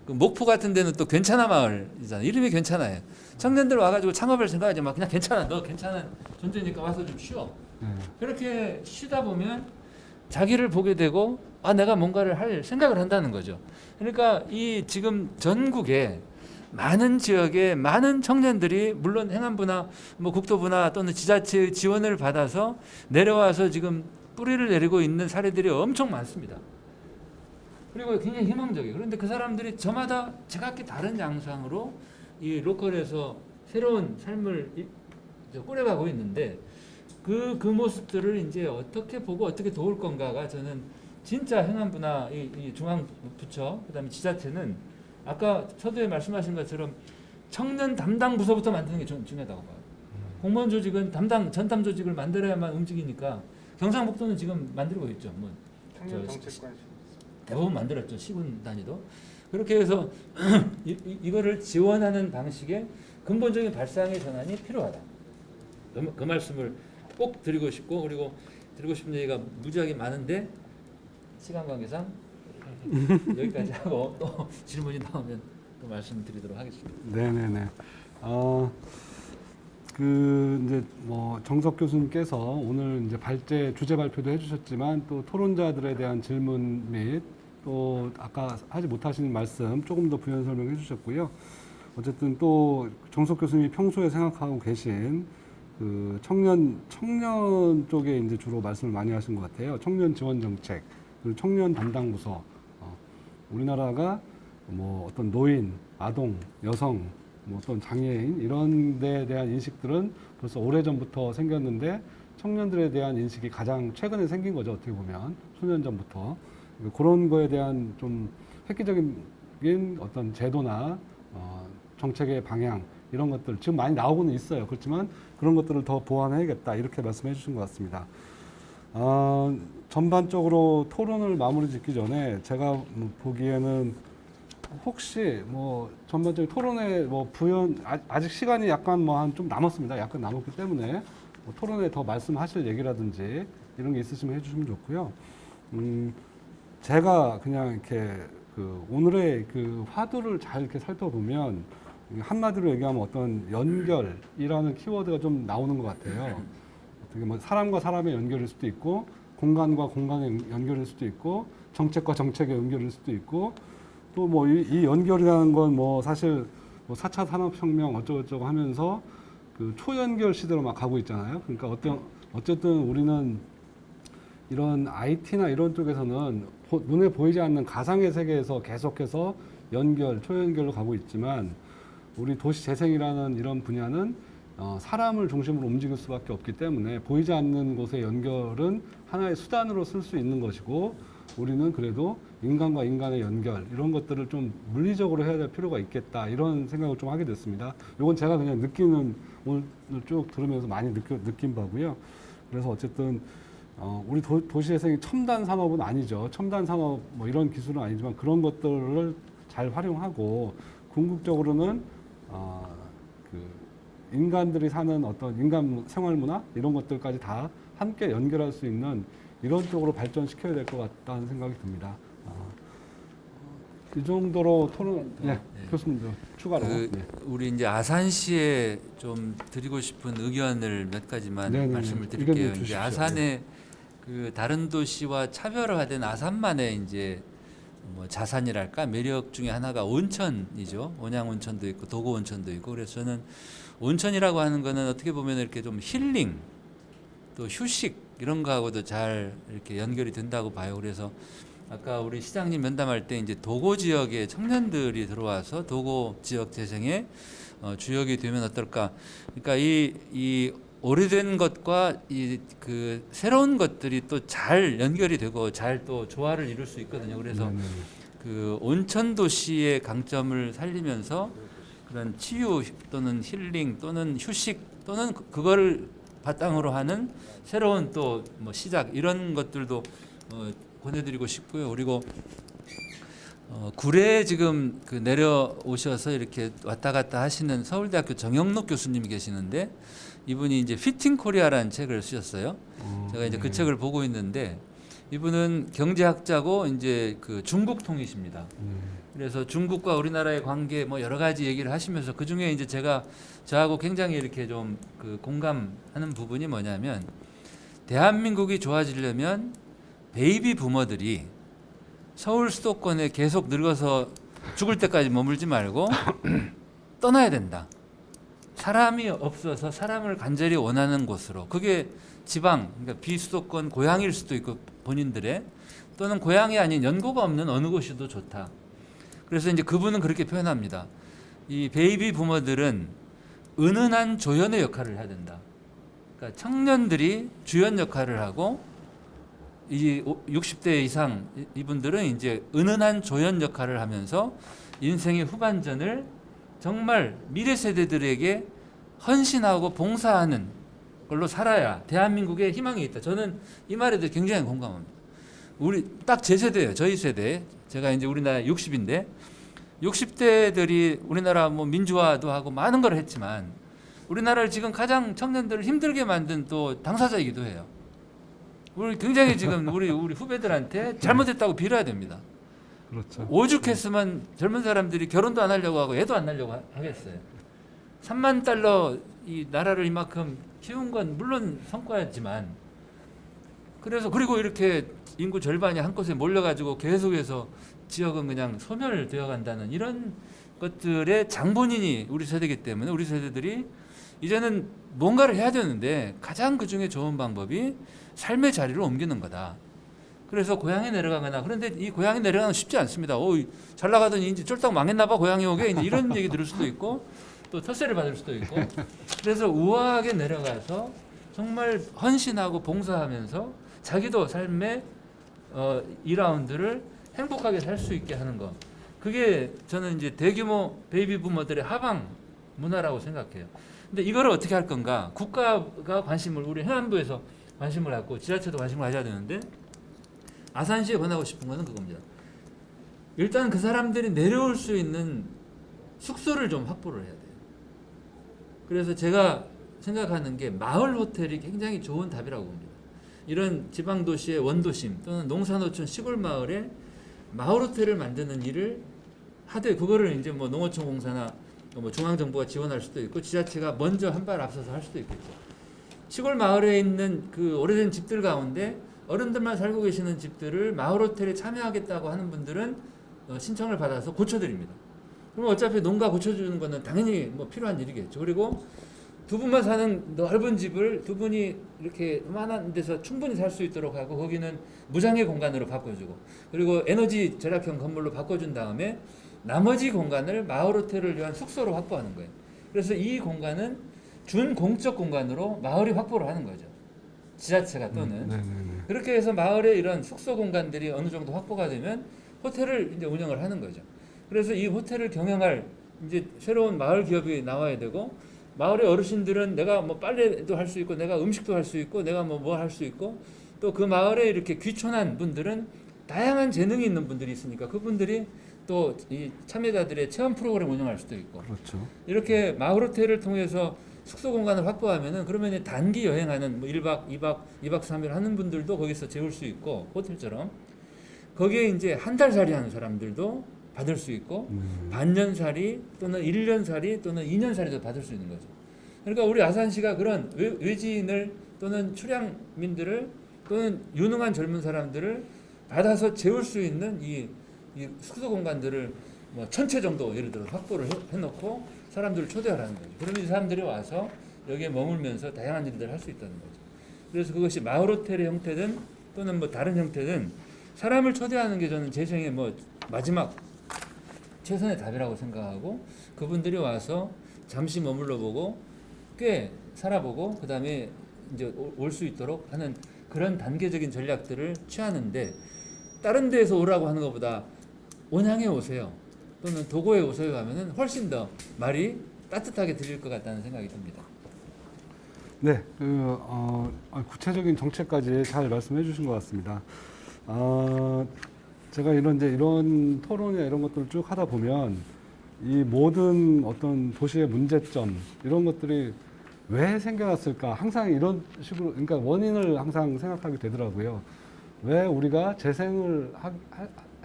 그 목포 같은 데는 또 괜찮아 마을이잖아요. 이름이 괜찮아요. 청년들 와가지고 창업을 생각하지 마. 그냥 괜찮아. 너 괜찮은 존재니까 와서 좀 쉬어. 그렇게 쉬다 보면 자기를 보게 되고 내가 뭔가를 할 생각을 한다는 거죠. 그러니까 이 지금 전국에 많은 지역에 많은 청년들이 물론 행안부나 뭐 국토부나 또는 지자체의 지원을 받아서 내려와서 지금 뿌리를 내리고 있는 사례들이 엄청 많습니다. 그리고 굉장히 희망적이에요. 그런데 그 사람들이 저마다 제각기 다른 양상으로 이 로컬에서 새로운 삶을 꾸려가고 있는데, 그 모습들을 이제 어떻게 보고 어떻게 도울 건가가 저는 진짜 행안부나 이 중앙부처, 그다음에 지자체는 아까 서두에 말씀하신 것처럼 청년 담당 부서부터 만드는 게 중요하다고 봐요. 공무원 조직은 전담 조직을 만들어야만 움직이니까 경상북도는 지금 만들고 있죠. 뭐 청년 정책관 대부분 만들었죠. 시군 단위도. 그렇게 해서 이거를 지원하는 방식의 근본적인 발상의 전환이 필요하다. 그 말씀을 꼭 드리고 싶고, 그리고 드리고 싶은 얘기가 무지하게 많은데 시간 관계상 여기까지 하고 또 질문이 나오면 또 말씀드리도록 하겠습니다. 네네네. 이제 뭐 정석 교수님께서 오늘 이제 주제 발표도 해주셨지만 또 토론자들에 대한 질문 및 또 아까 하지 못하신 말씀 조금 더 부연 설명해 주셨고요. 어쨌든 또 정석 교수님이 평소에 생각하고 계신 그 청년 쪽에 이제 주로 말씀을 많이 하신 것 같아요. 청년 지원 정책, 그리고 청년 담당 부서. 우리나라가 뭐 어떤 노인, 아동, 여성, 뭐 어떤 장애인 이런 데에 대한 인식들은 벌써 오래전부터 생겼는데 청년들에 대한 인식이 가장 최근에 생긴 거죠. 어떻게 보면 수년 전부터. 그런 거에 대한 좀 획기적인 어떤 제도나 정책의 방향 이런 것들 지금 많이 나오고는 있어요. 그렇지만 그런 것들을 더 보완해야겠다 이렇게 말씀해 주신 것 같습니다. 전반적으로 토론을 마무리 짓기 전에 제가 보기에는 혹시 뭐 전반적인 토론에 뭐 아직 시간이 약간 뭐 한 좀 남았습니다. 약간 남았기 때문에 뭐 토론에 더 말씀하실 얘기라든지 이런 게 있으시면 해주시면 좋고요. 제가 그냥 이렇게 그 오늘의 그 화두를 잘 이렇게 살펴보면 한마디로 얘기하면 어떤 연결이라는 키워드가 좀 나오는 것 같아요. 어떻게 뭐 사람과 사람의 연결일 수도 있고 공간과 공간의 연결일 수도 있고 정책과 정책의 연결일 수도 있고 또 뭐 이 연결이라는 건 뭐 사실 뭐 4차 산업혁명 어쩌고저쩌고 하면서 그 초연결 시대로 막 가고 있잖아요. 그러니까 어쨌든 우리는 이런 IT나 이런 쪽에서는 눈에 보이지 않는 가상의 세계에서 계속해서 초연결로 가고 있지만 우리 도시 재생이라는 이런 분야는 사람을 중심으로 움직일 수밖에 없기 때문에 보이지 않는 곳의 연결은 하나의 수단으로 쓸 수 있는 것이고 우리는 그래도 인간과 인간의 연결 이런 것들을 좀 물리적으로 해야 될 필요가 있겠다 이런 생각을 좀 하게 됐습니다. 이건 제가 그냥 오늘 쭉 들으면서 많이 느낀 바고요. 그래서 어쨌든 우리 도시재생이 첨단 산업은 아니죠. 첨단 산업 뭐 이런 기술은 아니지만 그런 것들을 잘 활용하고 궁극적으로는 그 인간들이 사는 어떤 인간 생활 문화 이런 것들까지 다 함께 연결할 수 있는 이런 쪽으로 발전시켜야 될 것 같다는 생각이 듭니다. 이 정도로 토론, 네, 교수님도 추가로. 우리 이제 아산시에 좀 드리고 싶은 의견을 몇 가지만 네네네. 말씀을 의견 드릴게요. 주십시오. 이제 아산의 그 다른 도시와 차별화된 아산만의 이제 뭐 자산이랄까 매력 중에 하나가 온천이죠. 온양온천도 있고 도고온천도 있고 그래서 저는 온천이라고 하는 거는 어떻게 보면 이렇게 좀 힐링 또 휴식 이런 거하고도 잘 이렇게 연결이 된다고 봐요. 그래서 아까 우리 시장님 면담할 때 이제 도고 지역에 청년들이 들어와서 도고 지역 재생의 주역이 되면 어떨까? 그러니까 이 오래된 것과 이 그 새로운 것들이 또 잘 연결이 되고 잘 또 조화를 이룰 수 있거든요. 그래서 그 온천 도시의 강점을 살리면서 그런 치유 또는 힐링 또는 휴식 또는 그거를 바탕으로 하는 새로운 또 뭐 시작 이런 것들도 권해드리고 싶고요. 그리고 구례에 지금 그 내려오셔서 이렇게 왔다 갔다 하시는 서울대학교 정영록 교수님이 계시는데 이분이 이제 피팅 코리아라는 책을 쓰셨어요. 제가 이제 그 책을 보고 있는데 이분은 경제학자고 이제 그 중국 통이십니다. 그래서 중국과 우리나라의 관계 뭐 여러 가지 얘기를 하시면서 그 중에 이제 저하고 굉장히 이렇게 좀 그 공감하는 부분이 뭐냐면 대한민국이 좋아지려면 베이비 부머들이 서울 수도권에 계속 늙어서 죽을 때까지 머물지 말고 떠나야 된다. 사람이 없어서 사람을 간절히 원하는 곳으로 그게 지방 그러니까 비수도권 고향일 수도 있고 본인들의 또는 고향이 아닌 연고가 없는 어느 곳이도 좋다. 그래서 이제 그분은 그렇게 표현합니다. 이 베이비 부머들은 은은한 조연의 역할을 해야 된다. 그러니까 청년들이 주연 역할을 하고 이 60대 이상 이분들은 이제 은은한 조연 역할을 하면서 인생의 후반전을 정말 미래 세대들에게 헌신하고 봉사하는 걸로 살아야 대한민국에 희망이 있다. 저는 이 말에도 굉장히 공감합니다. 우리 딱 제 세대예요. 저희 세대. 제가 이제 우리나라 60인데 60대들이 우리나라 뭐 민주화도 하고 많은 걸 했지만 우리나라를 지금 가장 청년들을 힘들게 만든 또 당사자이기도 해요. 우리 굉장히 지금 우리 후배들한테 잘못했다고 빌어야 됩니다. 그렇죠. 오죽했으면 젊은 사람들이 결혼도 안 하려고 하고 애도 안 낳으려고 하겠어요. 3만 달러 이 나라를 이만큼 키운 건 물론 성과였지만 그리고 이렇게 인구 절반이 한 곳에 몰려가지고 계속해서 지역은 그냥 소멸되어 간다는 이런 것들의 장본인이 우리 세대이기 때문에 우리 세대들이 이제는 뭔가를 해야 되는데 가장 그 중에 좋은 방법이 삶의 자리를 옮기는 거다. 그래서 고향에 내려가거나 그런데 이 고향에 내려가는 쉽지 않습니다. 잘 나가더니 이제 쫄딱 망했나 봐 고향에 오게 이제 이런 얘기 들을 수도 있고 또 텃세를 받을 수도 있고 그래서 우아하게 내려가서 정말 헌신하고 봉사하면서 자기도 삶의 2라운드를 행복하게 살 수 있게 하는 것. 그게 저는 이제 대규모 베이비 부모들의 하방 문화라고 생각해요. 근데 이거를 어떻게 할 건가? 국가가 관심을 우리 행안부에서 관심을 갖고 지자체도 관심을 가져야 되는데 아산시에 권하고 싶은 거는 그겁니다. 일단 그 사람들이 내려올 수 있는 숙소를 좀 확보를 해야 돼요. 그래서 제가 생각하는 게 마을 호텔이 굉장히 좋은 답이라고 봅니다. 이런 지방 도시의 원도심 또는 농사노촌 시골 마을에 마을 호텔을 만드는 일을 하되 그거를 이제 뭐 농어촌 공사나 뭐 중앙정부가 지원할 수도 있고 지자체가 먼저 한 발 앞서서 할 수도 있겠죠. 시골 마을에 있는 그 오래된 집들 가운데 어른들만 살고 계시는 집들을 마을 호텔에 참여하겠다고 하는 분들은 신청을 받아서 고쳐드립니다. 그럼 어차피 농가 고쳐주는 거는 당연히 뭐 필요한 일이겠죠. 그리고 두 분만 사는 넓은 집을 두 분이 이렇게 요만한 데서 충분히 살 수 있도록 하고 거기는 무장의 공간으로 바꿔주고 그리고 에너지 절약형 건물로 바꿔준 다음에 나머지 공간을 마을 호텔을 위한 숙소로 확보하는 거예요. 그래서 이 공간은 준공적 공간으로 마을이 확보를 하는 거죠. 지자체가 또는 그렇게 해서 마을에 이런 숙소 공간들이 어느 정도 확보가 되면 호텔을 이제 운영을 하는 거죠. 그래서 이 호텔을 경영할 이제 새로운 마을 기업이 나와야 되고 마을의 어르신들은 내가 뭐 빨래도 할 수 있고 내가 음식도 할 수 있고 내가 뭐 할 수 있고 또 그 마을에 이렇게 귀촌한 분들은 다양한 재능이 있는 분들이 있으니까 그분들이 또 이 참여자들의 체험 프로그램 운영할 수도 있고 그렇죠. 이렇게 마을 호텔을 통해서 숙소 공간을 확보하면은 그러면 단기 여행하는 뭐 1박, 2박 3일 하는 분들도 거기서 재울 수 있고 호텔처럼 거기에 이제 한 달 살이 하는 사람들도 받을 수 있고 반년 살이 또는 1년 살이 또는 2년 살이도 받을 수 있는 거죠. 그러니까 우리 아산시가 그런 외지인을 또는 출향민들을 또는 유능한 젊은 사람들을 받아서 재울 수 있는 이 숙소 공간들을 뭐 1000채 정도 예를 들어 확보를 해놓고 사람들을 초대하라는 거죠. 그러면 이 사람들이 와서 여기에 머물면서 다양한 일들을 할 수 있다는 거죠. 그래서 그것이 마을 호텔의 형태든 또는 뭐 다른 형태든 사람을 초대하는 게 저는 제 생의 뭐 마지막 최선의 답이라고 생각하고 그분들이 와서 잠시 머물러 보고 꽤 살아보고 그 다음에 이제 올 수 있도록 하는 그런 단계적인 전략들을 취하는데 다른 데에서 오라고 하는 것보다 온양에 오세요 또는 도고에 오세요 하면은 훨씬 더 말이 따뜻하게 들릴 것 같다는 생각이 듭니다. 네, 구체적인 정책까지 잘 말씀해 주신 것 같습니다. 제가 이런 토론이나 이런 것들을 쭉 하다 보면 이 모든 어떤 도시의 문제점 이런 것들이 왜 생겨났을까 항상 이런 식으로 그러니까 원인을 항상 생각하게 되더라고요. 왜 우리가 재생을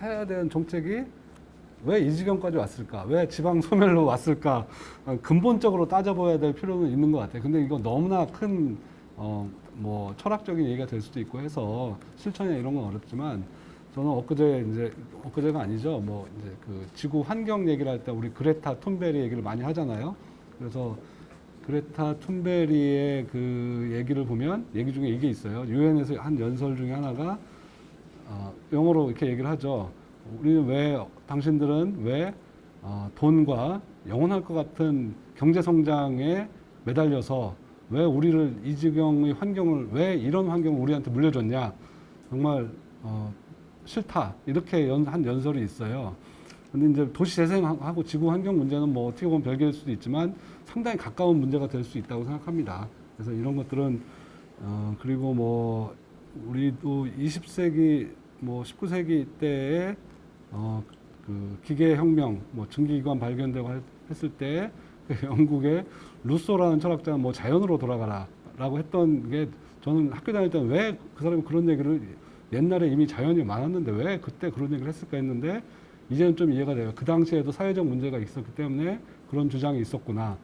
해야 되는 정책이 왜 이 지경까지 왔을까? 왜 지방 소멸로 왔을까? 근본적으로 따져봐야 될 필요는 있는 것 같아요. 근데 이거 너무나 큰 뭐 철학적인 얘기가 될 수도 있고 해서 실천이나 이런 건 어렵지만 저는 엊그제가 아니죠. 뭐 이제 그 지구 환경 얘기를 할 때 우리 그레타 툰베리 얘기를 많이 하잖아요. 그래서 그레타 툰베리의 그 얘기를 보면 얘기 중에 이게 있어요. 유엔에서 한 연설 중에 하나가 영어로 이렇게 얘기를 하죠. 당신들은 왜 돈과 영원할 것 같은 경제 성장에 매달려서 왜 우리를 이 지경의 환경을 왜 이런 환경을 우리한테 물려줬냐? 정말 싫다. 이렇게 한 연설이 있어요. 근데 이제 도시 재생하고 지구 환경 문제는 뭐 어떻게 보면 별개일 수도 있지만 상당히 가까운 문제가 될 수 있다고 생각합니다. 그래서 이런 것들은 그리고 뭐 우리도 20세기 뭐 19세기 때에 그 기계 혁명, 뭐 증기기관 발견되고 했을 때 영국의 루소라는 철학자가 뭐 자연으로 돌아가라라고 했던 게 저는 학교 다닐 때는 왜 그 사람이 그런 얘기를 옛날에 이미 자연이 많았는데 왜 그때 그런 얘기를 했을까 했는데 이제는 좀 이해가 돼요. 그 당시에도 사회적 문제가 있었기 때문에 그런 주장이 있었구나.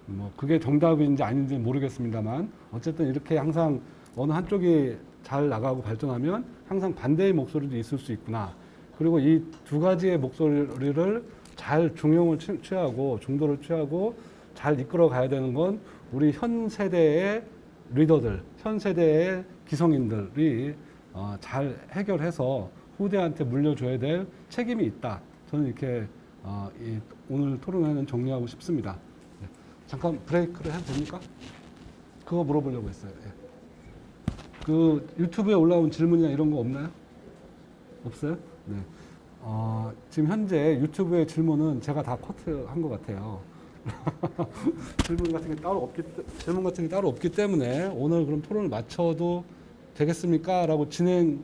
뭐 그게 정답인지 아닌지 모르겠습니다만 어쨌든 이렇게 항상 어느 한쪽이 잘 나가고 발전하면 항상 반대의 목소리도 있을 수 있구나. 그리고 이 두 가지의 목소리를 잘 중용을 취하고 중도를 취하고 잘 이끌어 가야 되는 건 우리 현 세대의 리더들, 현 세대의 기성인들이 잘 해결해서 후대한테 물려줘야 될 책임이 있다. 저는 이렇게 오늘 토론회는 정리하고 싶습니다. 네. 잠깐 브레이크를 해도 됩니까? 그거 물어보려고 했어요. 예. 그 유튜브에 올라온 질문이나 이런 거 없나요? 없어요? 네. 지금 현재 유튜브의 질문은 제가 다 커트한 것 같아요. 질문 같은 게 따로 없기 때문에 오늘 그럼 토론을 마쳐도 되겠습니까? 라고 진행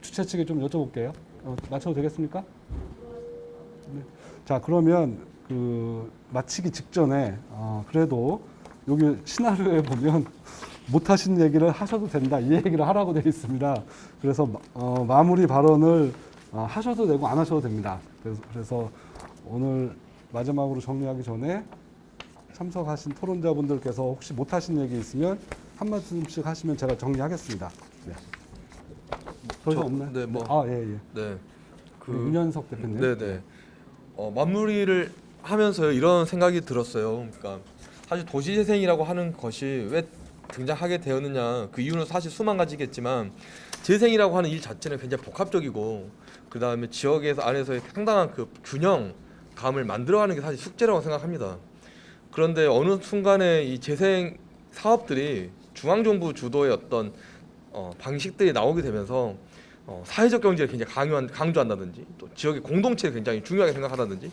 주최 측에 좀 여쭤볼게요. 마쳐도 되겠습니까? 네. 자, 그러면 마치기 직전에 그래도 여기 시나리오에 보면 못하신 얘기를 하셔도 된다, 이 얘기를 하라고 되어 있습니다. 그래서 마무리 발언을 하셔도 되고 안 하셔도 됩니다. 그래서 오늘 마지막으로 정리하기 전에 참석하신 토론자분들께서 혹시 못하신 얘기 있으면 한 말씀씩 하시면 제가 정리하겠습니다. 네. 더 이상 없나요? 네, 뭐. 예. 네. 윤현석 대표님. 네네. 마무리를 하면서요 이런 생각이 들었어요. 그러니까 사실 도시재생이라고 하는 것이 왜 등장하게 되었느냐 그 이유는 사실 수만 가지겠지만 재생이라고 하는 일 자체는 굉장히 복합적이고 그 다음에 지역에서 안에서의 상당한 그 균형감을 만들어가는 게 사실 숙제라고 생각합니다. 그런데 어느 순간에 이 재생 사업들이 중앙정부 주도의 어떤 방식들이 나오게 되면서 사회적 경제를 굉장히 강조한다든지 또 지역의 공동체를 굉장히 중요하게 생각한다든지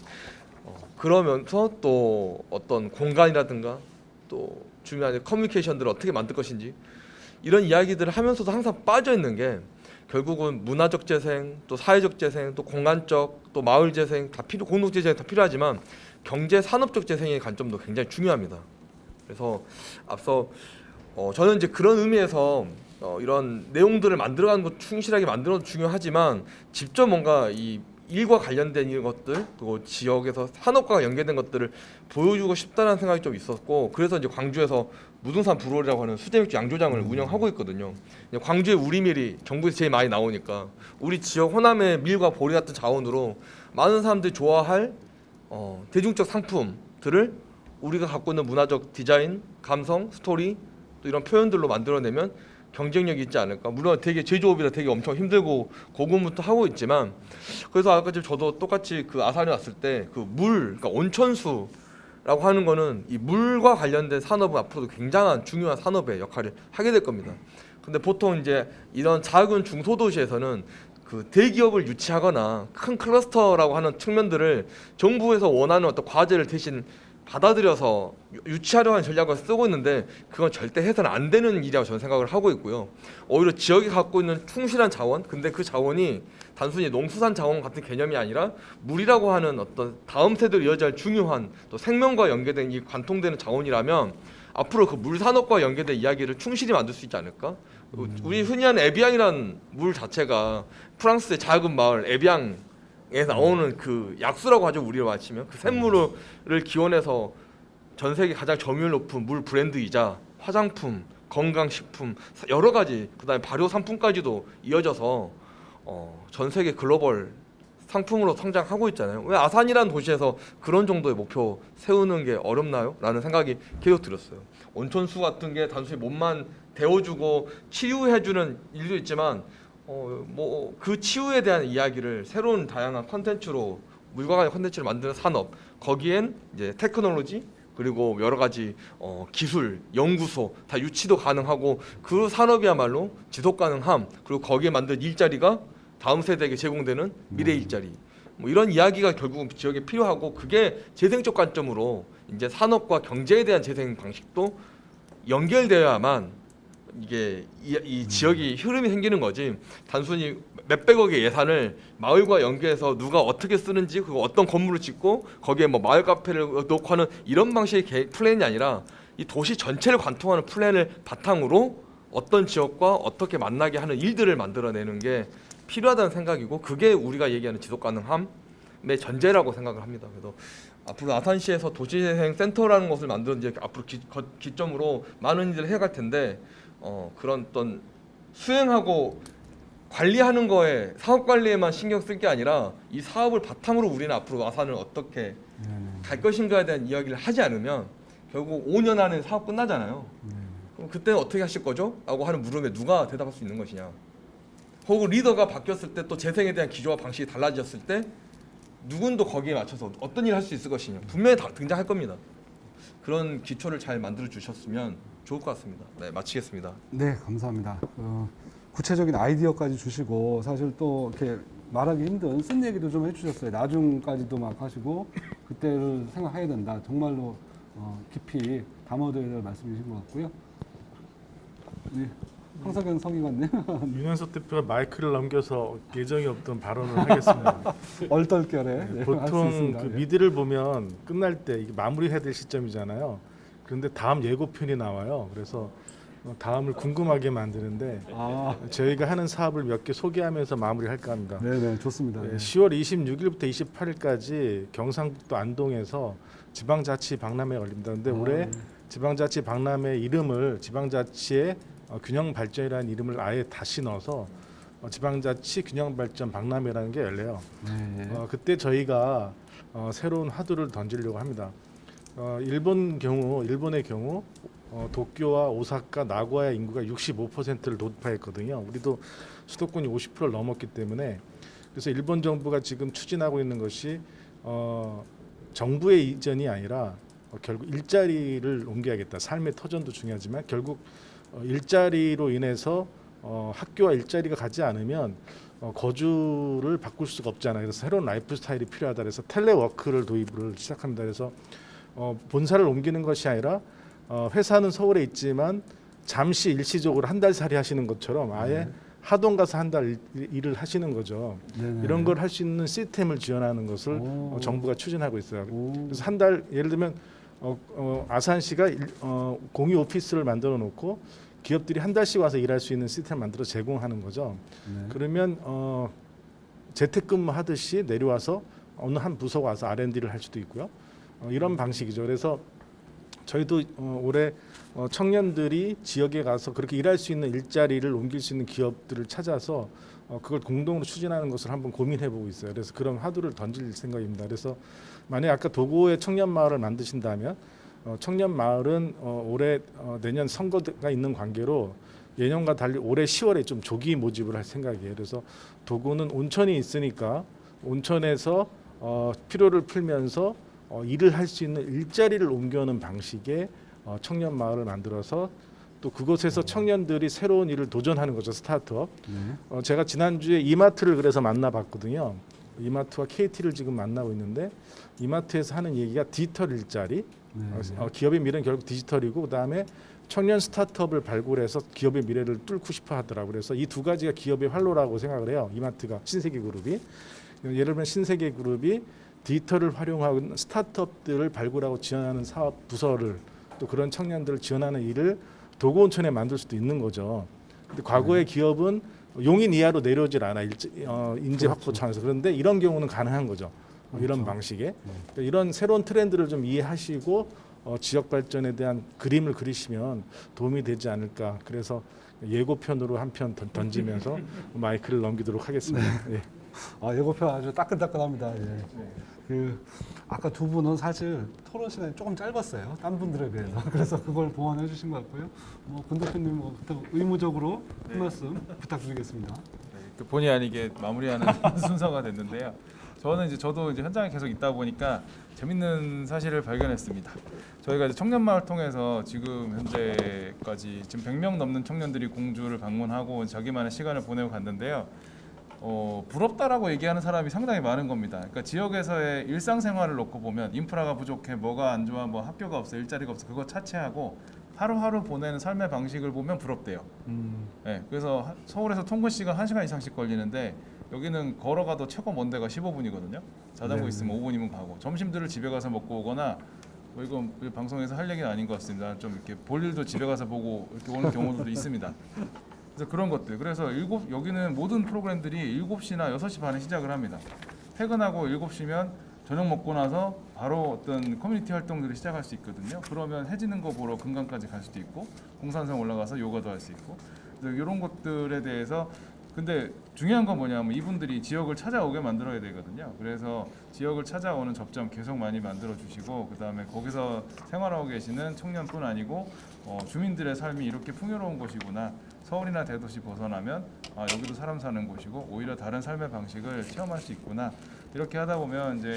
그러면서 또 어떤 공간이라든가 또 중요한 커뮤니케이션들을 어떻게 만들 것인지 이런 이야기들을 하면서도 항상 빠져 있는 게 결국은 문화적 재생, 또 사회적 재생, 또 공간적, 또 마을 재생 공동체 재생 다 필요하지만 경제 산업적 재생의 관점도 굉장히 중요합니다. 그래서 앞서 저는 이제 그런 의미에서 이런 내용들을 만들어가는 것 충실하게 만들어도 중요하지만 직접 뭔가 이 일과 관련된 이런 것들 그리고 지역에서 산업과 연계된 것들을 보여주고 싶다는 생각이 좀 있었고 그래서 이제 광주에서 무등산 브루어리라고 하는 수제맥주 양조장을 운영하고 있거든요. 광주의 우리밀이 정부에서 제일 많이 나오니까 우리 지역 호남의 밀과 보리 같은 자원으로 많은 사람들이 좋아할 대중적 상품들을 우리가 갖고 있는 문화적 디자인, 감성, 스토리 또 이런 표현들로 만들어내면 경쟁력이 있지 않을까. 물론 되게 제조업이라 되게 엄청 힘들고 고군부터 하고 있지만 그래서 아까 저도 똑같이 그 아산에 왔을 때 그 그러니까 온천수라고 하는 거는 이 물과 관련된 산업은 앞으로도 굉장한 중요한 산업의 역할을 하게 될 겁니다. 근데 보통 이제 이런 작은 중소도시에서는 그 대기업을 유치하거나 큰 클러스터라고 하는 측면들을 정부에서 원하는 어떤 과제를 대신 받아들여서 유치하려 하는 전략을 쓰고 있는데 그건 절대 해서는 안 되는 일이라고 저는 생각을 하고 있고요. 오히려 지역이 갖고 있는 충실한 자원, 근데 그 자원이 단순히 농수산 자원 같은 개념이 아니라 물이라고 하는 어떤 다음 세대로 이어져야 할 중요한 또 생명과 연계된 이 관통되는 자원이라면 앞으로 그 물 산업과 연계된 이야기를 충실히 만들 수 있지 않을까? 우리 흔히 하는 에비앙이라는 물 자체가 프랑스의 작은 마을 에비앙 에 나오는 그 약수라고 하죠. 우리로 맞히면 그 샘물을 기원해서 전 세계 가장 점유율 높은 물 브랜드이자 화장품, 건강식품 여러 가지 그다음에 발효 상품까지도 이어져서 전 세계 글로벌 상품으로 성장하고 있잖아요. 왜 아산이라는 도시에서 그런 정도의 목표 세우는 게 어렵나요? 라는 생각이 계속 들었어요. 온천수 같은 게 단순히 몸만 데워주고 치유해주는 일도 있지만 뭐 그 치유에 대한 이야기를 새로운 다양한 컨텐츠로 물과 관련 컨텐츠를 만드는 산업 거기엔 이제 테크놀로지 그리고 여러 가지 기술 연구소 다 유치도 가능하고 그 산업이야말로 지속 가능함 그리고 거기에 만든 일자리가 다음 세대에게 제공되는 미래 일자리 뭐 이런 이야기가 결국 지역에 필요하고 그게 재생적 관점으로 이제 산업과 경제에 대한 재생 방식도 연결되어야만 이게 이 지역이 흐름이 생기는 거지 단순히 몇백억의 예산을 마을과 연계해서 누가 어떻게 쓰는지 그리고 어떤 건물을 짓고 거기에 뭐 마을 카페를 놓고 하는 이런 방식의 플랜이 아니라 이 도시 전체를 관통하는 플랜을 바탕으로 어떤 지역과 어떻게 만나게 하는 일들을 만들어내는 게 필요하다는 생각이고 그게 우리가 얘기하는 지속가능함의 전제라고 생각을 합니다. 그래서 앞으로 아산시에서 도시재생 센터라는 것을 만드는 이제 앞으로 기점으로 많은 일을 해갈 텐데 그런 어떤 수행하고 관리하는 거에 사업 관리에만 신경 쓸 게 아니라 이 사업을 바탕으로 우리는 앞으로 아산을 어떻게 갈 것인가에 대한 이야기를 하지 않으면 결국 5년 안에 사업 끝나잖아요. 그럼 그때는 어떻게 하실 거죠? 라고 하는 물음에 누가 대답할 수 있는 것이냐. 혹은 리더가 바뀌었을 때 또 재생에 대한 기조와 방식이 달라졌을 때 누군도 거기에 맞춰서 어떤 일을 할 수 있을 것이냐. 분명히 다 등장할 겁니다. 그런 기초를 잘 만들어 주셨으면 좋을 것 같습니다. 네, 마치겠습니다. 네, 감사합니다. 구체적인 아이디어까지 주시고 사실 또 이렇게 말하기 힘든 쓴 얘기도 좀 해주셨어요. 나중까지도 막 하시고 그때를 생각해야 된다. 정말로 깊이 담아둬야 될 말씀이신 것 같고요. 네, 황석현 서기관님 윤현석 대표가 마이크를 넘겨서 예정이 없던 발언을 하겠습니다. 얼떨결에 네, 할수 보통 있습니다. 그 네. 미드를 보면 끝날 때 이게 마무리해야 될 시점이잖아요. 그런데 다음 예고편이 나와요. 그래서 다음을 궁금하게 만드는데 아, 저희가 하는 사업을 몇 개 소개하면서 마무리할까 합니다. 네네 좋습니다. 네. 10월 26일부터 28일까지 경상북도 안동에서 지방자치 박람회가 열립니다. 근데 올해 네. 지방자치 박람회 이름을 지방자치의 균형 발전이라는 이름을 아예 다시 넣어서 지방자치 균형 발전 박람회라는 게 열려요. 네. 그때 저희가 새로운 화두를 던지려고 합니다. 일본의 경우 도쿄와 오사카, 나고야 인구가 65%를 돌파했거든요. 우리도 수도권이 50%를 넘었기 때문에 그래서 일본 정부가 지금 추진하고 있는 것이 정부의 이전이 아니라 결국 일자리를 옮겨야겠다. 삶의 터전도 중요하지만 결국 일자리로 인해서 학교와 일자리가 가지 않으면 거주를 바꿀 수가 없잖아요. 그래서 새로운 라이프 스타일이 필요하다. 그래서 텔레워크를 도입을 시작합니다. 그래서 본사를 옮기는 것이 아니라 회사는 서울에 있지만 잠시 일시적으로 한 달 살이 하시는 것처럼 아예 하동 가서 한 달 일을 하시는 거죠. 네네. 이런 걸 할 수 있는 시스템을 지원하는 것을 오. 정부가 추진하고 있어요. 오. 그래서 한 달 예를 들면 아산시가 공유 오피스를 만들어 놓고 기업들이 한 달씩 와서 일할 수 있는 시스템을 만들어 제공하는 거죠. 네. 그러면 재택근무 하듯이 내려와서 어느 한 부서가 와서 R&D를 할 수도 있고요. 이런 방식이죠. 그래서 저희도 올해 청년들이 지역에 가서 그렇게 일할 수 있는 일자리를 옮길 수 있는 기업들을 찾아서 그걸 공동으로 추진하는 것을 한번 고민해보고 있어요. 그래서 그런 화두를 던질 생각입니다. 그래서 만약 아까 도고의 청년 마을을 만드신다면 청년 마을은 올해 내년 선거가 있는 관계로 예년과 달리 올해 10월에 좀 조기 모집을 할 생각이에요. 그래서 도고는 온천이 있으니까 온천에서 필요를 풀면서 일을 할 수 있는 일자리를 옮겨오는 방식의 청년 마을을 만들어서 또 그곳에서 청년들이 새로운 일을 도전하는 거죠. 스타트업. 네. 제가 지난주에 이마트를 그래서 만나봤거든요. 이마트와 KT를 지금 만나고 있는데 이마트에서 하는 얘기가 디지털 일자리. 네. 기업의 미래는 결국 디지털이고 그다음에 청년 스타트업을 발굴해서 기업의 미래를 뚫고 싶어 하더라고요. 그래서 이 두 가지가 기업의 활로라고 생각을 해요. 이마트가 신세계그룹이. 예를 들면 신세계그룹이 디지털을 활용하는 스타트업들을 발굴하고 지원하는 사업 부서를 또 그런 청년들을 지원하는 일을 도고온천에 만들 수도 있는 거죠. 근데 과거의 기업은 용인 이하로 내려오질 않아 인재 확보 차원에서. 그런데 이런 경우는 가능한 거죠. 이런 방식에 그러니까 이런 새로운 트렌드를 좀 이해하시고 지역 발전에 대한 그림을 그리시면 도움이 되지 않을까. 그래서 예고편으로 한 편 던지면서 마이크를 넘기도록 하겠습니다. 예. 예고편 아주 따끈따끈합니다. 예. 아까 두 분은 사실 토론 시간이 조금 짧았어요. 딴 분들에 비해서. 그래서 그걸 보완해 주신 것 같고요. 권 대표님 의무적으로 한 말씀 부탁드리겠습니다. 그 본의 아니게 마무리하는 순서가 됐는데요. 저도 이제 현장에 계속 있다 보니까 재밌는 사실을 발견했습니다. 저희가 이제 청년마을 통해서 지금 현재까지 지금 100명 넘는 청년들이 공주를 방문하고 자기만의 시간을 보내고 갔는데요. 부럽다라고 얘기하는 사람이 상당히 많은 겁니다. 그러니까 지역에서의 일상생활을 놓고 보면 인프라가 부족해, 뭐가 안 좋아, 뭐 학교가 없어, 일자리가 없어, 그거 차치하고 하루하루 보내는 삶의 방식을 보면 부럽대요. 네, 그래서 서울에서 통근 시간 1시간 이상씩 걸리는데 여기는 걸어가도 최고 먼 데가 15분이거든요. 자전거 네네. 있으면 5분이면 가고 점심들을 집에 가서 먹고 오거나 뭐 이건 방송에서 할 얘기는 아닌 것 같습니다. 좀 이렇게 볼 일도 집에 가서 보고 이렇게 오는 경우도 있습니다. 그래서 그런 것들. 그래서 여기는 모든 프로그램들이 7시나 6시 반에 시작을 합니다. 퇴근하고 7시면 저녁 먹고 나서 바로 어떤 커뮤니티 활동들을 시작할 수 있거든요. 그러면 해지는 거 보러 금강까지 갈 수도 있고 공산성 올라가서 요가도 할 수 있고 그래서 이런 것들에 대해서 근데 중요한 건 뭐냐면 이분들이 지역을 찾아오게 만들어야 되거든요. 그래서 지역을 찾아오는 접점 계속 많이 만들어 주시고 그다음에 거기서 생활하고 계시는 청년뿐 아니고 주민들의 삶이 이렇게 풍요로운 곳이구나. 서울이나 대도시 벗어나면 여기도 사람 사는 곳이고 오히려 다른 삶의 방식을 체험할 수 있구나. 이렇게 하다 보면 이제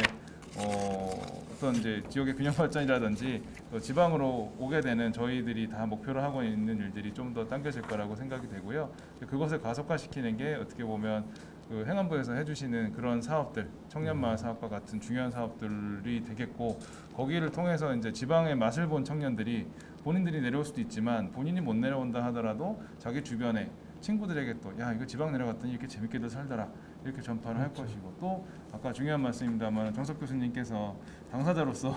어떤 이제 지역의 균형 발전이라든지 또 지방으로 오게 되는 저희들이 다 목표로 하고 있는 일들이 좀 더 당겨질 거라고 생각이 되고요. 그것을 가속화시키는 게 어떻게 보면 그 행안부에서 해주시는 그런 사업들, 청년마을 사업과 같은 중요한 사업들이 되겠고 거기를 통해서 이제 지방의 맛을 본 청년들이 본인들이 내려올 수도 있지만 본인이 못 내려온다 하더라도 자기 주변에 친구들에게 또 야 이거 지방 내려갔더니 이렇게 재밌게들 살더라 이렇게 전파를 할 것이고 또 아까 중요한 말씀입니다만 정석 교수님께서 당사자로서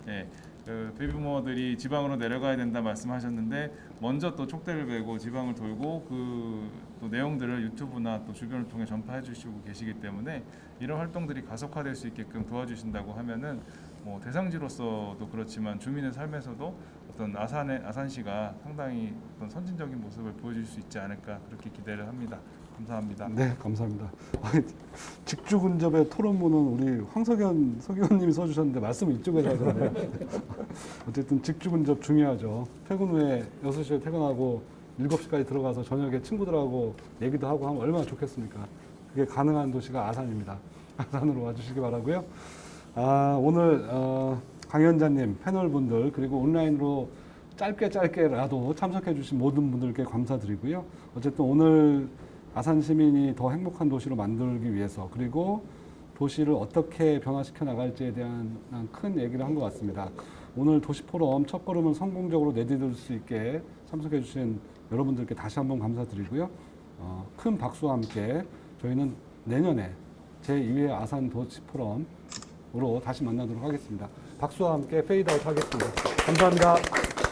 예, 그 베이비부모들이 지방으로 내려가야 된다 말씀하셨는데 먼저 또 촉대를 베고 지방을 돌고 그 또 내용들을 유튜브나 또 주변을 통해 전파해 주시고 계시기 때문에 이런 활동들이 가속화될 수 있게끔 도와주신다고 하면은 뭐 대상지로서도 그렇지만 주민의 삶에서도 어떤 아산시가 상당히 어떤 선진적인 모습을 보여줄 수 있지 않을까 그렇게 기대를 합니다. 감사합니다. 네, 감사합니다. 직주근접의 토론문은 우리 황석현 서기관님이 써주셨는데 말씀을 이쪽에서 하셨네요. 어쨌든 직주근접 중요하죠. 퇴근 후에 6시에 퇴근하고 7시까지 들어가서 저녁에 친구들하고 얘기도 하고 하면 얼마나 좋겠습니까? 그게 가능한 도시가 아산입니다. 아산으로 와주시기 바라고요. 오늘 강연자님, 패널분들 그리고 온라인으로 짧게라도 참석해 주신 모든 분들께 감사드리고요. 어쨌든 오늘 아산 시민이 더 행복한 도시로 만들기 위해서 그리고 도시를 어떻게 변화시켜 나갈지에 대한 큰 얘기를 한 것 같습니다. 오늘 도시 포럼 첫걸음을 성공적으로 내디딜 수 있게 참석해 주신 여러분들께 다시 한번 감사드리고요. 큰 박수와 함께 저희는 내년에 제2회 아산 도시 포럼으로 다시 만나도록 하겠습니다. 박수와 함께 페이드아웃 하겠습니다. 감사합니다.